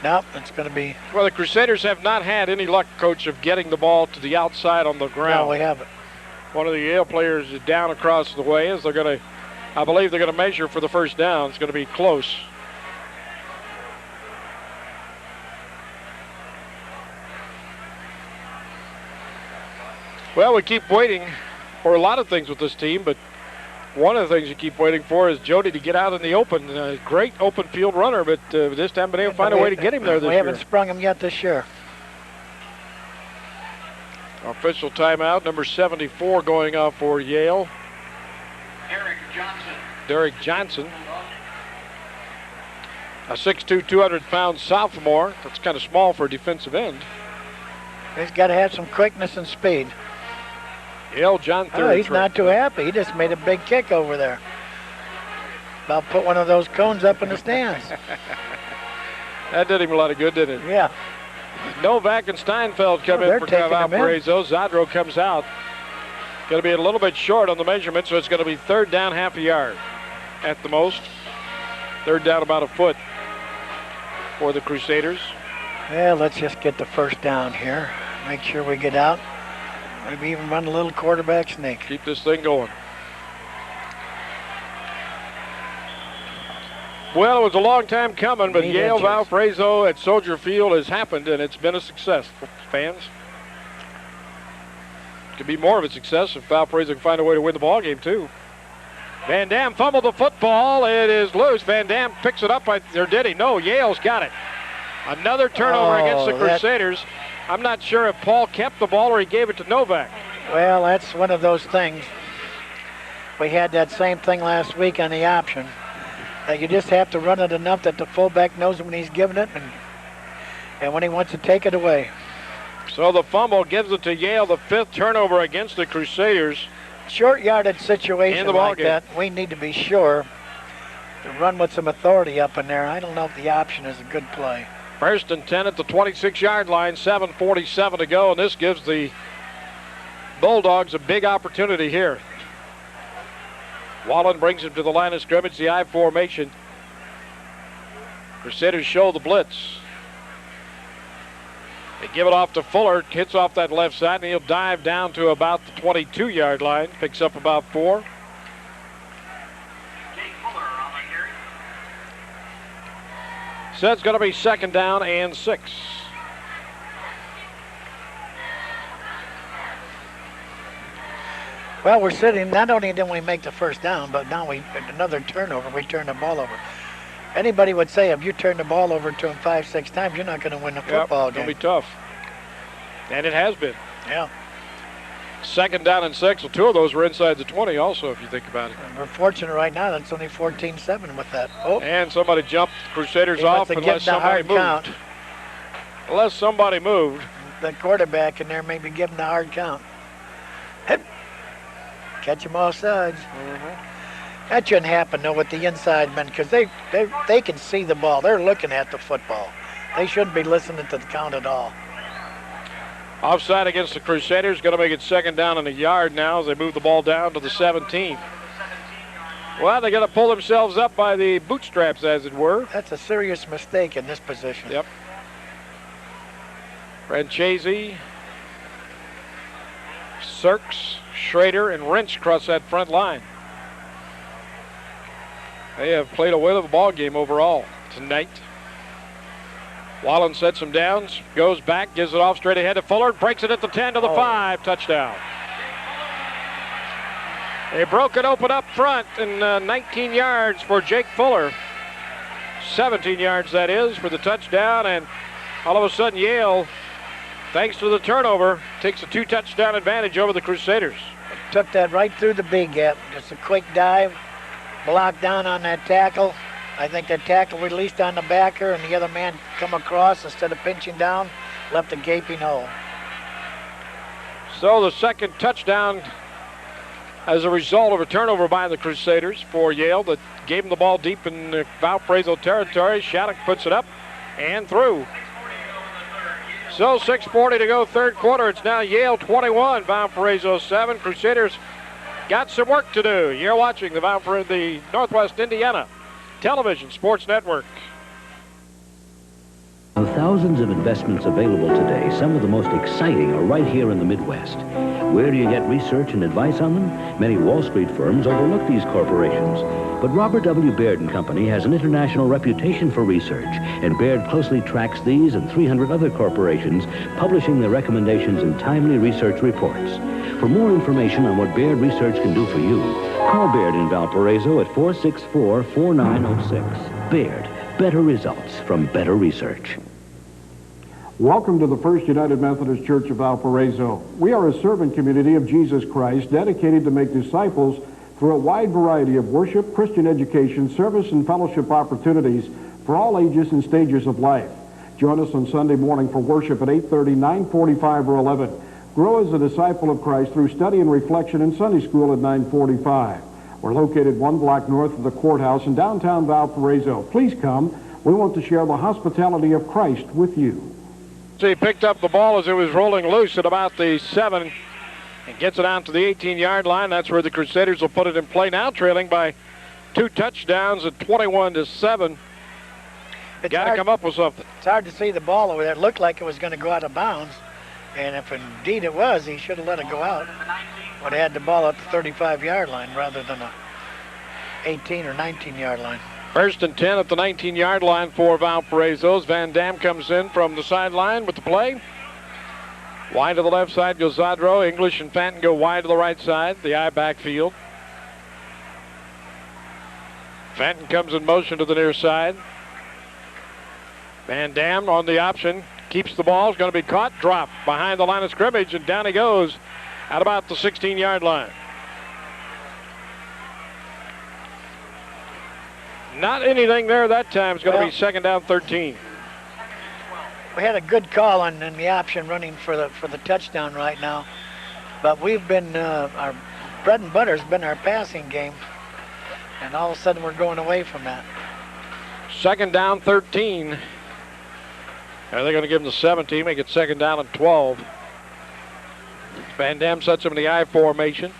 Nope, it's going to be... Well, the Crusaders have not had any luck, Coach, of getting the ball to the outside on the ground. No, we haven't. One of the Yale players is down across the way as they're going to, I believe they're going to measure for the first down. It's going to be close. Well, we keep waiting for a lot of things with this team, but one of the things you keep waiting for is Jody to get out in the open. A great open field runner, but this time been able to find a way to get him there this year. We haven't sprung him yet this year. Official timeout, number 74 going off for Yale. Derek Johnson. A 6'2", 200-pound sophomore. That's kind of small for a defensive end. He's got to have some quickness and speed. Yale, John Thurman. Oh, he's not too happy. He just made a big kick over there. About put one of those cones up in the stands. That did him a lot of good, didn't it? Yeah. Novak and Steinfeld come in for Valparaiso. Zadro comes out. Going to be a little bit short on the measurement, so it's going to be 3rd down, half a yard at the most. 3rd down, about a foot for the Crusaders. Well, let's just get the first down here. Make sure we get out. Maybe even run a little quarterback sneak. Keep this thing going. Well, it was a long time coming, but Yale Valparaiso at Soldier Field has happened, and it's been a success for fans. It could be more of a success if Valparaiso can find a way to win the ball game, too. Van Dam fumbled the football. It is loose. Van Dam picks it up, or did he? No, Yale's got it. Another turnover against the Crusaders. I'm not sure if Paul kept the ball or he gave it to Novak. Well, that's one of those things. We had that same thing last week on the option. You just have to run it enough that the fullback knows when he's giving it and when he wants to take it away. So the fumble gives it to Yale, the 5th turnover against the Crusaders. Short yardage situation like that, we need to be sure to run with some authority up in there. I don't know if the option is a good play. 1st and 10 at the 26-yard line, 7:47 to go, and this gives the Bulldogs a big opportunity here. Wallen brings him to the line of scrimmage, the I formation. Crusaders show the blitz. They give it off to Fuller, hits off that left side, and he'll dive down to about the 22-yard line, picks up about 4. So it's going to be 2nd down and 6. Well, we're sitting, not only did we make the 1st down, but now another turnover, we turn the ball over. Anybody would say if you turn the ball over to him 5-6 times, you're not going to win the football game. It'll be tough. And it has been. Yeah. 2nd down and 6. Well, 2 of those were inside the 20 also, if you think about it. And we're fortunate right now that's only 14-7 with that. Oh. And somebody jumped Crusaders off unless somebody moved. Count. Unless somebody moved. The quarterback in there maybe give him the hard count. Hip. Catch him off sides. That shouldn't happen, though, with the inside men, because they can see the ball. They're looking at the football. They shouldn't be listening to the count at all. Offside against the Crusaders, going to make it 2nd down and a yard now as they move the ball down to the 17. Well, they got to pull themselves up by the bootstraps, as it were. That's a serious mistake in this position. Yep. Franchese, Sirks, Schrader, and Wrench cross that front line. They have played a whale of a ball game overall tonight. Wallen sets him down, goes back, gives it off straight ahead to Fuller, breaks it at the 10 to the 5, touchdown. They broke it open up front, and 19 yards for Jake Fuller. 17 yards, that is, for the touchdown, and all of a sudden Yale, thanks to the turnover, takes a 2-touchdown advantage over the Crusaders. Took that right through the big gap, just a quick dive, blocked down on that tackle. I think that tackle released on the backer, and the other man come across instead of pinching down, left a gaping hole. So the 2nd touchdown as a result of a turnover by the Crusaders for Yale that gave them the ball deep in the Valparaiso territory. Shattuck puts it up and through. So 6:40 to go, 3rd quarter. It's now Yale 21, Valparaiso 7. Crusaders got some work to do. You're watching the Northwest Indiana Television Sports Network. Of thousands of investments available today, some of the most exciting are right here in the Midwest. Where do you get research and advice on them? Many Wall Street firms overlook these corporations. But Robert W. Baird & Company has an international reputation for research, and Baird closely tracks these and 300 other corporations, publishing their recommendations in timely research reports. For more information on what Baird Research can do for you, call Baird in Valparaiso at 464-4906. Baird, better results from better research. Welcome to the First United Methodist Church of Valparaiso. We are a servant community of Jesus Christ dedicated to make disciples through a wide variety of worship, Christian education, service, and fellowship opportunities for all ages and stages of life. Join us on Sunday morning for worship at 8:30, 9:45, or 11. Grow as a disciple of Christ through study and reflection in Sunday school at 9:45. We're located 1 block north of the courthouse in downtown Valparaiso. Please come. We want to share the hospitality of Christ with you. So he picked up the ball as it was rolling loose at about the 7 and gets it out to the 18-yard line. That's where the Crusaders will put it in play now, trailing by 2 touchdowns at 21-7. Got to come up with something. It's hard to see the ball over there. It looked like it was going to go out of bounds. And if indeed it was, he should have let it go out. Would have had the ball at the 35-yard line rather than a 18 or 19-yard line. 1st and 10 at the 19-yard line for Valparaiso. Van Dam comes in from the sideline with the play. Wide to the left side goes Zadro. English and Fenton go wide to the right side, the I backfield. Fenton comes in motion to the near side. Van Dam on the option. Keeps the ball. Is going to be caught. Dropped behind the line of scrimmage, and down he goes at about the 16-yard line. Not anything there that time. It's going to be 2nd down 13. We had a good call on the option running for the touchdown right now, but we've been our bread and butter's been our passing game, and all of a sudden we're going away from that. Second down, 13. Are they going to give him the 17? Make it second down and 12. Van Dam sets him in the I formation.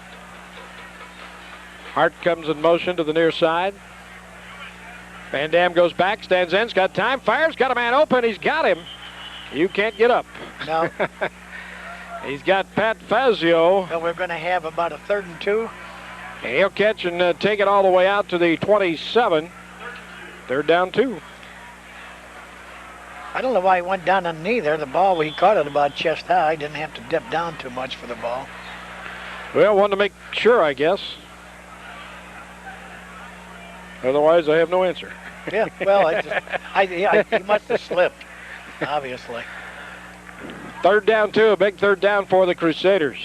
Hart comes in motion to the near side. Van Dam goes back, stands in, got time, fires, got a man open, he's got him. You can't get up. No. He's got Pat Fazio. So we're going to have about a 3rd and 2. He'll catch and take it all the way out to the 27. 3rd down 2. I don't know why he went down on the knee there. The ball, he caught it about chest high. Didn't have to dip down too much for the ball. Well, wanted to make sure, I guess. Otherwise, I have no answer. Yeah, well, he must have slipped, obviously. 3rd down 2, a big 3rd down for the Crusaders.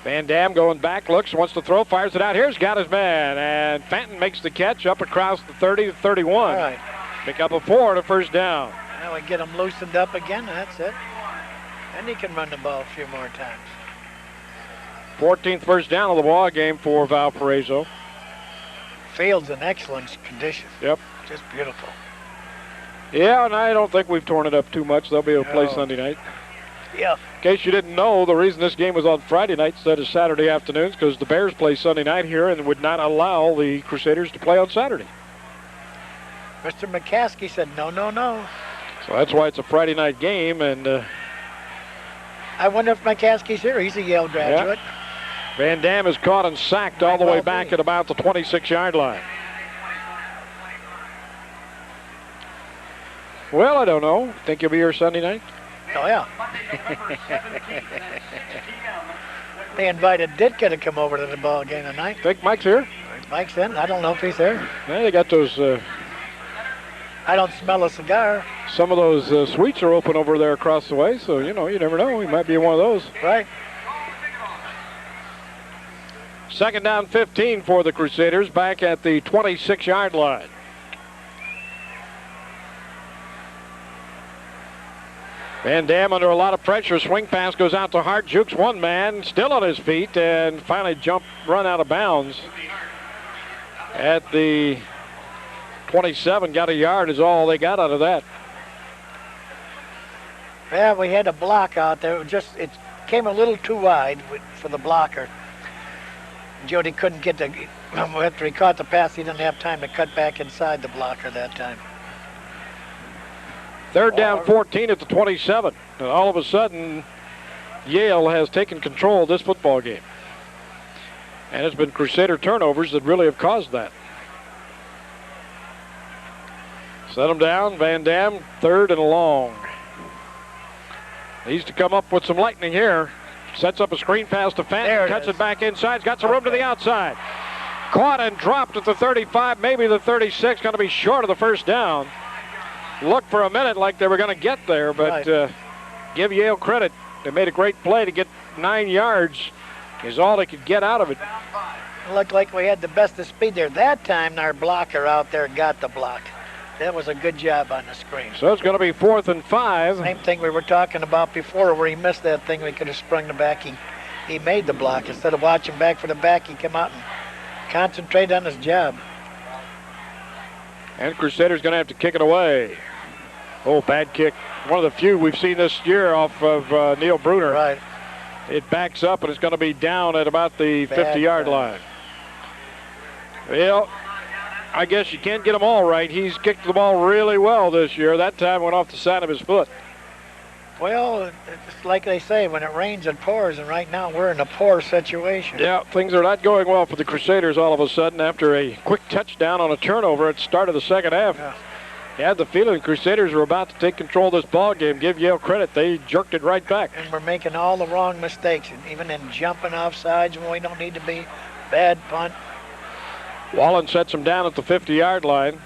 Van Dam going back, looks, wants to throw, fires it out. Here's got his man, and Fenton makes the catch up across the 30 to 31. All right. Pick up a 4 and a 1st down. Now we get him loosened up again, that's it. And he can run the ball a few more times. 14th first down of the ball game for Valparaiso. Field's in excellent condition. Yep. Just beautiful. Yeah, and I don't think we've torn it up too much. They'll be able to play Sunday night. Yeah. In case you didn't know, the reason this game was on Friday night instead of Saturday afternoons because the Bears play Sunday night here and would not allow the Crusaders to play on Saturday. Mr. McCaskey said no, no, no. So that's why it's a Friday night game. And I wonder if McCaskey's here. He's a Yale graduate. Yeah. Van Dam is caught and sacked all the way back at about the 26-yard line. Well, I don't know. Think he'll be here Sunday night? Oh, yeah. They invited Ditka to come over to the ball game tonight. Think Mike's here? Mike's in. I don't know if he's there. Yeah, they got those... I don't smell a cigar. Some of those suites are open over there across the way, so, you know, you never know. He might be in one of those. Right. Second down 15 for the Crusaders back at the 26-yard line. Van Dam under a lot of pressure. Swing pass goes out to Hart. Jukes one man, still on his feet, and finally run out of bounds at the 27. Got a yard is all they got out of that. Yeah, we had a block out there. It came a little too wide for the blocker. Jody couldn't get after he caught the pass, he didn't have time to cut back inside the blocker that time. 3rd down 14 at the 27. And all of a sudden, Yale has taken control of this football game. And it's been Crusader turnovers that really have caused that. Set him down, Van Dam, 3rd and long. Needs to come up with some lightning here. Sets up a screen pass to Fenton, cuts it back inside, got some room to the outside. Caught and dropped at the 35, maybe the 36, going to be short of the 1st down. Looked for a minute like they were going to get there, but give Yale credit. They made a great play to get 9 yards is all they could get out of it. It looked like we had the best of speed there. That time our blocker out there got the block. That was a good job on the screen. So it's going to be 4th and 5. Same thing we were talking about before where he missed that thing. We could have sprung the back. He made the block. Instead of watching back for the back, he came out and concentrated on his job. And Crusader's going to have to kick it away. Oh, bad kick. One of the few we've seen this year off of Neil Bruner. Right. It backs up, and it's going to be down at about the 50-yard line. Well, I guess you can't get them all right. He's kicked the ball really well this year. That time went off the side of his foot. Well, it's like they say, when it rains, it pours, and right now we're in a poor situation. Yeah, things are not going well for the Crusaders all of a sudden after a quick touchdown on a turnover at the start of the second half. Yeah. You had the feeling the Crusaders were about to take control of this ball game. Give Yale credit. They jerked it right back. And we're making all the wrong mistakes, and even in jumping off sides when we don't need to be. Bad punt. Wallen sets him down at the 50-yard line.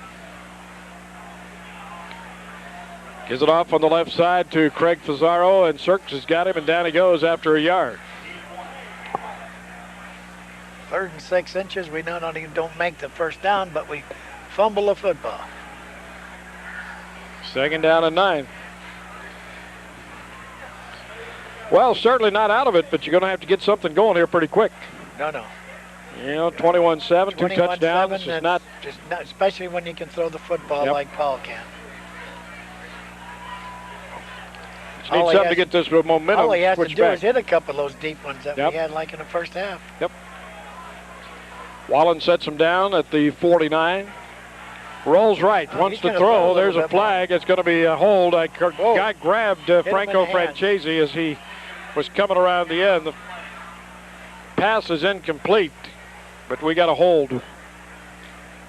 Gives it off on the left side to Craig Fazaro, and Sirks has got him, and down he goes after a yard. 3rd and 6 inches. We not only don't make the 1st down, but we fumble the football. Second down and 9. Well, certainly not out of it, but you're going to have to get something going here pretty quick. No. You know, 21-7, 2 touchdowns. Just not, especially when you can throw the football like Paul can. Just need something to get this momentum. All he has to switch do back. is hit a couple of those deep ones that we had like in the first half. Yep. Wallen sets him down at the 49. Rolls right, wants to throw. There's a flag. It's going to be a hold. A guy grabbed Franco Francesi as he was coming around the end. The pass is incomplete, but we got a hold.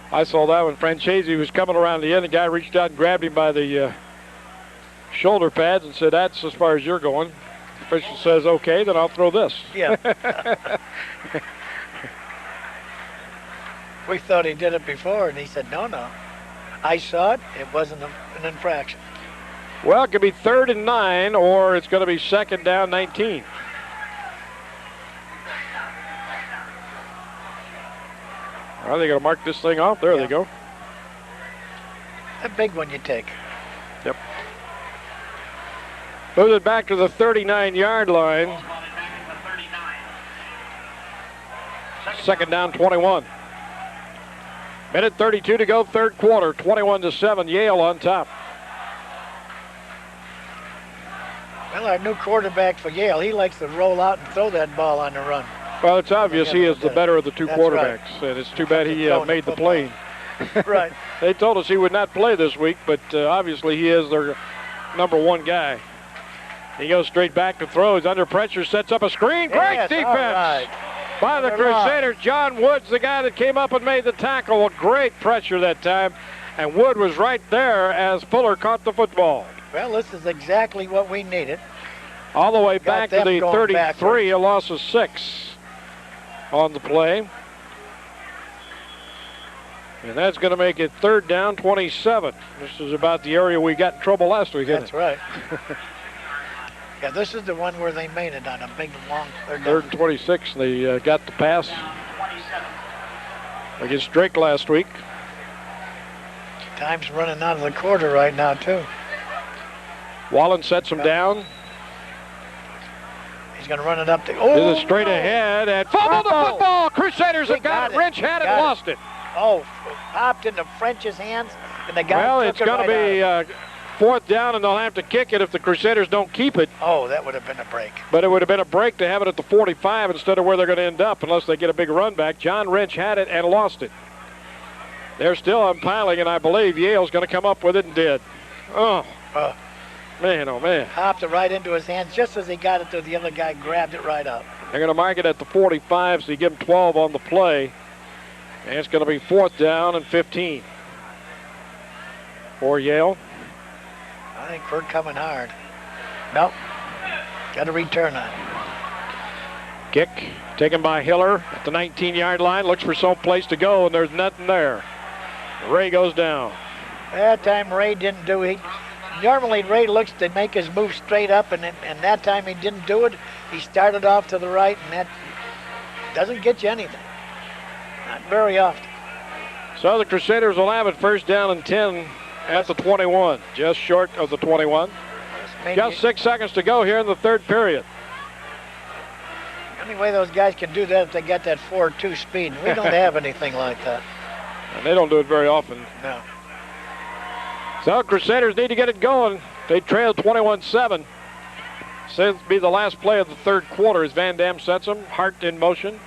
I saw that when Francesi was coming around the end. The guy reached out and grabbed him by the shoulder pads and said, "That's as far as you're going." The official says, "Okay, then I'll throw this." Yeah. We thought he did it before, and he said, no. I saw it. It wasn't an infraction. Well, it could be 3rd and 9, or it's going to be 2nd down 19. Are they going to mark this thing off? There they go. A big one you take. Yep. Moves it back to the 39-yard line. 2nd down 21. Minute 32 to go, third quarter, 21-7, Yale on top. Well, our new quarterback for Yale, he likes to roll out and throw that ball on the run. Well, it's obvious he is the better of the two quarterbacks, and it's too bad he made the plane. Right. They told us he would not play this week, but obviously he is their #1 guy. He goes straight back to throw. He's under pressure, sets up a screen. Great defense by the Crusaders. John Wood's the guy that came up and made the tackle. Well, great pressure that time, and Wood was right there as Fuller caught the football. Well, this is exactly what we needed. All the way back to the 33, a loss of 6 on the play. And that's going to make it 3rd down, 27. This is about the area we got in trouble last week, isn't it? That's right. Yeah, this is the one where they made it on a big, long 3rd and 26. They got the pass against Drake last week. Time's running out of the quarter right now, too. Wallen sets him down. He's going to run it up to... This is straight ahead and fumbled the football. Crusaders have got it. Wrench had it, lost it. Oh, popped into French's hands, and the guy Well, took it's going to be 4th down, and they'll have to kick it if the Crusaders don't keep it. Oh, that would have been a break. But it would have been a break to have it at the 45 instead of where they're going to end up unless they get a big run back. John Wrench had it and lost it. They're still umpiling, and I believe Yale's going to come up with it and did. Oh, man, oh, man. Popped it right into his hands just as he got it to the other guy, grabbed it right up. They're going to mark it at the 45, so you give them 12 on the play. And it's going to be 4th down and 15 for Yale. I think we're coming hard. Nope. Got to return on. Kick taken by Hiller at the 19-yard line. Looks for some place to go, and there's nothing there. Ray goes down. That time Ray didn't do it. Normally Ray looks to make his move straight up, and that time he didn't do it. He started off to the right, and that doesn't get you anything. Not very often. So the Crusaders will have it 1st down and 10 at the 21, just short of the 21. Just 6 seconds to go here in the 3rd period. The only way those guys can do that if they got that 4.2 speed. We don't have anything like that. And they don't do it very often. No. So Crusaders need to get it going. They trail 21-7. Says to be the last play of the 3rd quarter as Van Dam sets them. Hart in motion.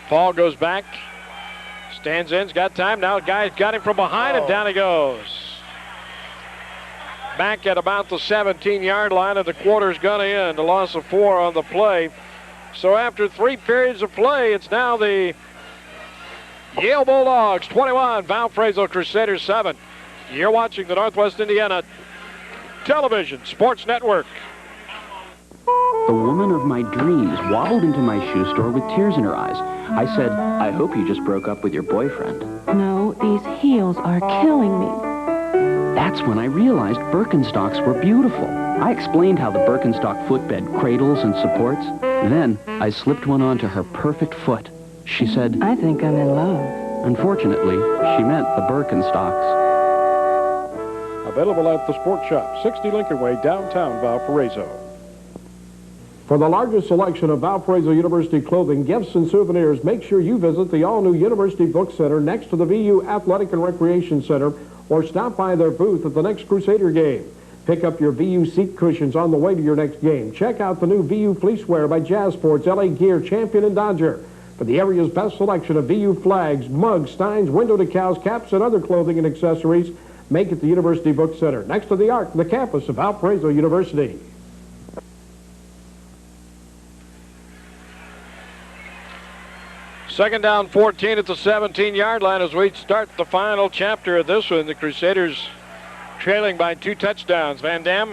Paul goes back. Stands in. He's got time. Now the guy's got him from behind and down he goes. Back at about the 17-yard line, and the quarter's going to end. A loss of 4 on the play. So after 3 periods of play, it's now the Yale Bulldogs 21, Valparaiso Crusaders 7. You're watching the Northwest Indiana Television Sports Network. The woman of my dreams waddled into my shoe store with tears in her eyes. I said, I hope you just broke up with your boyfriend. No, these heels are killing me. That's when I realized Birkenstocks were beautiful. I explained how the Birkenstock footbed cradles and supports. Then I slipped one onto her perfect foot. She said, I think I'm in love. Unfortunately, she meant the Birkenstocks. Available at the Sports Shop, 60 Lincoln Way, downtown Valparaiso. For the largest selection of Valparaiso University clothing, gifts, and souvenirs, make sure you visit the all-new University Book Center next to the VU Athletic and Recreation Center, or stop by their booth at the next Crusader game. Pick up your VU seat cushions on the way to your next game. Check out the new VU Fleecewear by Jazz Sports, LA Gear, Champion, and Dodger. For the area's best selection of VU flags, mugs, steins, window decals, caps, and other clothing and accessories, make it the University Book Center, next to the Arc, the campus of Valparaiso University. Second down, 14 at the 17-yard line as we start the final chapter of this one. The Crusaders trailing by 2 touchdowns. Van Dam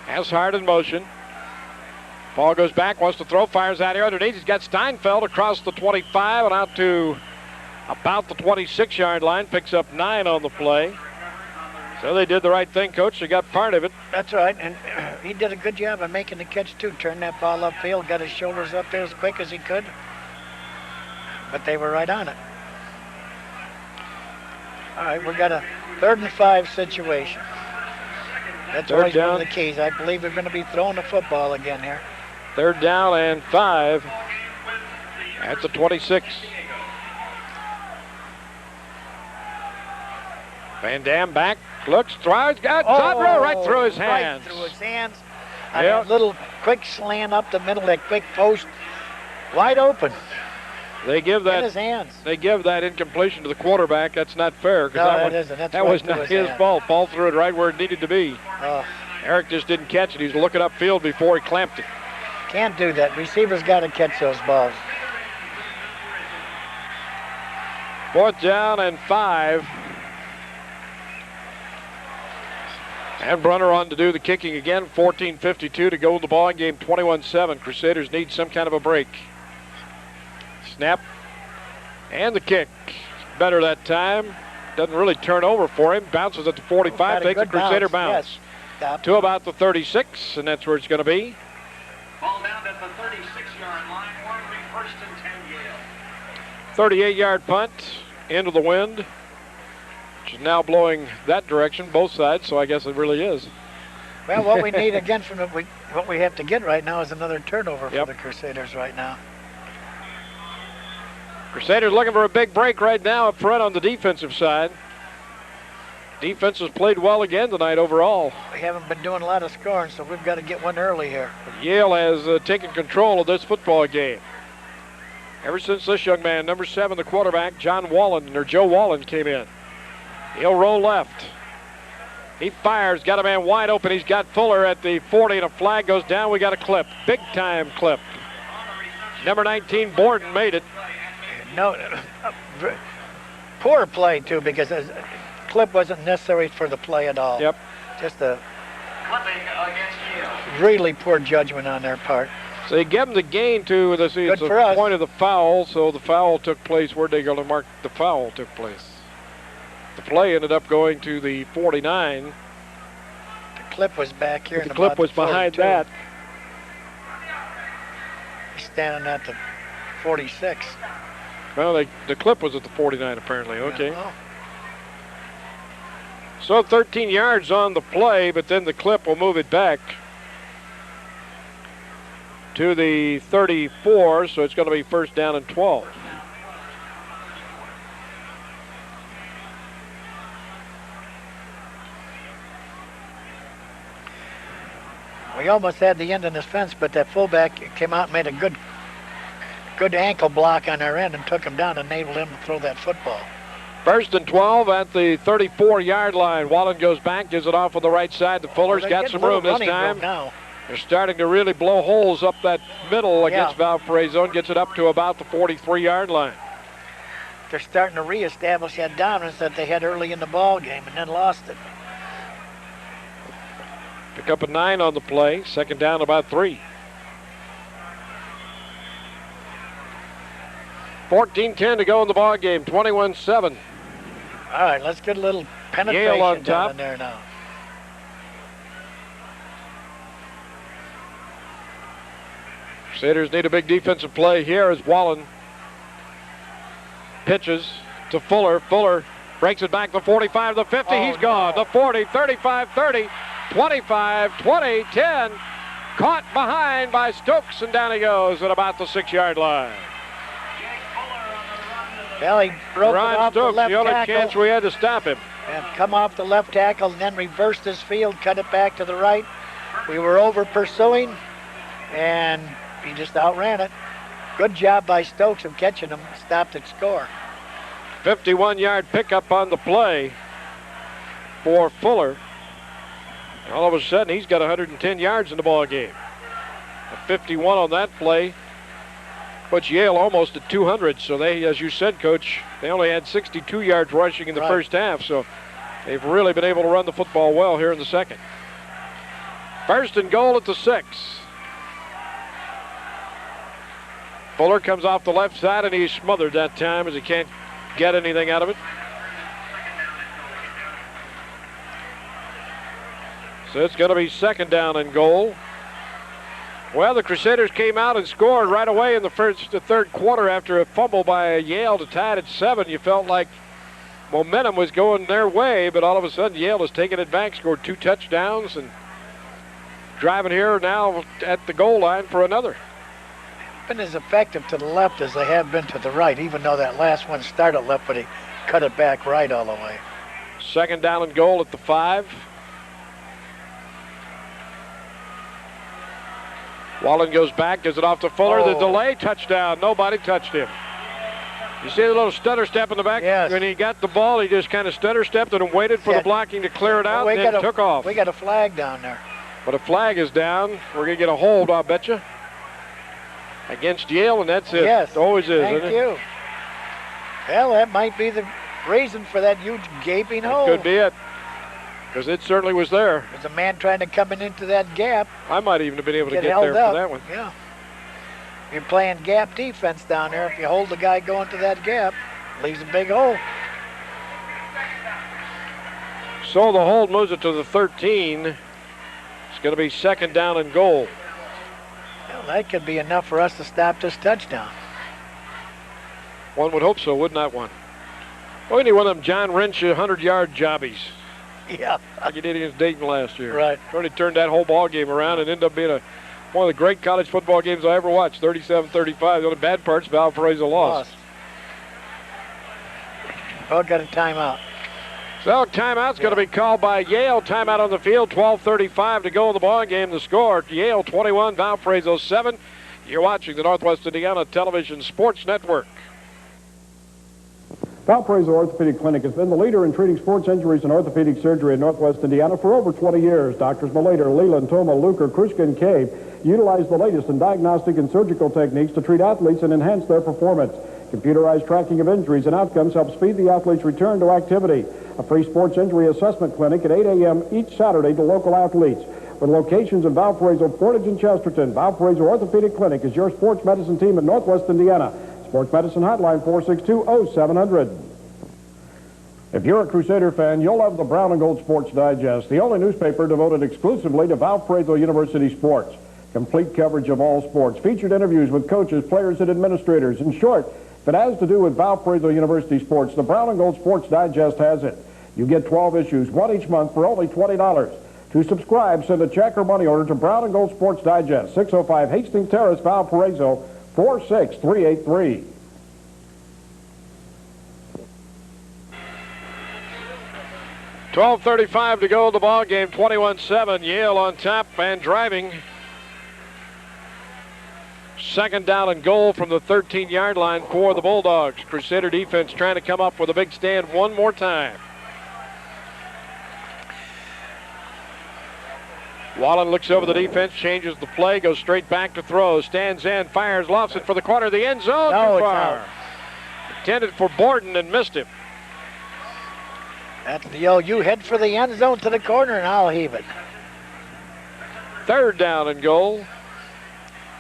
has Hart in motion. Ball goes back, wants to throw, fires out here underneath. He's got Steinfeld across the 25 and out to about the 26-yard line. Picks up 9 on the play. So they did the right thing, Coach. They got part of it. That's right, and he did a good job of making the catch, too. Turned that ball upfield, got his shoulders up there as quick as he could. But they were right on it. All right, we got a 3rd and 5 situation. That's always one of the keys. I believe we're going to be throwing the football again here. 3rd down and 5 at the 26. Van Dam back, looks, throws, got Sandro right through his hands. Right through his hands. I mean, a little quick slant up the middle, that quick post, wide open. They give that. In his hands. They give that incompletion to the quarterback. That's not fair. No, that isn't. That was not his fault. Ball threw it right where it needed to be. Oh. Eric just didn't catch it. He was looking upfield before he clamped it. Can't do that. Receivers got to catch those balls. 4th down and 5. And Brunner on to do the kicking again. 14:52 to go in the ball game. 21-7. Crusaders need some kind of a break. Snap. And the kick. Better that time. Doesn't really turn over for him. Bounces at the 45. Takes a Crusader bounce. Yes. To about the 36, and that's where it's going to be. Ball down at the 36-yard line. 1st and 10 Yale. 38-yard punt into the wind, which is now blowing that direction, both sides, so I guess it really is. Well, what we need again from what we have to get right now is another turnover for the Crusaders right now. Crusaders looking for a big break right now up front on the defensive side. Defense has played well again tonight overall. We haven't been doing a lot of scoring, so we've got to get one early here. Yale has taken control of this football game. Ever since this young man, number 7, the quarterback, Joe Wallen, came in. He'll roll left. He fires, got a man wide open. He's got Fuller at the 40, and a flag goes down. We got a clip, big-time clip. Number 19, Borden, made it. No, poor play, too, because the clip wasn't necessary for the play at all. Yep. Just a really poor judgment on their part. So you give them the gain to the point of the foul, so the foul took place. Where'd they go to mark the foul took place? The play ended up going to the 49. The clip was back here. The clip was behind that. He's standing at the 46. Well, the clip was at the 49 apparently. Okay. Yeah, well. So 13 yards on the play, but then the clip will move it back to the 34, so it's going to be 1st down and 12. We almost had the end in this fence, but that fullback came out and made a good ankle block on our end and took him down and enabled him to throw that football. 1st and 12 at the 34-yard line. Wallen goes back, gives it off on the right side. The Fuller's got some room this time. They're starting to really blow holes up that middle against Valparaiso and gets it up to about the 43-yard line. They're starting to reestablish that dominance that they had early in the ball game and then lost it. Pick up a 9 on the play. 2nd down, about 3. 14-10 to go in the ball game. 21-7. All right, let's get a little penetration Yale on down top. in there now. Crusaders need a big defensive play here as Wallen pitches to Fuller. Fuller Breaks it back the 45, the 50. He's gone. The 40, 35, 30, 25, 20, 10. Caught behind by Stokes, and down he goes at about the 6-yard line. Well, he broke it off Stokes, the left the only tackle. chance we had to stop him. And come off the left tackle and then reversed his field, cut it back to the right. We were over pursuing, and he just outran it. Good job by Stokes of catching him, stopped at score. 51-yard pickup on the play for Fuller. All of a sudden, he's got 110 yards in the ball game. A 51 on that play puts Yale almost at 200. So they, as you said, Coach, they only had 62 yards rushing in the first half. So they've really been able to run the football well here in the second. First and goal at the 6. Fuller comes off the left side, and he's smothered that time as he can't get anything out of it. So it's going to be second down and goal. Well, the Crusaders came out and scored right away in the third quarter after a fumble by Yale to tie it at 7. You felt like momentum was going their way, but all of a sudden Yale has taken it back, scored 2 touchdowns, and driving here now at the goal line for another. Been as effective to the left as they have been to the right, even though that last one started left, but he cut it back right all the way. Second down and goal at the 5. Wallen goes back, gives it off to Fuller. The delay, touchdown. Nobody touched him. You see the little stutter step in the back? Yes. When he got the ball, he just kind of stutter stepped and waited for the blocking to clear it out, and then took off. We got a flag down there. But a flag is down. We're going to get a hold, I'll bet you, against Yale, and that's it. Yes. It always is, Thank isn't it? you. Well, that might be the reason for that huge gaping hole. Could be it, because it certainly was there. There's a man trying to come into that gap. I might even have been able to get held there up. for that one. Yeah. You're playing gap defense down there. If you hold the guy going to that gap, leaves a big hole. So the hold moves it to the 13. It's going to be second down and goal. Well, that could be enough for us to stop this touchdown. One would hope so, wouldn't that one? We need one of them John Wrench 100-yard jobbies. Yeah. Like he did against Dayton last year. Right. Really turned that whole ball game around and ended up being one of the great college football games I ever watched, 37-35. The only bad part's Valparaiso lost. Oh, got a timeout. So timeout's going to be called by Yale. Timeout on the field, 12:35 to go in the ball game. The score, Yale 21, Valparaiso 7. You're watching the Northwest Indiana Television Sports Network. Valparaiso Orthopedic Clinic has been the leader in treating sports injuries and orthopedic surgery in Northwest Indiana for over 20 years. Doctors Malater, Leland, Toma, Luker, Kruska, and Cave utilize the latest in diagnostic and surgical techniques to treat athletes and enhance their performance. Computerized tracking of injuries and outcomes helps speed the athlete's return to activity. A free sports injury assessment clinic at 8 a.m. each Saturday to local athletes. With locations in Valparaiso, Portage, and Chesterton, Valparaiso Orthopedic Clinic is your sports medicine team in Northwest Indiana. Sports Medicine Hotline 462-0700. If you're a Crusader fan, you'll love the Brown and Gold Sports Digest, the only newspaper devoted exclusively to Valparaiso University sports. Complete coverage of all sports, featured interviews with coaches, players, and administrators. In short, if it has to do with Valparaiso University sports, the Brown and Gold Sports Digest has it. You get 12 issues, one each month, for only $20. To subscribe, send a check or money order to Brown and Gold Sports Digest, 605 Hastings Terrace, Valparaiso, 46383. $12:35 to go in the ball game. 21-7. Yale on top and driving. Second down and goal from the 13-yard line for the Bulldogs. Crusader defense trying to come up with a big stand one more time. Wallen looks over the defense, changes the play, goes straight back to throw, stands in, fires, lofts it for the corner of the end zone. No, too far. Intended for Borden and missed him. That's the you head for the end zone to the corner and I'll heave it. Third down and goal.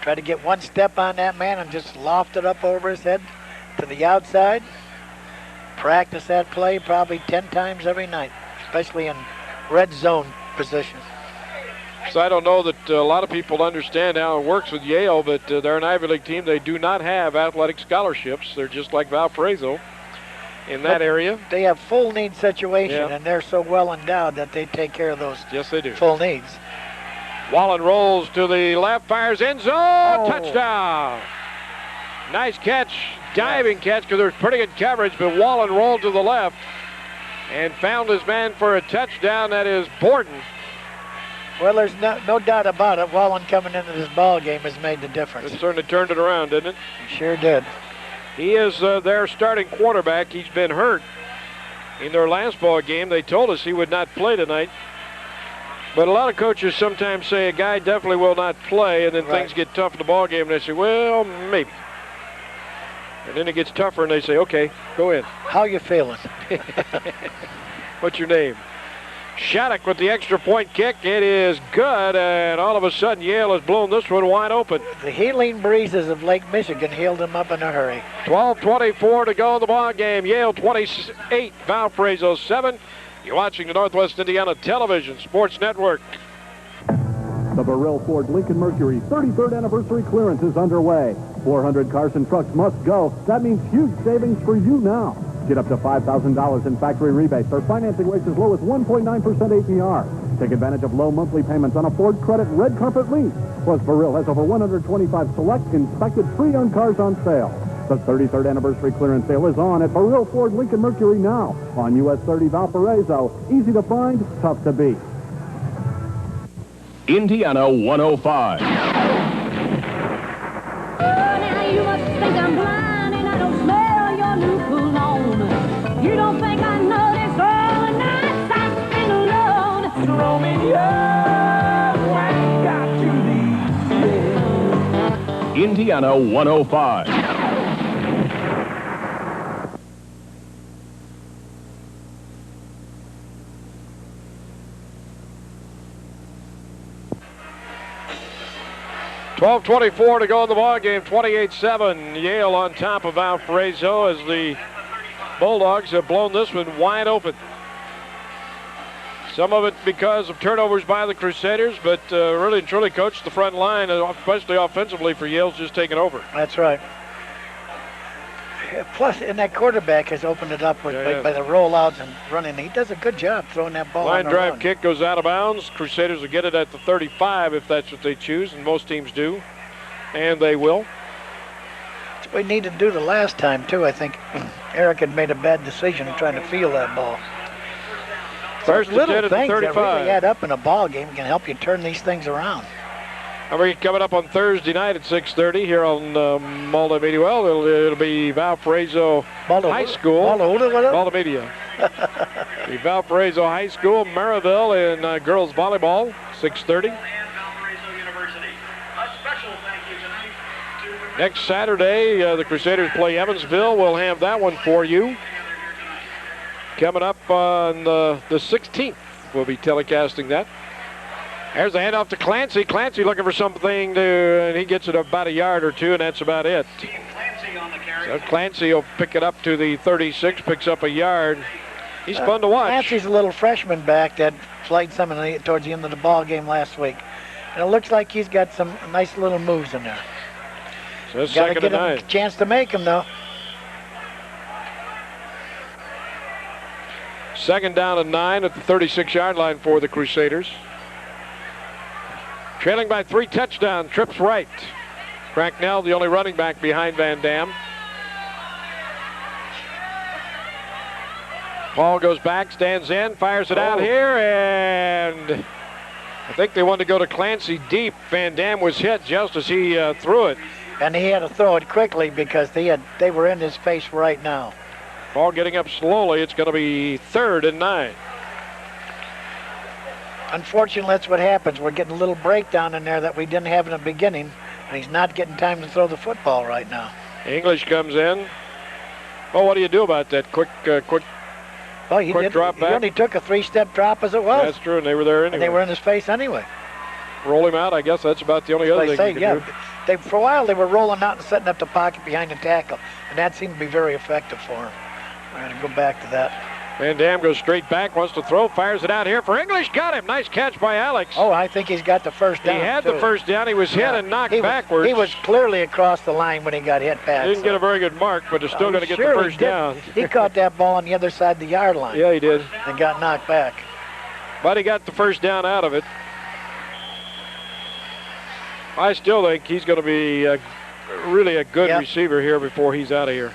Try to get one step on that man and just loft it up over his head to the outside. Practice that play probably 10 times every night, especially in red zone position. So I don't know that a lot of people understand how it works with Yale, but they're an Ivy League team. They do not have athletic scholarships. They're just like Valparaiso. in that area. They have full need situation, Yeah. and they're so well endowed that they take care of those Yes, they do. full needs. Wallen rolls to the left, fires end zone, touchdown. Nice catch, diving catch, because there's pretty good coverage, but Wallen rolled to the left and found his man for a touchdown. That is Borden. Well, there's no doubt about it. Wallen coming into this ball game has made the difference. It certainly turned it around, didn't it? Sure did. He is their starting quarterback. He's been hurt in their last ball game. They told us he would not play tonight. But a lot of coaches sometimes say a guy definitely will not play, and then things get tough in the ball game, and they say, well, maybe. And then it gets tougher, and they say, okay, go in. How you feeling? What's your name? Shattuck with the extra point kick. It is good, and all of a sudden Yale has blown this one wide open. The healing breezes of Lake Michigan healed them up in a hurry. 12:24 to go in the ball game. Yale 28, Valparaiso 7. You're watching the Northwest Indiana Television Sports Network. The Burrell Ford Lincoln Mercury 33rd anniversary clearance is underway. 400 cars and trucks must go. That means huge savings for you now. Get up to $5,000 in factory rebates or financing rates as low as 1.9% APR. Take advantage of low monthly payments on a Ford Credit red carpet lease. Plus, Burrell has over 125 select inspected pre-owned cars on sale. The 33rd anniversary clearance sale is on at Burrell Ford Lincoln Mercury now on US 30 Valparaiso. Easy to find, tough to beat. Indiana 105. Now you must think I'm blind and I don't smell your new cologne. You don't think I notice all the nights I spend alone. Roaming you, I got to leave. Indiana 105. $12:24 to go in the ball game. 28-7. Yale on top of Valparaiso as the Bulldogs have blown this one wide open. Some of it because of turnovers by the Crusaders, but really and truly, Coach, the front line, especially offensively for Yale's just taken over. That's right. Plus, and that quarterback has opened it up with, by the rollouts and running. He does a good job throwing that ball Line on the drive run. kick goes out of bounds. Crusaders will get it at the 35 if that's what they choose, and most teams do, and they will. That's what we needed to do the last time, too. I think Eric had made a bad decision in trying to field that ball. First and 10 at the things 35. that really add up in a ball game can help you turn these things around. We're coming up on Thursday night at 6:30 here on Multimedia. Well, it'll be Valparaiso High School. Multimedia. The Valparaiso High School, Maryville, and girls volleyball, 6:30. Next Saturday, the Crusaders play Evansville. We'll have that one for you. Coming up on the 16th, we'll be telecasting that. There's the handoff to Clancy. Clancy looking for something and he gets it about a yard or two, and that's about it. So Clancy will pick it up to the 36, picks up a yard. He's fun to watch. Clancy's a little freshman back that played some towards the end of the ball game last week. And it looks like he's got some nice little moves in there. So it's Gotta second get and him 9. a chance to make them, though. Second down and 9 at the 36-yard line for the Crusaders. Trailing by 3 touchdowns, trips right. Cracknell, the only running back behind Van Dam. Paul goes back, stands in, fires it out here, and I think they wanted to go to Clancy deep. Van Dam was hit just as he threw it. And he had to throw it quickly because they were in his face right now. Ball getting up slowly. It's going to be 3rd and 9. Unfortunately, that's what happens. We're getting a little breakdown in there that we didn't have in the beginning, and he's not getting time to throw the football right now. English comes in. Well, what do you do about that? Quick drop back. He only took a 3-step drop as it was. That's true, and they were there anyway. And they were in his face anyway. Roll him out. I guess that's about the only other thing you can do. For a while, they were rolling out and setting up the pocket behind the tackle, and that seemed to be very effective for him. I'm going to go back to that. Van Dam goes straight back, wants to throw, fires it out here for English. Got him. Nice catch by Alex. Oh, I think he's got the first down. He had too. the first down. He was hit and knocked backwards. He was clearly across the line when he got hit back. Didn't get a very good mark, but is still going to get the first down. He caught that ball on the other side of the yard line. Yeah, he did. And got knocked back. But he got the first down out of it. I still think he's going to be really a good receiver here before he's out of here.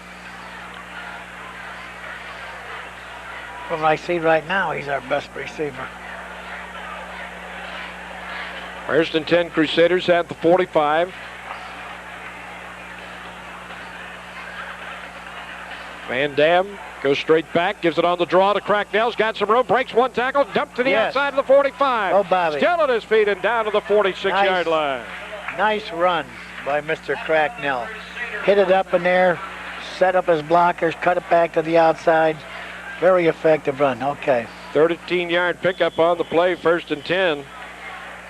From what I see right now, he's our best receiver. First and 10 Crusaders at the 45. Van Dam goes straight back, gives it on the draw to Cracknell's got some room, breaks one tackle, dumped to the outside of the 45. Oh, Bobby. Still at his feet and down to the 46-yard line. Nice run by Mr. Cracknell. Hit it up in there, set up his blockers, cut it back to the outside. Very effective run. Okay. 13-yard pickup on the play, first and 10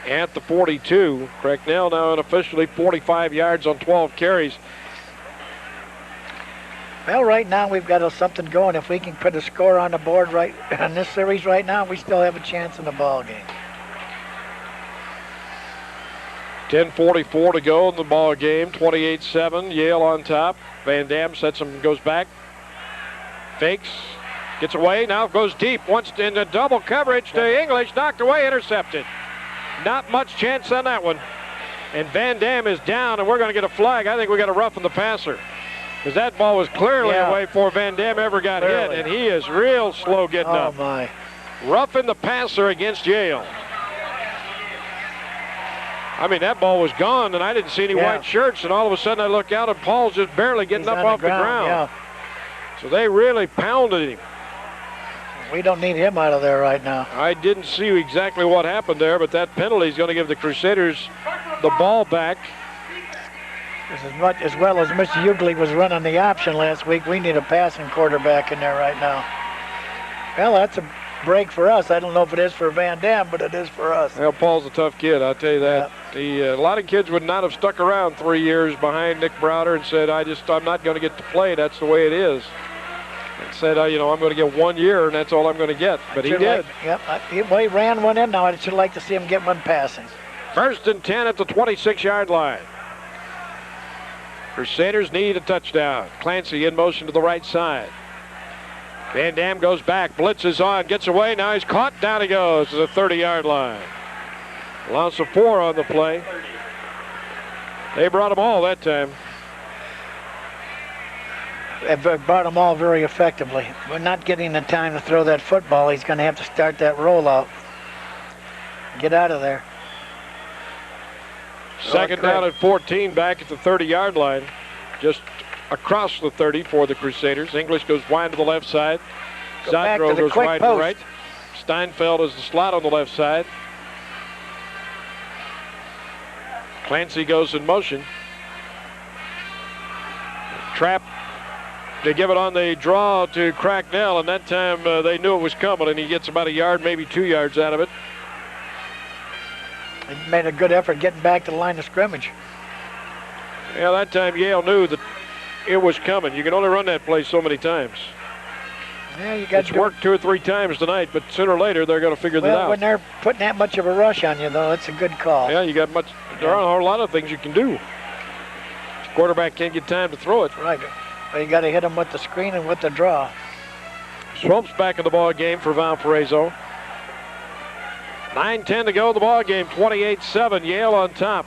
at the 42. Cracknell now unofficially 45 yards on 12 carries. Well, right now we've got something going. If we can put a score on the board right on this series right now, we still have a chance in the ball game. 10:44 to go in the ball game. 28-7. Yale on top. Van Dam sets him, goes back, fakes, gets away. Now goes deep. Wants to into double coverage to English. Knocked away. Intercepted. Not much chance on that one. And Van Dam is down, and we're going to get a flag. I think we got to roughen the passer. Because that ball was clearly away before Van Dam ever got hit, and he is real slow getting up. Oh, my. Roughing the passer against Yale. I mean, that ball was gone, and I didn't see any white shirts, and all of a sudden I look out, and Paul's just barely getting up off the ground. Yeah. So they really pounded him. We don't need him out of there right now. I didn't see exactly what happened there, but that penalty is going to give the Crusaders the ball back. As well as Mr. Hughley was running the option last week, we need a passing quarterback in there right now. Well, that's a break for us. I don't know if it is for Van Dam, but it is for us. Well, Paul's a tough kid, I'll tell you that. A lot of kids would not have stuck around 3 years behind Nick Browder and said, I'm not going to get to play. That's the way it is. And said, I'm going to get 1 year, and that's all I'm going to get. But he did. He ran one in now. I'd sure like to see him get one passing. First and 10 at the 26-yard line. Crusaders need a touchdown. Clancy in motion to the right side. Van Dam goes back, blitzes on, gets away. Now he's caught. Down he goes to the 30-yard line. Loss of 4 on the play. They brought them all that time. They brought them all very effectively. We're not getting the time to throw that football. He's going to have to start that rollout. Get out of there. Second down at 14, back at the 30-yard line. Just across the 30 for the Crusaders. English goes wide to the left side. Zadro goes wide to the right. Steinfeld is the slot on the left side. Clancy goes in motion. Trap to give it on the draw to Cracknell, and that time they knew it was coming, and he gets about a yard, maybe 2 yards out of it. He made a good effort getting back to the line of scrimmage. Yeah, that time Yale knew that it was coming. You can only run that play so many times. Yeah, you got. It's worked 2 or 3 times tonight, but sooner or later they're going to figure that out. When they're putting that much of a rush on you, though, it's a good call. Yeah, you got much. There are a lot of things you can do. The quarterback can't get time to throw it. Right. Well, you got to hit them with the screen and with the draw. Swope's back in the ball game for Valparaiso. 9:10 to go in the ball game. 28-7. Yale on top.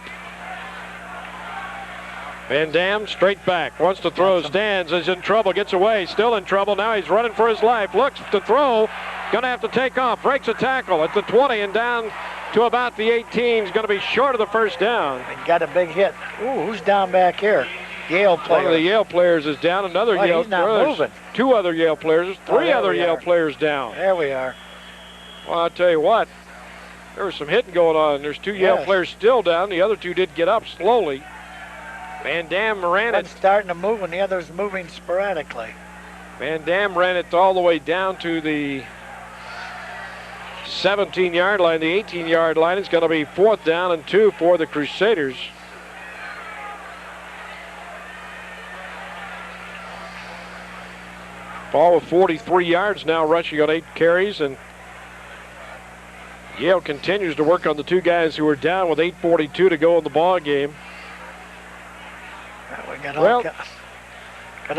Van Dam straight back. Wants to throw. Stands. Is in trouble. Gets away. Still in trouble. Now he's running for his life. Looks to throw. Gonna have to take off. Breaks a tackle at the 20 and down to about the 18. He's gonna be short of the first down. He got a big hit. Ooh, who's down back here? Yale player. One of the Yale players is down. Another Yale. He's not moving. 2 other Yale players. 3 other Yale players down. There we are. Well, I'll tell you what. There was some hitting going on. There's 2 Yale players still down. The other 2 did get up slowly. Van Dam ran it. One's starting to move and the other's moving sporadically. Van Dam ran it all the way down to the 17-yard line. The 18-yard line is going to be 4th down and 2 for the Crusaders. Ball with 43 yards now, rushing on 8 carries, and Yale continues to work on the 2 guys who are down with 8:42 to go in the ball game. We got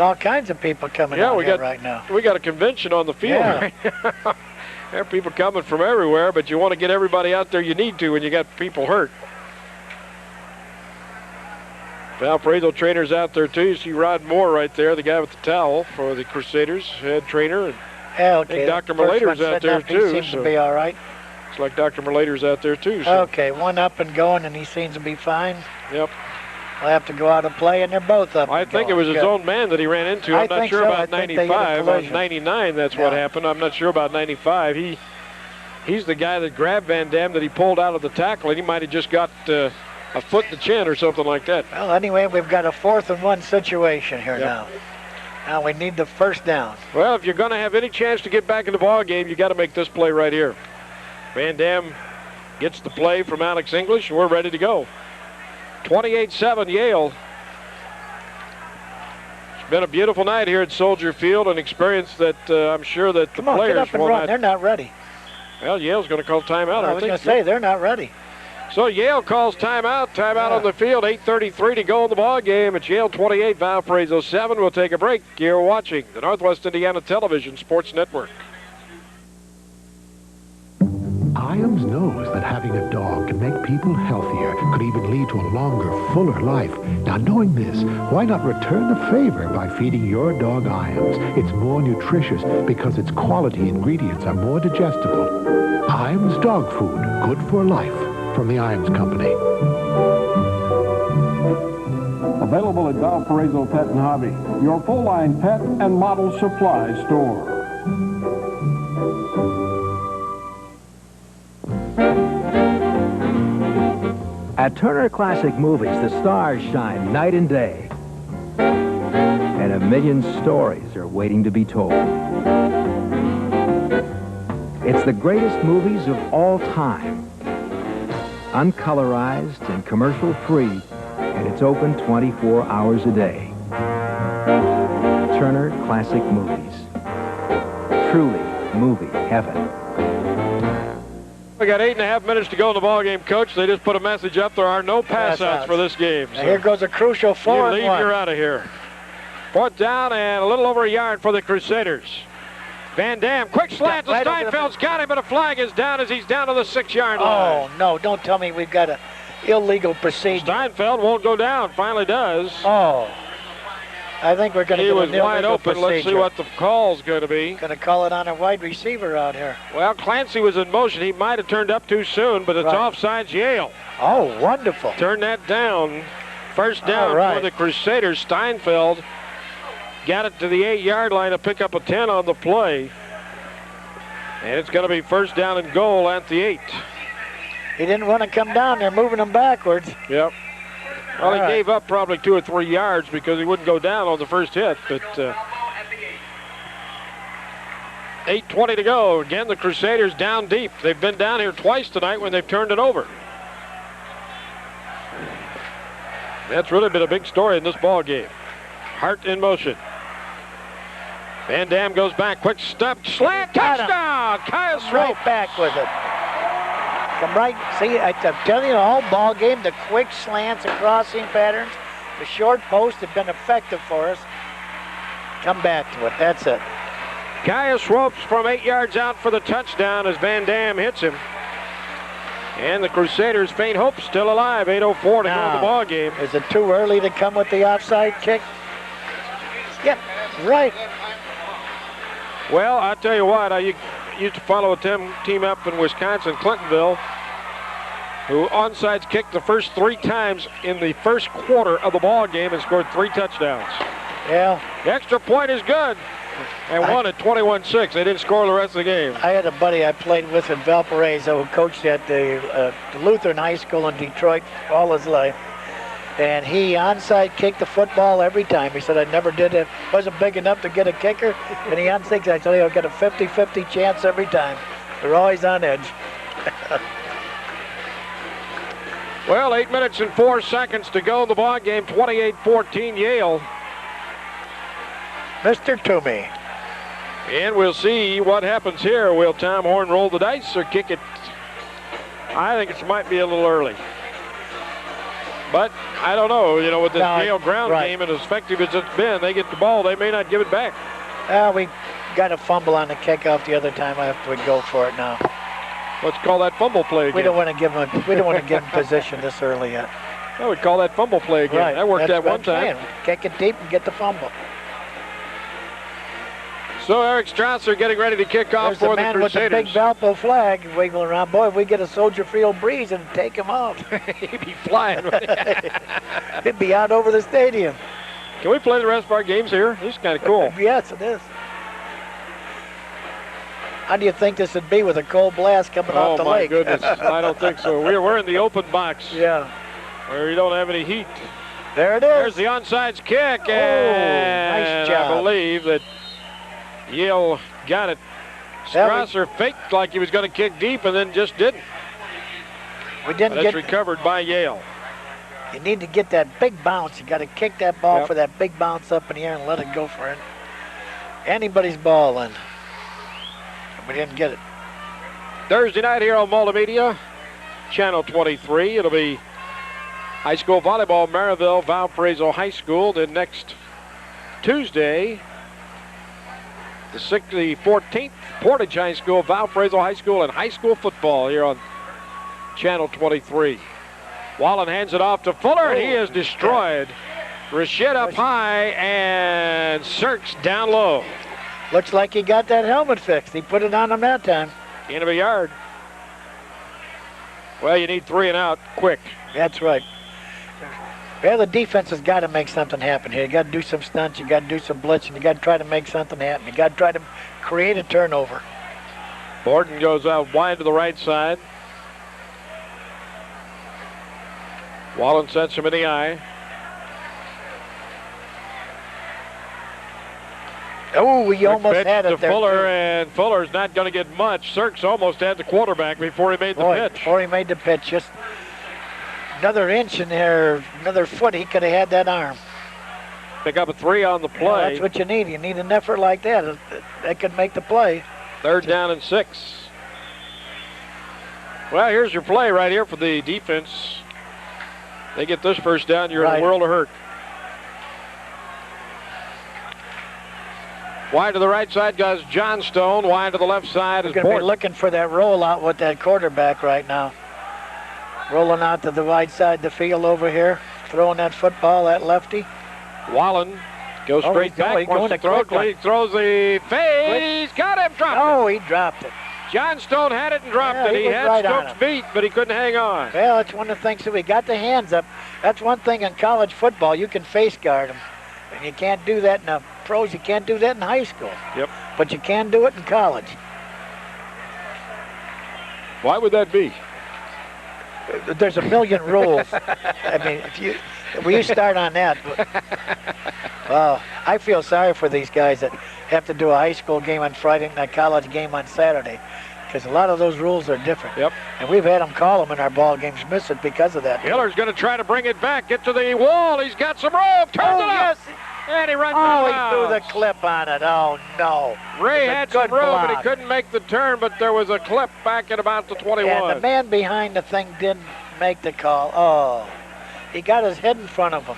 all kinds of people coming out here right now. We got a convention on the field right now. There are people coming from everywhere, but you want to get everybody out there you need to when you got people hurt. Valparaiso trainers out there too. You see Rod Moore right there, the guy with the towel for the Crusaders, head trainer. And yeah, okay. I think Dr. Merlater's out there too. He seems to be all right. Looks like Dr. Merlater's out there too. So. Okay, one up and going, and he seems to be fine. Yep. We'll have to go out and play, and they're both up. I think it was his own man that he ran into. I'm not sure about 95. On 99, that's what happened. I'm not sure about 95. He's the guy that grabbed Van Dam that he pulled out of the tackle, and he might have just got a foot in the chin or something like that. Well, anyway, we've got a 4th and 1 situation here now. Now we need the first down. Well, if you're going to have any chance to get back in the ball game, you got to make this play right here. Van Dam gets the play from Alex English, and we're ready to go. 28-7 Yale. It's been a beautiful night here at Soldier Field, an experience that I'm sure that the players get up and run. They're not ready. Well, Yale's going to call timeout. I was going to say, they're not ready. So Yale calls timeout. Timeout on the field. 8:33 to go in the ball game. It's Yale 28, Valparaiso 7. We'll take a break. You're watching the Northwest Indiana Television Sports Network. Iams knows that having a dog can make people healthier, could even lead to a longer, fuller life. Now, knowing this, why not return the favor by feeding your dog Iams? It's more nutritious because its quality ingredients are more digestible. Iams dog food, good for life, from the Iams Company. Available at Valparaiso Pet and Hobby, your full-line pet and model supply store. At Turner Classic Movies, the stars shine night and day. And a million stories are waiting to be told. It's the greatest movies of all time. Uncolorized and commercial-free, and it's open 24 hours a day. Turner Classic Movies. Truly movie heaven. We got 8.5 minutes to go in the ball game, Coach. They just put a message up. There are no pass outs for this game. So here goes a crucial 4 and 1. You leave, you're out of here. 4th down and a little over a yard for the Crusaders. Van Dam, quick slant to Steinfeld's got him, but a flag is down as he's down to the 6-yard line. Oh, no, don't tell me we've got an illegal procedure. Steinfeld won't go down, finally does. Oh. I think we're going to get an illegal He was wide open. procedure. Let's see what the call's going to be. Going to call it on a wide receiver out here. Well, Clancy was in motion. He might have turned up too soon, but it's offsides Yale. Oh, wonderful. Turn that down. First down for the Crusaders. Steinfeld got it to the 8-yard line to pick up a 10 on the play. And it's going to be first down and goal at the 8. He didn't want to come down. They're moving him backwards. Yep. Well, he gave up probably 2 or 3 yards because he wouldn't go down on the first hit, but 8:20 to go. Again, the Crusaders down deep. They've been down here twice tonight when they've turned it over. That's really been a big story in this ball game. Hart in motion. Van Dam goes back, quick step, slant, touchdown! Kyle right back with it. Come right, see, I'm telling you, the whole ball game, the quick slants and crossing patterns, the short posts have been effective for us. Come back to it, that's it. Caius ropes from 8 yards out for the touchdown as Van Dam hits him. And the Crusaders' faint hope still alive, 8:04 to go in the ball game. Is it too early to come with the offside kick? Yep, right. Well, I tell you what, I used to follow a team up in Wisconsin, Clintonville, who onside kicked the first 3 times in the first quarter of the ball game and scored 3 touchdowns. Yeah. The extra point is good. And won at 21-6. They didn't score the rest of the game. I had a buddy I played with in Valparaiso who coached at the Lutheran High School in Detroit all his life. And he onside kicked the football every time. He said, I never did it. Wasn't big enough to get a kicker. And he onside, I tell you, I'll get a 50-50 chance every time. They're always on edge. Well, 8 minutes and 4 seconds to go in the ball game. 28-14 Yale. Mr. Toomey. And we'll see what happens here. Will Tom Horn roll the dice or kick it? I think it might be a little early. But I don't know. You know, with this Yale ground game and as effective as it's been, they get the ball, they may not give it back. We got a fumble on the kickoff the other time. I have to go for it now. Let's call that fumble play again. We don't want to give him position this early yet. I would call that fumble play again. Right. That worked that one time. Kick it deep and get the fumble. So Eric Strasser getting ready to kick off for the Crusaders. With the big Valpo flag wiggling around. Boy, if we get a Soldier Field breeze and take him off. He'd be flying. He'd be out over the stadium. Can we play the rest of our games here? This is kind of cool. Yes, it is. How do you think this would be with a cold blast coming off the lake? Oh, my goodness. I don't think so. We're in the open box. Yeah. Where you don't have any heat. There it is. There's the onside kick. And nice job. I believe that Yale got it. Strasser faked like he was going to kick deep and then just didn't. But it's recovered by Yale. You need to get that big bounce. You got to kick that ball for that big bounce up in the air and let it go for it. Anybody's ball then. We didn't get it. Thursday night here on Multimedia, Channel 23. It'll be high school volleyball, Maryville, Valparaiso High School. Then next Tuesday, the 14th, Portage High School, Valparaiso High School, and high school football here on Channel 23. Wallen hands it off to Fuller, and he is destroyed. Rashid up high, and Sirks down low. Looks like he got that helmet fixed. He put it on him that time. End of a yard. Well, you need 3 and out quick. That's right. Well, the defense has got to make something happen here. You got to do some stunts. You got to do some blitzing. You got to try to make something happen. You got to try to create a turnover. Borden goes out wide to the right side. Wallen sets him in the eye. Oh, we almost had it to there. Fuller, and Fuller's not going to get much. Sirks almost had the quarterback before he made the pitch. Before he made the pitch, just another inch in there, another foot, he could have had that arm. Pick up a 3 on the play. Yeah, that's what you need. You need an effort like that. That could make the play. 3rd down and 6. Well, here's your play right here for the defense. They get this first down, you're in a world of hurt. Wide to the right side goes Johnstone. Wide to the left side is Borden. We're going to be looking for that rollout with that quarterback right now. Rolling out to the right side of the field over here. Throwing that football, that lefty. Wallen goes straight back. Wants to throw. He throws the fade. He's got him. Dropped it. Oh, he dropped it. Johnstone had it and dropped it. He had right Stokes beat, but he couldn't hang on. Well, that's one of the things that we got the hands up. That's one thing in college football. You can face guard them. And you can't do that in the pros. You can't do that in high school. Yep. But you can do it in college. Why would that be? There's a million rules. I mean, if you start on that, well, I feel sorry for these guys that have to do a high school game on Friday and a college game on Saturday, because a lot of those rules are different. Yep. And we've had them call them in our ball games, miss it because of that. Hiller's going to try to bring it back, get to the wall. He's got some room. Turns it up. And he runs out. Oh, he threw the clip on it. Oh, no. Ray had some room, but he couldn't make the turn, but there was a clip back at about the 21. And the man behind the thing didn't make the call. Oh, he got his head in front of him.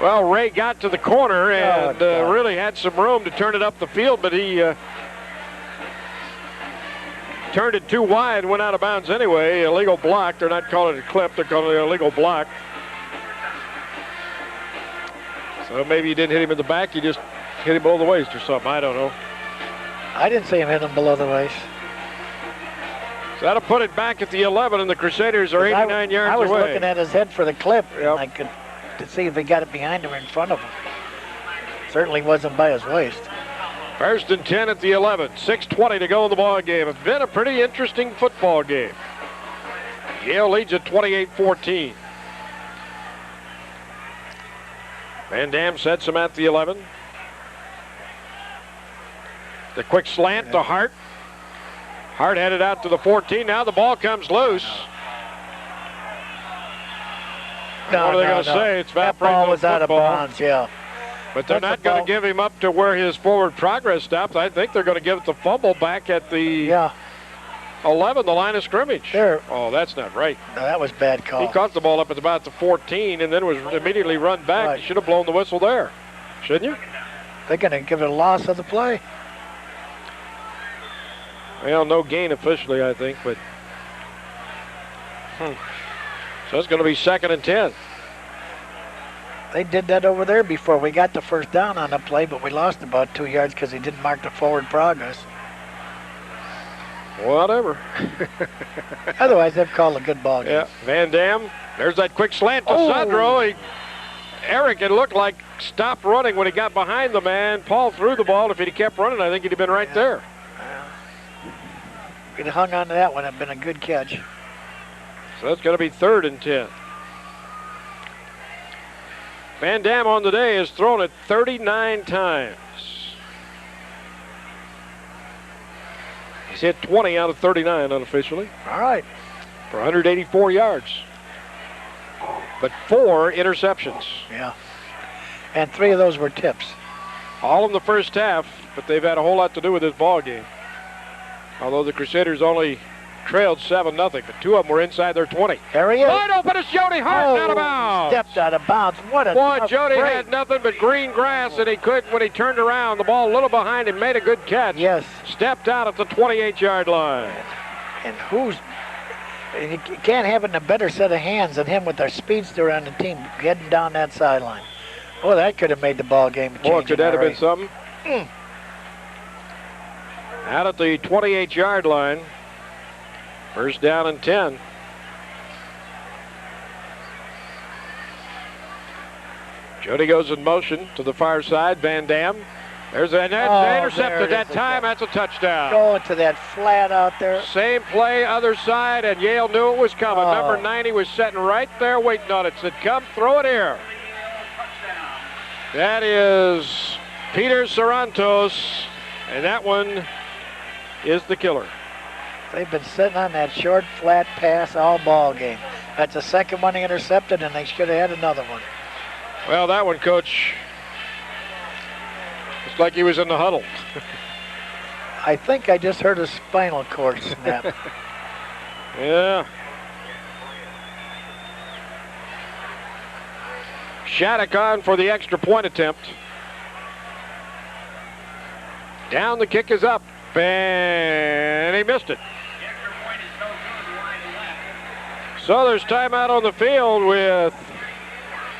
Well, Ray got to the corner and really had some room to turn it up the field, but he turned it too wide, went out of bounds anyway. Illegal block. They're not calling it a clip. They're calling it an illegal block. So maybe he didn't hit him in the back. He just hit him below the waist or something. I don't know. I didn't see him hit him below the waist. So that'll put it back at the 11, and the Crusaders are 89 yards away. I was looking at his head for the clip, and I could to see if he got it behind him or in front of him. Certainly wasn't by his waist. 1st and 10 at the 11. 6:20 to go in the ball game. It's been a pretty interesting football game. Yale leads at 28-14. Van Dam sets him at the 11. The quick slant to Hart. Hart headed out to the 14. Now the ball comes loose. What are they going to say? It's that ball was out of bounds, yeah. But they're not going to give him up to where his forward progress stops. I think they're going to give it the fumble back at the 11, the line of scrimmage. There. Oh, that's not right. No, that was bad call. He caught the ball up at about the 14 and then was immediately run back. Right. You should have blown the whistle there, shouldn't you? They're going to give it a loss of the play. Well, no gain officially, I think, but so it's going to be 2nd and 10. They did that over there before. We got the first down on the play, but we lost about 2 yards because he didn't mark the forward progress. Whatever. Otherwise, they've called a good ball game. Yeah, Van Dam. There's that quick slant to Sandro. Eric, it looked like stopped running when he got behind the man. Paul threw the ball. If he'd kept running, I think he'd have been right there. If he'd hung on to that one, it'd been a good catch. So that's going to be 3rd and 10. Van Dam on the day has thrown it 39 times. He's hit 20 out of 39 unofficially. All right. For 184 yards. But 4 interceptions. Yeah. And 3 of those were tips. All in the first half, but they've had a whole lot to do with this ball game. Although the Crusaders only trailed 7-0, but 2 of them were inside their 20. There he is. Wide open is Jody Hart, out of bounds. Stepped out of bounds. What a Boy, Jody break. had nothing but green grass, and he couldn't when he turned around. The ball a little behind him, made a good catch. Yes. Stepped out at the 28-yard line. And you can't have a better set of hands than him with their speedster on the team heading down that sideline. Oh, that could have made the ball game change. Boy, could that have been something? Out at the 28-yard line. First down and 10. Jody goes in motion to the far side. Van Dam. There's an intercepted that time. That's a touchdown. Going to that flat out there. Same play, other side, and Yale knew it was coming. Number 90 was sitting right there waiting on it. Said, come, throw it here. That is Peter Sarantos, and that one is the killer. They've been sitting on that short, flat pass all ball game. That's the second one they intercepted, and they should have had another one. Well, that one, Coach, it's like he was in the huddle. I think I just heard a spinal cord snap. Yeah. Shattuck on for the extra point attempt. Down, the kick is up, and he missed it. So there's timeout on the field with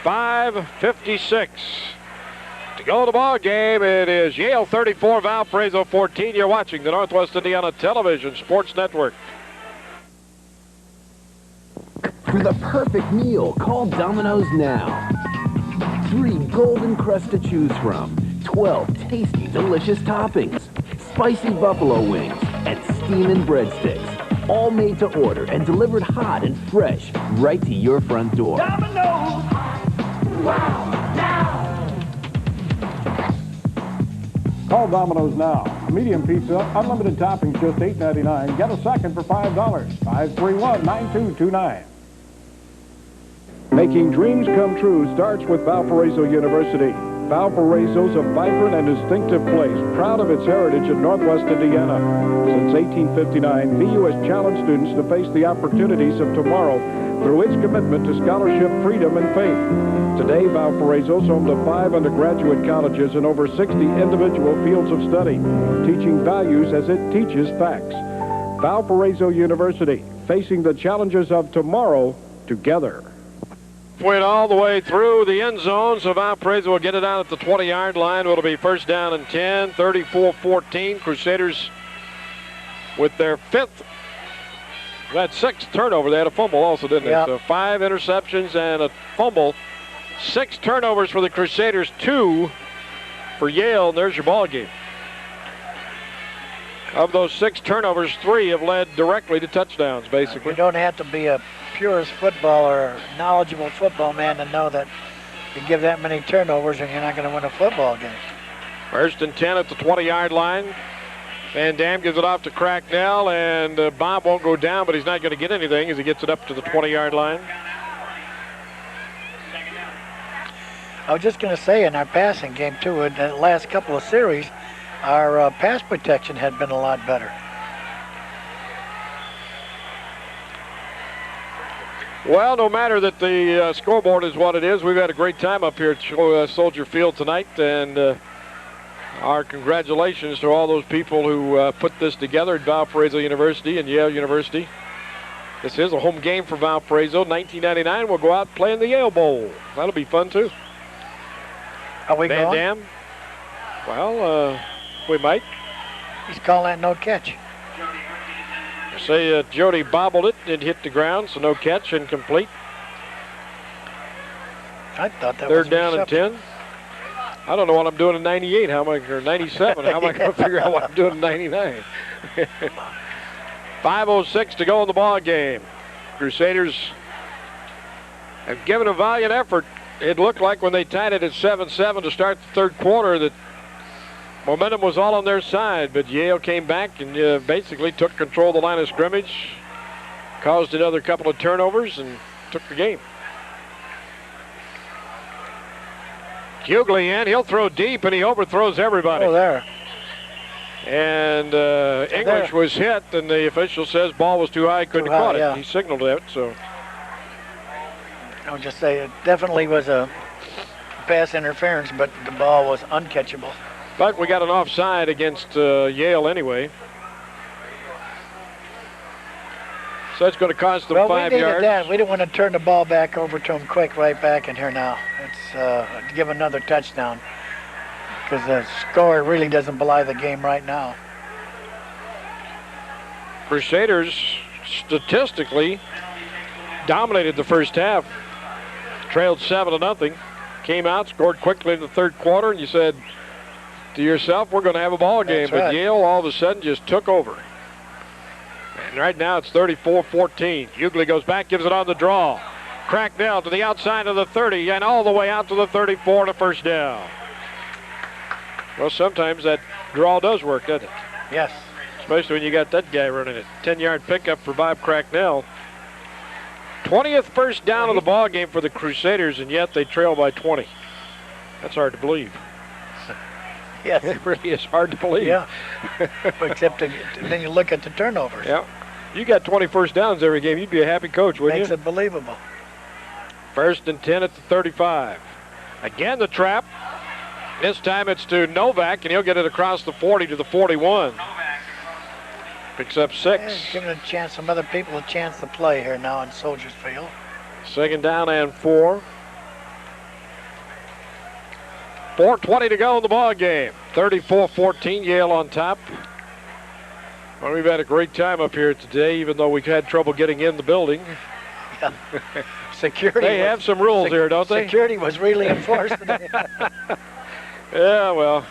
5:56 to go in the ball game. It is Yale 34, Valparaiso 14. You're watching the Northwest Indiana Television Sports Network. For the perfect meal, call Domino's now. 3 golden crust to choose from, 12 tasty, delicious toppings, spicy buffalo wings, and steaming breadsticks. All made to order and delivered hot and fresh right to your front door. Domino's! Wow! Now! Call Domino's now. Medium pizza, unlimited toppings, just $8.99. Get a second for $5. 531-9229. Making dreams come true starts with Valparaiso University. Valparaiso's a vibrant and distinctive place, proud of its heritage in Northwest Indiana. Since 1859, VU has challenged students to face the opportunities of tomorrow through its commitment to scholarship, freedom, and faith. Today, Valparaiso is home to 5 undergraduate colleges and over 60 individual fields of study, teaching values as it teaches facts. Valparaiso University, facing the challenges of tomorrow together. Went all the way through the end zone, so Valparaiso will get it out at the 20-yard line. It'll be first down and 10, 34-14. Crusaders with their 6th turnover. They had a fumble also, didn't they? So 5 interceptions and a fumble. 6 turnovers for the Crusaders, 2 for Yale, and there's your ball game. Of those 6 turnovers, 3 have led directly to touchdowns, basically. You don't have to be a purist footballer or knowledgeable football man to know that you give that many turnovers and you're not going to win a football game. First and 10 at the 20-yard line. Van Dam gives it off to Cracknell, and Bob won't go down, but he's not going to get anything as he gets it up to the 20-yard line. I was just going to say in our passing game, too, in the last couple of series, our pass protection had been a lot better. Well, no matter that the scoreboard is what it is, we've had a great time up here at Soldier Field tonight, and our congratulations to all those people who put this together at Valparaiso University and Yale University. This is a home game for Valparaiso. 1999, we'll go out and play in the Yale Bowl. That'll be fun, too. Are we Van going? Dam? Well, we might. He's calling that no catch. Say Jody bobbled it and hit the ground, so no catch, incomplete. I thought that Third was down and reception. 10. I don't know what I'm doing in 98. How am I, or 97? How am I going to figure out what I'm doing in 99? 5:06 to go in the ball game. Crusaders have given a valiant effort. It looked like when they tied it at 7-7 to start the third quarter that momentum was all on their side, but Yale came back and basically took control of the line of scrimmage, caused another couple of turnovers, and took the game. Hughley in, he'll throw deep, and he overthrows everybody. Oh, there. And English was hit, and the official says ball was too high, couldn't have caught it. He signaled it, so. I would just say it definitely was a pass interference, but the ball was uncatchable. But we got an offside against Yale anyway. So it's going to cost them 5 yards. That. We don't want to turn the ball back over to them quick right back in here now. It's give another touchdown because the score really doesn't belie the game right now. Crusaders statistically dominated the first half. Trailed 7-0. Came out, scored quickly in the third quarter, and you said to yourself, we're going to have a ball game. That's but right. Yale all of a sudden just took over. And right now it's 34-14. Hughley goes back, gives it on the draw. Cracknell to the outside of the 30 and all the way out to the 34 to first down. Well, sometimes that draw does work, doesn't it? Yes. Especially when you got that guy running it. 10-yard pickup for Bob Cracknell. 20th first down of the ball game for the Crusaders, and yet they trail by 20. That's hard to believe. Yes. It really is hard to believe. Yeah. Except then you look at the turnovers. Yeah. You got 20 first downs every game. You'd be a happy coach, wouldn't you? Makes it believable. First and 10 at the 35. Again, the trap. This time it's to Novak, and he'll get it across the 40 to the 41. Picks up 6. Yeah, giving a chance, some other people a chance to play here now in Soldiers Field. Second down and 4. 4:20 to go in the ball game. 34-14, Yale on top. Well, we've had a great time up here today, even though we've had trouble getting in the building. Yeah. Security. They have some rules here, don't they? Security was really enforced today. Yeah, well,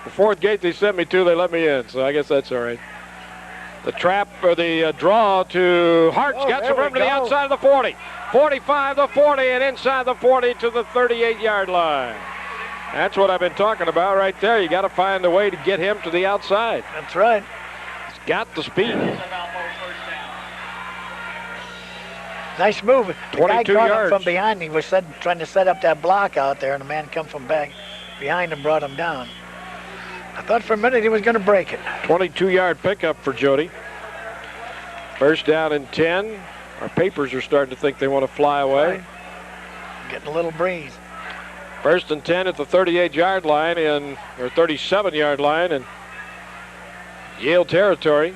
the fourth gate they sent me to, they let me in, so I guess that's all right. The trap, or the draw to Hart's, got some room to the outside of the 40. 45 to 40, and inside the 40 to the 38-yard line. That's what I've been talking about right there. You got to find a way to get him to the outside. That's right. He's got the speed. Nice move. The guy 22 caught yards. him from behind. He was trying to set up that block out there, and the man come from back behind and brought him down. I thought for a minute he was going to break it. 22-yard pickup for Jody. First down and 10. Our papers are starting to think they want to fly away. Right. Getting a little breeze. First and 10 at the 38-yard line, or 37-yard line in Yale territory.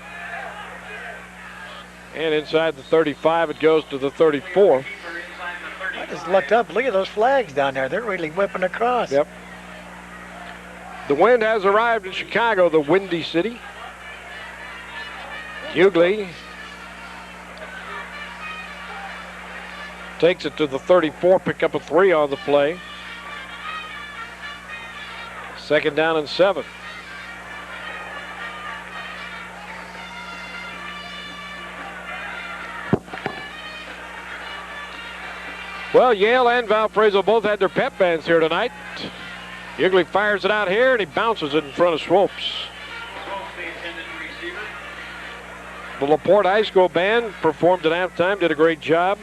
And inside the 35, it goes to the 34. I just looked up. Look at those flags down there. They're really whipping across. Yep. The wind has arrived in Chicago, the Windy City. Hughley takes it to the 34, pick up a 3 on the play. Second down and 7. Well, Yale and Valparaiso both had their pep bands here tonight. Hughley fires it out here, and he bounces it in front of Swopes. The LaPorte High School band performed at halftime, did a great job.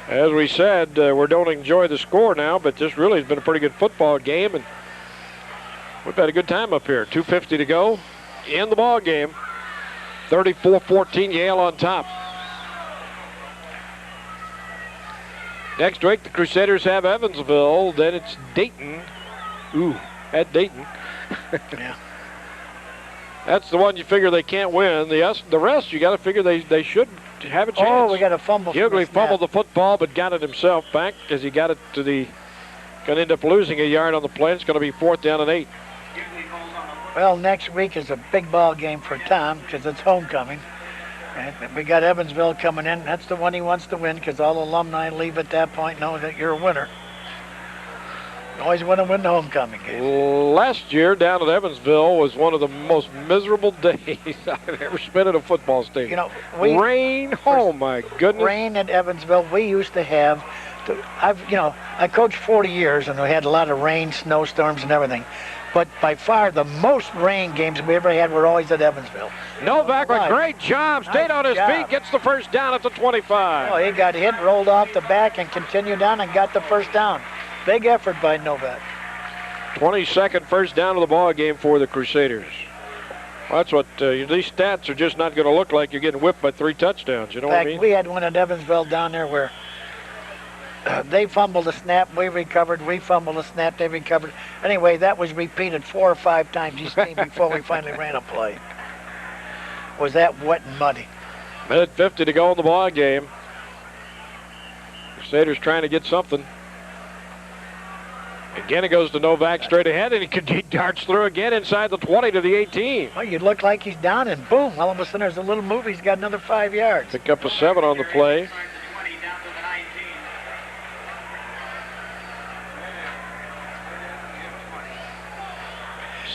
As we said, we don't enjoy the score now, but this really has been a pretty good football game, and we've had a good time up here. 2:50 to go in the ball game. 34-14, Yale on top. Next week, the Crusaders have Evansville. Then it's Dayton. Ooh, at Dayton. Yeah. That's the one you figure they can't win. The rest, you got to figure they should have a chance. Oh, we got a fumble. Hughley fumbled the football, but got it himself back as he got it to the. Going to end up losing a yard on the play. It's going to be 4th down and 8. Well, next week is a big ball game for Tom because it's homecoming. And we got Evansville coming in. That's the one he wants to win because all alumni leave at that point knowing that you're a winner. You always want to win the homecoming game. Last year down at Evansville was one of the most miserable days I've ever spent at a football stadium. You know, rain. Oh my goodness. Rain at Evansville. We used to have. I coached 40 years and we had a lot of rain, snowstorms, and everything. But by far the most rain games we ever had were always at Evansville. Novak with great job. Stayed on his feet. Gets the first down at the 25. Oh, he got hit, rolled off the back, and continued down and got the first down. Big effort by Novak. 22nd first down of the ball game for the Crusaders. Well, that's what these stats are just not going to look like. You're getting whipped by 3 touchdowns. You know what I mean? We had one at Evansville down there where they fumbled a snap, we recovered. We fumbled a snap, they recovered. Anyway, that was repeated 4 or 5 times each team before we finally ran a play. Was that wet and muddy? Minute 50 to go in the ball game. Crusaders trying to get something. Again, it goes to Novak straight ahead, and he darts through again inside the 20 to the 18. Well, you look like he's down, and boom, all of a sudden there's a little move. He's got another 5 yards. Pick up a 7 on the play.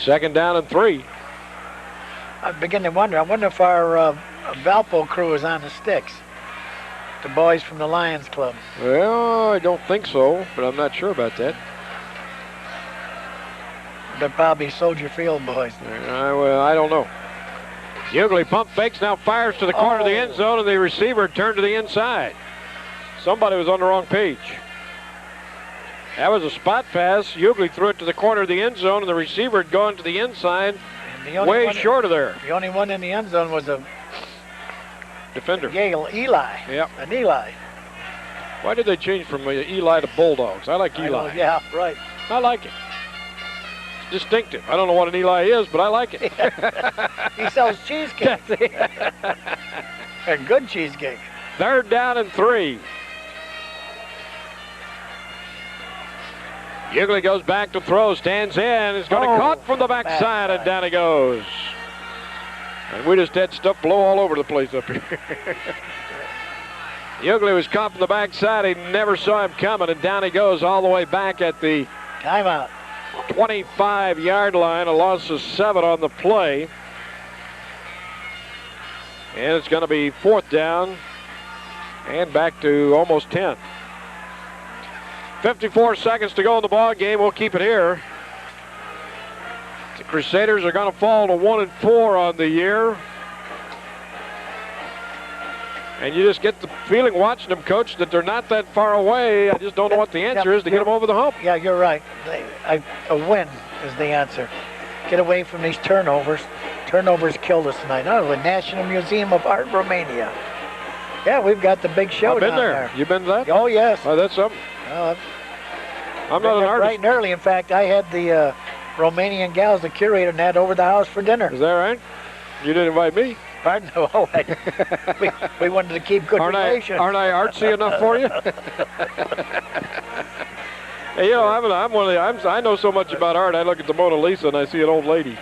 Second down and 3. I begin to wonder. I wonder if our Valpo crew is on the sticks. The boys from the Lions Club. Well, I don't think so, but I'm not sure about that. They're probably Soldier Field boys. Well, I don't know. Hughley pump fakes, now fires to the corner of the end zone, and the receiver turned to the inside. Somebody was on the wrong page. That was a spot pass. Hughley threw it to the corner of the end zone, and the receiver had gone to the inside, way short of there. The only one in the end zone was a defender. Yale, Eli. Yep. An Eli. Why did they change from Eli to Bulldogs? I like Eli. Yeah, right. I like it. It's distinctive. I don't know what an Eli is, but I like it. He sells cheesecake. A good cheesecake. 3rd down and 3. Hughley goes back to throw, stands in, is going to cut from the backside, and down he goes. And we just had stuff blow all over the place up here. Hughley was caught from the backside. He never saw him coming, and down he goes all the way back at the timeout 25-yard line. A loss of 7 on the play. And it's going to be 4th down and back to almost 10. 54 seconds to go in the ball game. We'll keep it here. The Crusaders are going to fall to 1-4 on the year. And you just get the feeling watching them, Coach, that they're not that far away. I just don't know what the answer is to get them over the hump. Yeah, you're right. A win is the answer. Get away from these turnovers. Turnovers killed us tonight. Oh, the National Museum of Art, Romania. Yeah, we've got the big show I've been down there. You been to that? Oh, yes. Oh, that's something. I'm not an artist. Bright and early. In fact, I had the Romanian gals, the curator, and that over the house for dinner. Is that right? You didn't invite me? Pardon? Oh, we wanted to keep good relations. Aren't I artsy enough for you? Hey, you know, I'm one of the. I know so much about art. I look at the Mona Lisa and I see an old lady.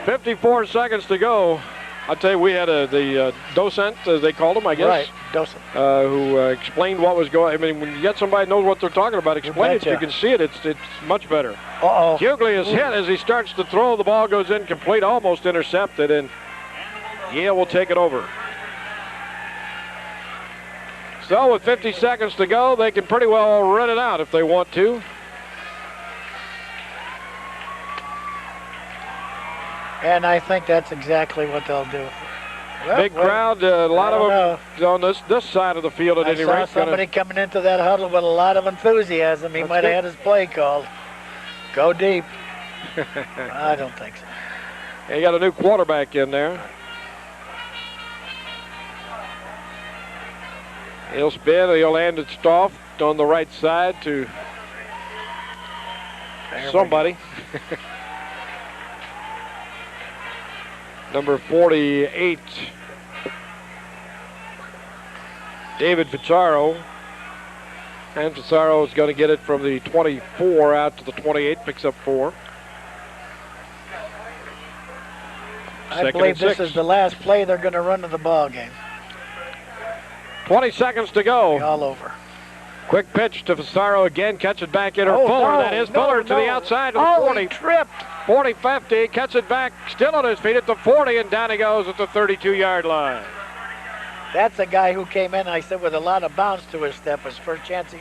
54 seconds to go. I'll tell you, we had the docent, as they called him, I guess. Right, docent. Who explained what was going. I mean, when you get somebody who knows what they're talking about, explain it. You can see it. It's much better. Uh-oh. Hughley is hit as he starts to throw. The ball goes incomplete, almost intercepted, and Yale will take it over. So with 50 seconds to go, they can pretty well run it out if they want to. And I think that's exactly what they'll do. Big crowd, a lot of them on this side of the field at any rate. I saw somebody coming into that huddle with a lot of enthusiasm. He might have had his play called. Go deep. I don't think so. He got a new quarterback in there. He'll spin, he'll hand it off on the right side to somebody. Number 48, David Pizarro. And Pizarro is going to get it from the 24 out to the 28, picks up 4. I believe this is the last play they're going to run to the ball game. 20 seconds to go. All over. Quick pitch to Pizarro again, catch it back in her Fuller. That is Fuller to the outside of the 40. He tripped. 40-50, cuts it back, still on his feet at the 40, and down he goes at the 32-yard line. That's a guy who came in, I said, with a lot of bounce to his step. His first chance.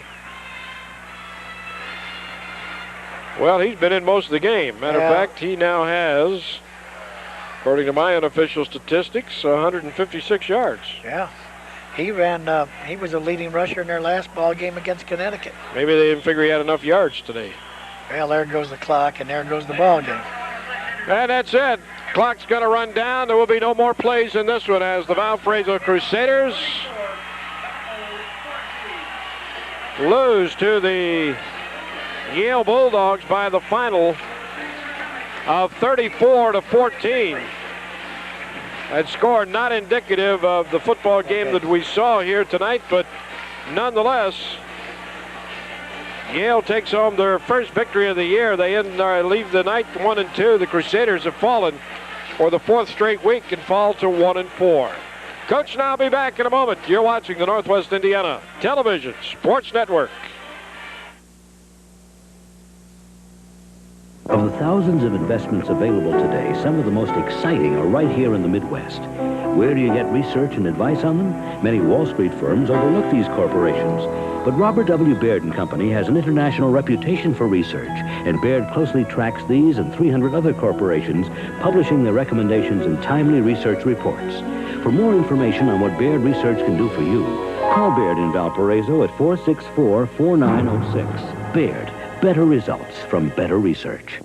Well, he's been in most of the game. Matter of fact, he now has, according to my unofficial statistics, 156 yards. Yeah. He ran, he was a leading rusher in their last ball game against Connecticut. Maybe they didn't figure he had enough yards today. Well, there goes the clock, and there goes the ball game. And that's it. Clock's going to run down. There will be no more plays in this one as the Valparaiso Crusaders lose to the Yale Bulldogs by the final of 34-14. That score not indicative of the football game that we saw here tonight, but nonetheless, Yale takes home their first victory of the year. They leave the night 1-2. The Crusaders have fallen for the 4th straight week and fall to 1-4. Coach and I'll be back in a moment. You're watching the Northwest Indiana Television Sports Network. Of the thousands of investments available today, some of the most exciting are right here in the Midwest. Where do you get research and advice on them? Many Wall Street firms overlook these corporations. But Robert W. Baird & Company has an international reputation for research, and Baird closely tracks these and 300 other corporations, publishing their recommendations in timely research reports. For more information on what Baird Research can do for you, call Baird in Valparaiso at 464-4906. Baird, better results from better research.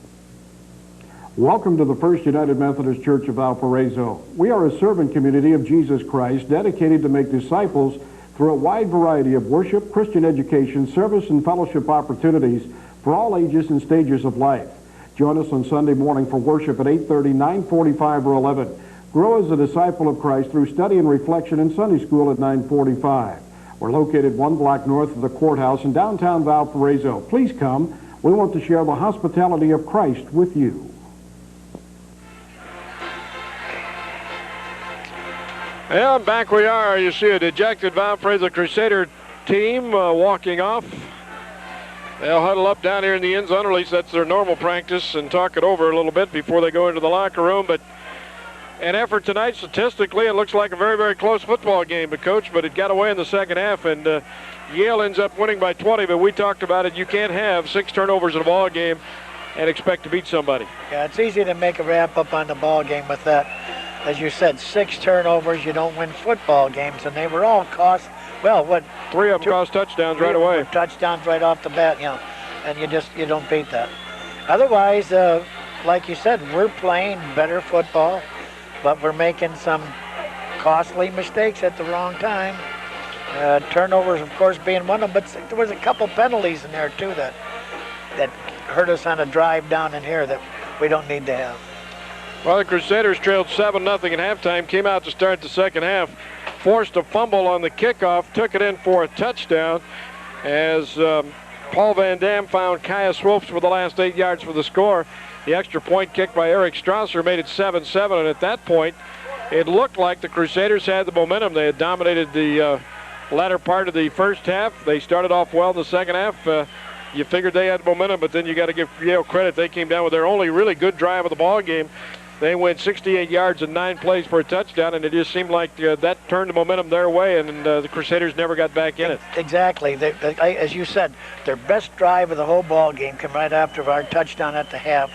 Welcome to the First United Methodist Church of Valparaiso. We are a servant community of Jesus Christ dedicated to make disciples through a wide variety of worship, Christian education, service, and fellowship opportunities for all ages and stages of life. Join us on Sunday morning for worship at 8:30, 9:45, or 11. Grow as a disciple of Christ through study and reflection in Sunday school at 9:45. We're located 1 block north of the courthouse in downtown Valparaiso. Please come. We want to share the hospitality of Christ with you. And back we are. You see a dejected Valparaiso Crusader team walking off. They'll huddle up down here in the end zone, or at least that's their normal practice, and talk it over a little bit before they go into the locker room. But an effort tonight, statistically, it looks like a very, very close football game, but Coach, but it got away in the second half, and Yale ends up winning by 20, but we talked about it. You can't have 6 turnovers in a ball game and expect to beat somebody. Yeah, it's easy to make a wrap up on the ball game with that. As you said, 6 turnovers, you don't win football games, and they were all cost, well, what? 3 of them cost touchdowns right away. Touchdowns right off the bat, you know, and you don't beat that. Otherwise, like you said, we're playing better football, but we're making some costly mistakes at the wrong time. Turnovers, of course, being one of them, but there was a couple penalties in there, too, that hurt us on a drive down in here that we don't need to have. Well, the Crusaders trailed 7-0 at halftime, came out to start the second half, forced a fumble on the kickoff, took it in for a touchdown as Paul Van Dam found Kaya Swopes for the last 8 yards for the score. The extra point kick by Eric Strasser made it 7-7, and at that point, it looked like the Crusaders had the momentum. They had dominated the latter part of the first half. They started off well in the second half. You figured they had momentum, but then you got to give Yale credit. They came down with their only really good drive of the ball game. They went 68 yards and 9 plays for a touchdown, and it just seemed like that turned the momentum their way, and the Crusaders never got back in it. Exactly. As you said, their best drive of the whole ball game came right after our touchdown at the half.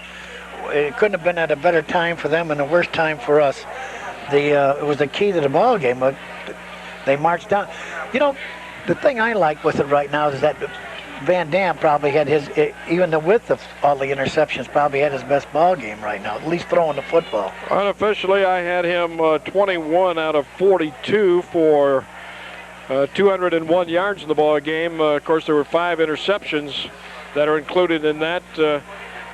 It couldn't have been at a better time for them and a worse time for us. it was the key to the ball game. But they marched down. You know, the thing I like with it right now is that Van Dam probably had his, even with all the interceptions, probably had his best ball game right now, at least throwing the football. Unofficially, I had him 21 out of 42 for 201 yards in the ball game. Of course, there were 5 interceptions that are included in that.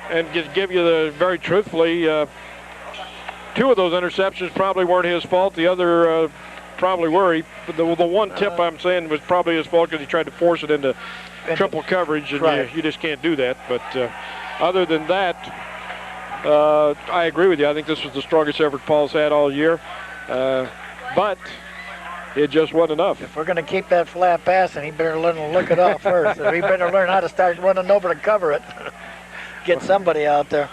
And to give you very truthfully, 2 of those interceptions probably weren't his fault. The other probably were. The one tip I'm saying was probably his fault because he tried to force it into triple coverage, and right. you just can't do that. But other than that, I agree with you. I think this was the strongest effort Paul's had all year. But it just wasn't enough. If we're going to keep that flat passing, he better learn to look it off first. He better learn how to start running over to cover it. Get somebody out there.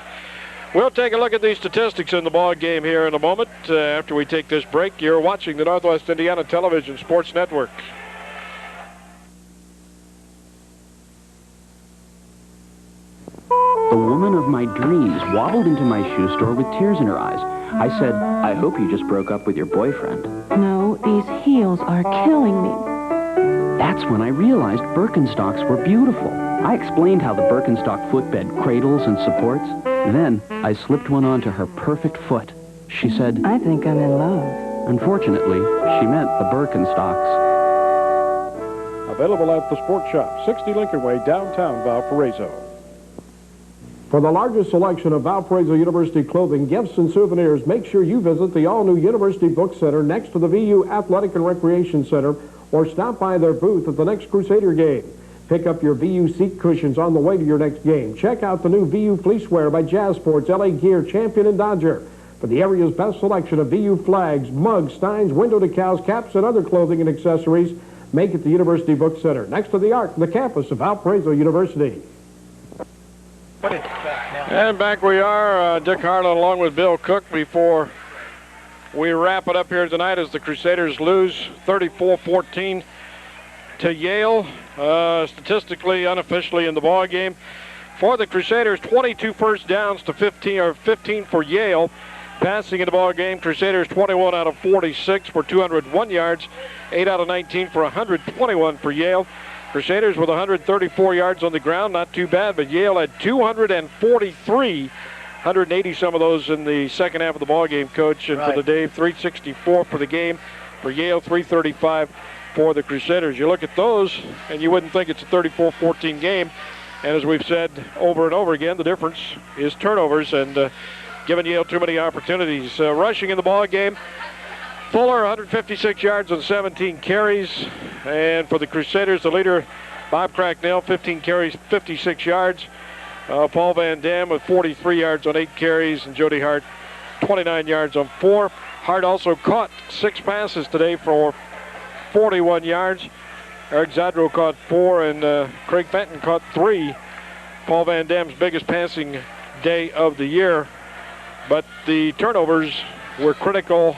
We'll take a look at these statistics in the ball game here in a moment. After we take this break, you're watching the Northwest Indiana Television Sports Network. The woman of my dreams wobbled into my shoe store with tears in her eyes. I said, I hope you just broke up with your boyfriend. No, these heels are killing me. That's when I realized Birkenstocks were beautiful. I explained how the Birkenstock footbed cradles and supports. Then I slipped one onto her perfect foot. She said, I think I'm in love. Unfortunately, she meant the Birkenstocks. Available at the Sports Shop, 60 Lincoln Way, downtown Valparaiso. For the largest selection of Valparaiso University clothing, gifts, and souvenirs, make sure you visit the all-new University Book Center next to the VU Athletic and Recreation Center, or stop by their booth at the next Crusader game. Pick up your VU seat cushions on the way to your next game. Check out the new VU Fleecewear by Jazz Sports, LA Gear, Champion, and Dodger. For the area's best selection of VU flags, mugs, steins, window decals, caps, and other clothing and accessories, make it the University Book Center, next to the Arc, the campus of Valparaiso University. And back we are, Dick Harlan along with Bill Cook, before we wrap it up here tonight as the Crusaders lose 34-14 to Yale. Statistically, unofficially in the ball game. For the Crusaders, 22 first downs to 15 for Yale. Passing in the ball game, Crusaders 21 out of 46 for 201 yards, 8 out of 19 for 121 for Yale. Crusaders with 134 yards on the ground, not too bad, but Yale had 243, 180 some of those in the second half of the ball game, Coach. And right. for the day, 364 for the game. For Yale, 335 for the Crusaders. You look at those, and you wouldn't think it's a 34-14 game. And as we've said over and over again, the difference is turnovers and giving Yale too many opportunities. Rushing in the ball game, Fuller, 156 yards on 17 carries. And for the Crusaders, the leader, Bob Cracknell, 15 carries, 56 yards. Paul Van Dam with 43 yards on 8 carries. And Jody Hart, 29 yards on 4. Hart also caught 6 passes today for 41 yards. Eric Zadro caught 4, and Craig Fenton caught 3. Paul Van Dam's biggest passing day of the year. But the turnovers were critical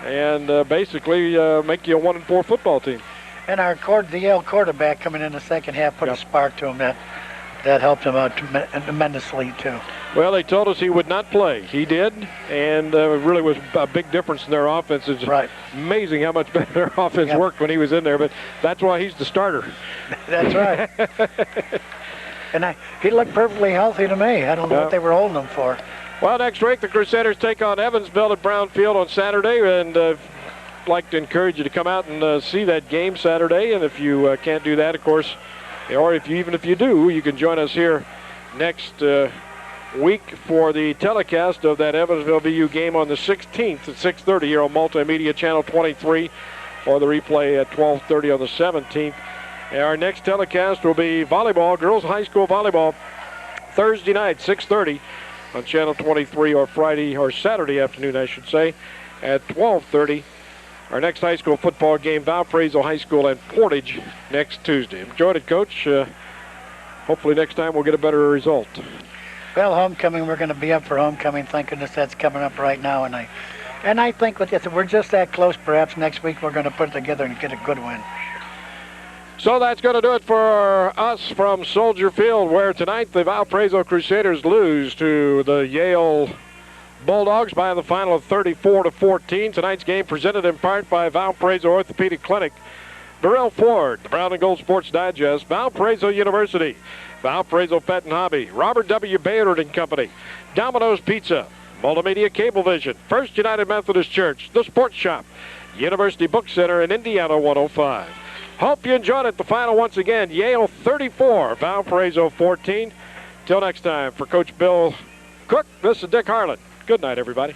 and basically make you a 1-4 football team. And the Yale quarterback coming in the second half put a spark to him that helped him out tremendously too. Well, they told us he would not play. He did, and it really was a big difference in their offense. It's right. Amazing how much better their offense worked when he was in there, but that's why he's the starter. That's right. And he looked perfectly healthy to me. I don't know what they were holding him for. Well, next week, the Crusaders take on Evansville at Brown Field on Saturday, and I'd like to encourage you to come out and see that game Saturday. And if you can't do that, of course, or even if you do, you can join us here next week for the telecast of that Evansville VU game on the 16th at 6:30 here on Multimedia Channel 23, or the replay at 12:30 on the 17th. And our next telecast will be volleyball, girls high school volleyball, Thursday night, 6:30 on Channel 23, or Friday or Saturday afternoon, I should say, at 12:30. Our next high school football game, Valparaiso High School and Portage, next Tuesday. Enjoyed it, Coach. Hopefully next time we'll get a better result. Well, homecoming, we're going to be up for homecoming. Thank goodness that's coming up right now. And I think with this, we're just that close. Perhaps next week we're going to put it together and get a good win. So that's going to do it for us from Soldier Field, where tonight the Valparaiso Crusaders lose to the Yale Bulldogs by the final of 34-14. Tonight's game presented in part by Valparaiso Orthopedic Clinic, Burrell Ford, the Brown and Gold Sports Digest, Valparaiso University, Valparaiso Pet and Hobby, Robert W. Bayard and Company, Domino's Pizza, Multimedia Cablevision, First United Methodist Church, The Sports Shop, University Book Center, and Indiana 105. Hope you enjoyed it. The final once again, Yale 34, Valparaiso 14. Till next time, for Coach Bill Cook, this is Dick Harlan. Good night, everybody.